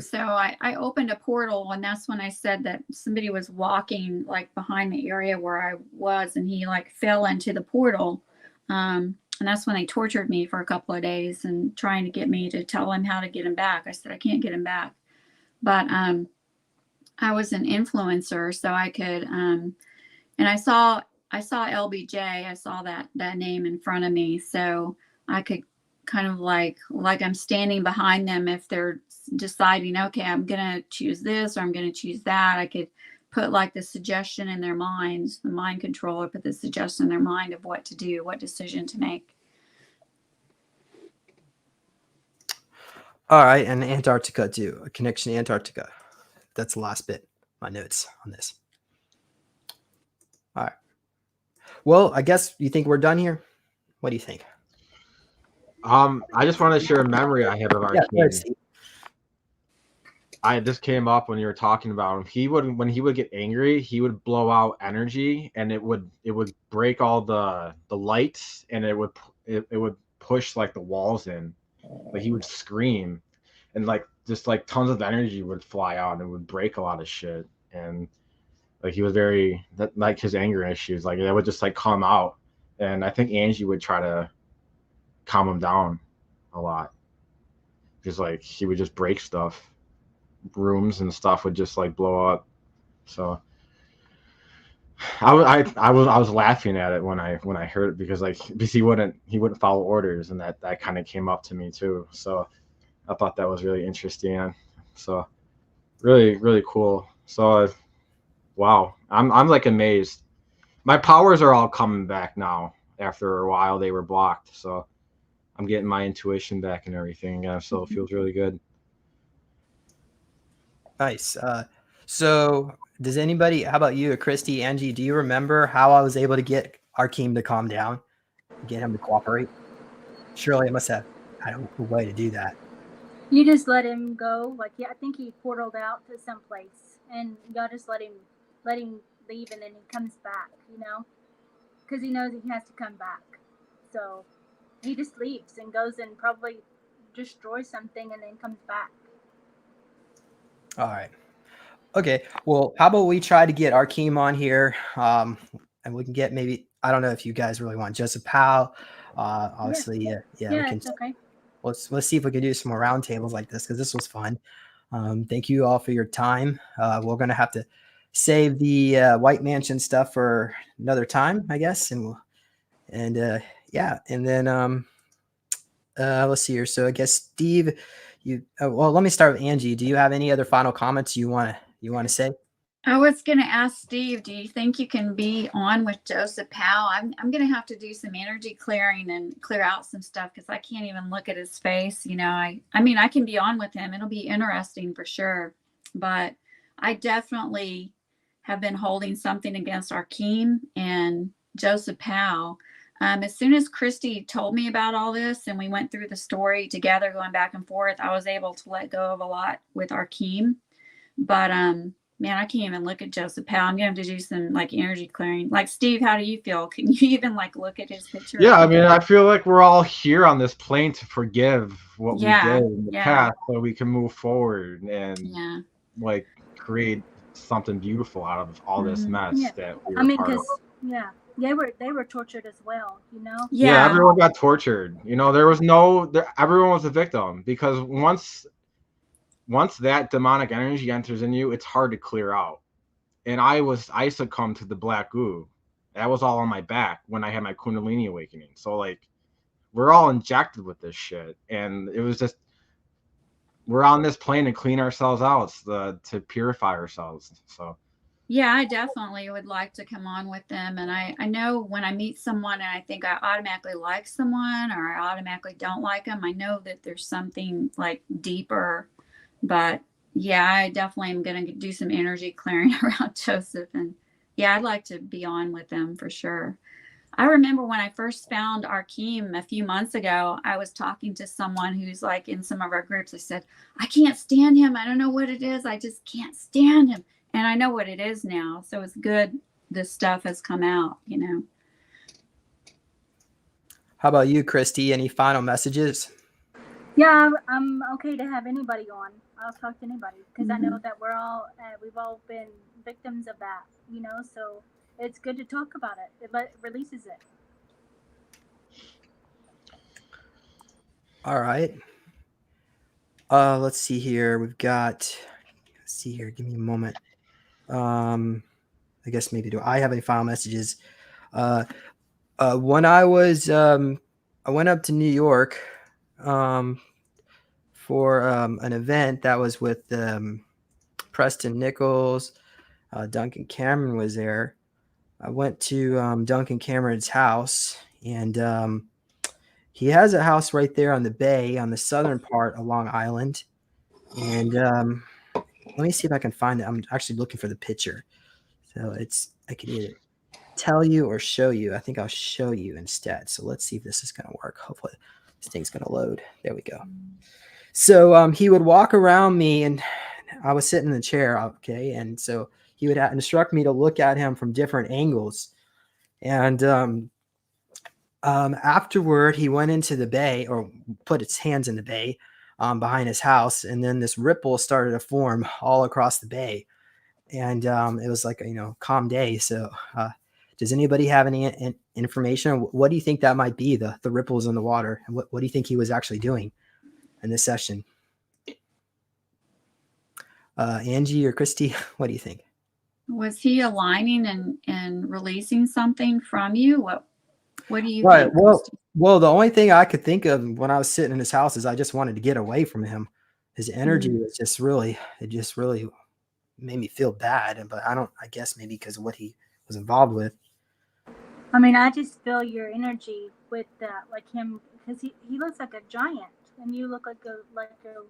I opened a portal, and that's when I said that somebody was walking like behind the area where I was, and he like fell into the portal. And that's when they tortured me for a couple of days and trying to get me to tell him how to get him back. I said, I can't get him back. But I was an influencer, so I could, and I saw LBJ. I saw that name in front of me, so I could kind of like I'm standing behind them if they're deciding, okay, I'm gonna choose this or I'm gonna choose that. I could put like the suggestion in their minds, the mind controller put the suggestion in their mind of what to do, what decision to make. All right. And Antarctica too. A connection to Antarctica. That's the last bit. My notes on this. All right. Well, I guess you think we're done here. What do you think? I just want to share a memory I have of our team. This came up when you were talking about him. When he would get angry, he would blow out energy, and it would break all the lights, and it would push like the walls in. Like he would scream, and like just like tons of energy would fly out, and it would break a lot of shit. And like he was like his anger issues, like that would just like come out. And I think Angie would try to calm him down a lot, because like he would just break stuff. Rooms and stuff would just like blow up. So I was laughing at it when I heard it, because he wouldn't follow orders, and that kind of came up to me too. So I thought that was really interesting. So really, really cool. So wow, I'm like amazed. My powers are all coming back now after a while. They were blocked, so I'm getting my intuition back and everything. So it feels really good. Nice. So does anybody, how about you, Christy, Angie, do you remember how I was able to get Arkeem to calm down, get him to cooperate? Surely I must have had a way to do that. You just let him go. Like, yeah, I think he portaled out to someplace, and y'all just let him leave, and then he comes back, because he knows he has to come back. So he just leaves and goes and probably destroys something and then comes back. All right. Okay. Well, how about we try to get Arkeem on here, and we can get maybe, I don't know if you guys really want Joseph Powell. Obviously, yeah, we can. It's okay. Let's see if we can do some more roundtables like this, because this was fun. Thank you all for your time. We're gonna have to save the White Mansion stuff for another time, I guess, and yeah, and then let's see here. So I guess Steve, well, let me start with Angie. Do you have any other final comments you want to say? I was going to ask Steve, do you think you can be on with Joseph Powell? I'm going to have to do some energy clearing and clear out some stuff, because I can't even look at his face. I mean, I can be on with him. It'll be interesting for sure. But I definitely have been holding something against Arkeem and Joseph Powell. As soon as Christy told me about all this and we went through the story together, going back and forth, I was able to let go of a lot with Arkeem. But man, I can't even look at Joseph Powell. I'm going to have to do some like energy clearing. Like, Steve, how do you feel? Can you even like look at his picture? Yeah, I mean, I feel like we're all here on this plane to forgive what we did in the past, so we can move forward and like create something beautiful out of all this mess that we were part of. They were tortured as well, Yeah, everyone got tortured. There was everyone was a victim, because once that demonic energy enters in you, it's hard to clear out. And I succumbed to the black goo. That was all on my back when I had my Kundalini awakening. So like, we're all injected with this shit, and it was just, we're on this plane to clean ourselves out, to purify ourselves. So Yeah, I definitely would like to come on with them. And I know when I meet someone and I think I automatically like someone or I automatically don't like them, I know that there's something like deeper. But yeah, I definitely am going to do some energy clearing around Joseph. And yeah, I'd like to be on with them for sure. I remember when I first found Arkeem a few months ago, I was talking to someone who's like in some of our groups. I said, I can't stand him. I don't know what it is. I just can't stand him. And I know what it is now. So it's good this stuff has come out, you know. How about you, Christy? Any final messages? Yeah, I'm okay to have anybody on. I'll talk to anybody because I know that we've all been victims of that, you know. So it's good to talk about it. It releases it. All right. Let's see here. We've got. Let's see here. Give me a moment. I guess maybe do I have any final messages? When I was I went up to New York for an event that was with Preston Nichols. Duncan Cameron was there. I went to Duncan Cameron's house, and he has a house right there on the bay on the southern part of Long Island. And let me see if I can find it. I'm actually looking for the picture. So I can either tell you or show you. I think I'll show you instead. So let's see if this is going to work. Hopefully this thing's going to load. There we go. So he would walk around me and I was sitting in the chair. Okay. And so he would instruct me to look at him from different angles. And afterward, he went into the bay or put his hands in the bay behind his house. And then this ripple started to form all across the bay. And it was like a calm day. So does anybody have any information? What do you think that might be, the ripples in the water? And what do you think he was actually doing in this session? Angie or Christy, what do you think? Was he aligning and releasing something from you? What do you Right. think? Well, the only thing I could think of when I was sitting in his house is I just wanted to get away from him. His energy was just really made me feel bad. But I guess maybe because of what he was involved with. I mean, I just feel your energy with that, like him, because he looks like a giant, and you look like a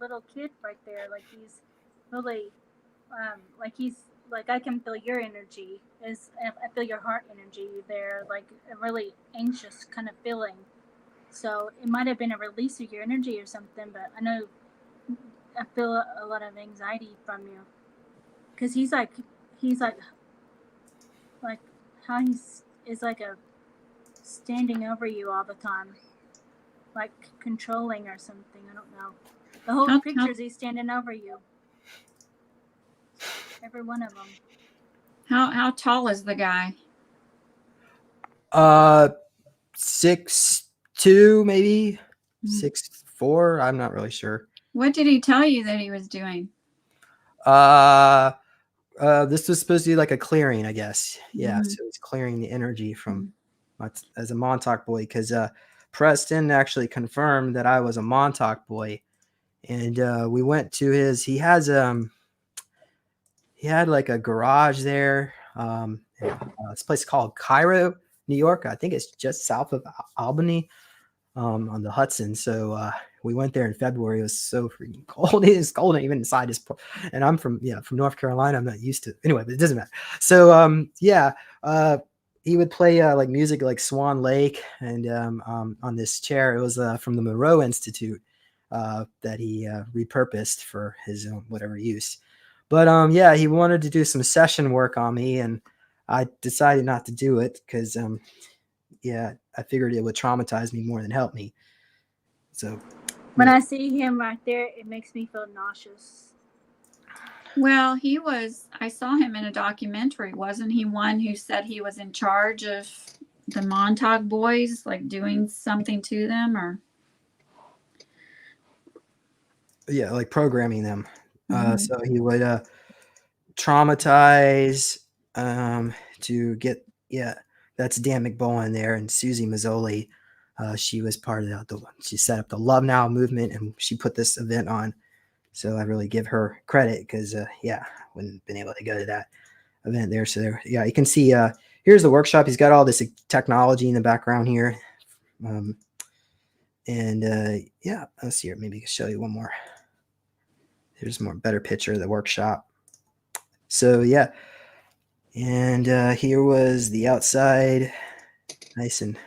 little kid right there. Like he's really, like I can feel your energy. I feel your heart energy there, like a really anxious kind of feeling. So it might have been a release of your energy or something, but I know I feel a lot of anxiety from you, because he's like how is like a standing over you all the time, like controlling or something. I don't know. The whole picture is he's standing over you. Every one of them. How tall is the guy? 6'2", maybe 6'4". I'm not really sure. What did he tell you that he was doing? This was supposed to be like a clearing, I guess. Yeah, so it's clearing the energy from as a Montauk boy, because Preston actually confirmed that I was a Montauk boy, and we went to his. He had like a garage there. This place called Cairo, New York. I think it's just south of Albany, on the Hudson. So we went there in February. It was so freaking cold. It was cold even inside his. And I'm from North Carolina. I'm not used to it. Anyway, but it doesn't matter. So he would play like music like Swan Lake, and on this chair, it was from the Moreau Institute that he repurposed for his own whatever use. But he wanted to do some session work on me, and I decided not to do it because I figured it would traumatize me more than help me. So when I see him right there, it makes me feel nauseous. Well, I saw him in a documentary. Wasn't he one who said he was in charge of the Montauk boys, like doing something to them, or? Yeah, like programming them. So he would traumatize to get, that's Dan McBowen there, and Susie Mazzoli. She was part of she set up the Love Now movement, and she put this event on. So I really give her credit because, wouldn't have been able to go to that. event there. So there, yeah, you can see here's the workshop. He's got all this technology in the background here. Yeah, let's see here. Maybe I can show you one more. Here's a better picture of the workshop. So yeah, and here was the outside, nice and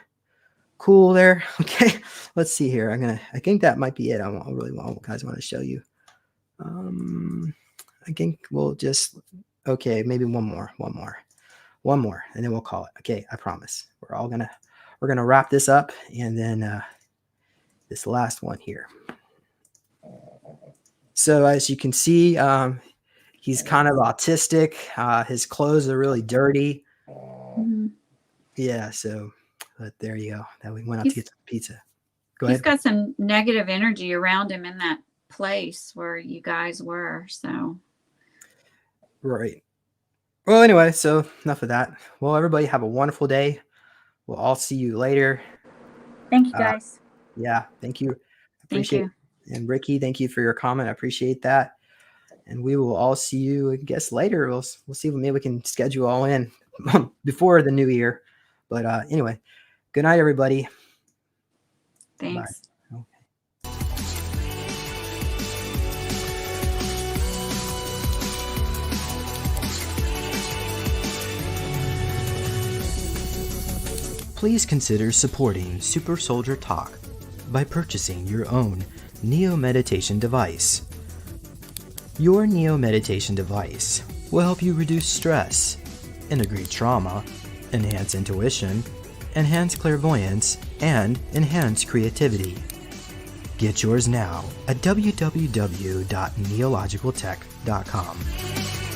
cool there. Okay, let's see here. I think that might be it. I really want guys want to show you. I think we'll just maybe one more, and then we'll call it. Okay, I promise. We're gonna wrap this up, and then this last one here. So as you can see, he's kind of autistic. His clothes are really dirty. Mm-hmm. Yeah, so but there you go. Now we went out to get some pizza. Go ahead. He's got some negative energy around him in that place where you guys were. So Right. Well, anyway, so enough of that. Well, everybody have a wonderful day. We'll all see you later. Thank you, guys. Yeah, thank you. thank you. And Ricky, thank you for your comment. I appreciate that. And we will all see you, I guess, later. We'll see if maybe we can schedule all in before the new year. But anyway, good night, everybody. Thanks. Bye. Please consider supporting Super Soldier Talk by purchasing your own Neo Meditation device. Your Neo Meditation device will help you reduce stress, integrate trauma, enhance intuition, enhance clairvoyance, and enhance creativity. Get yours now at www.neologicaltech.com.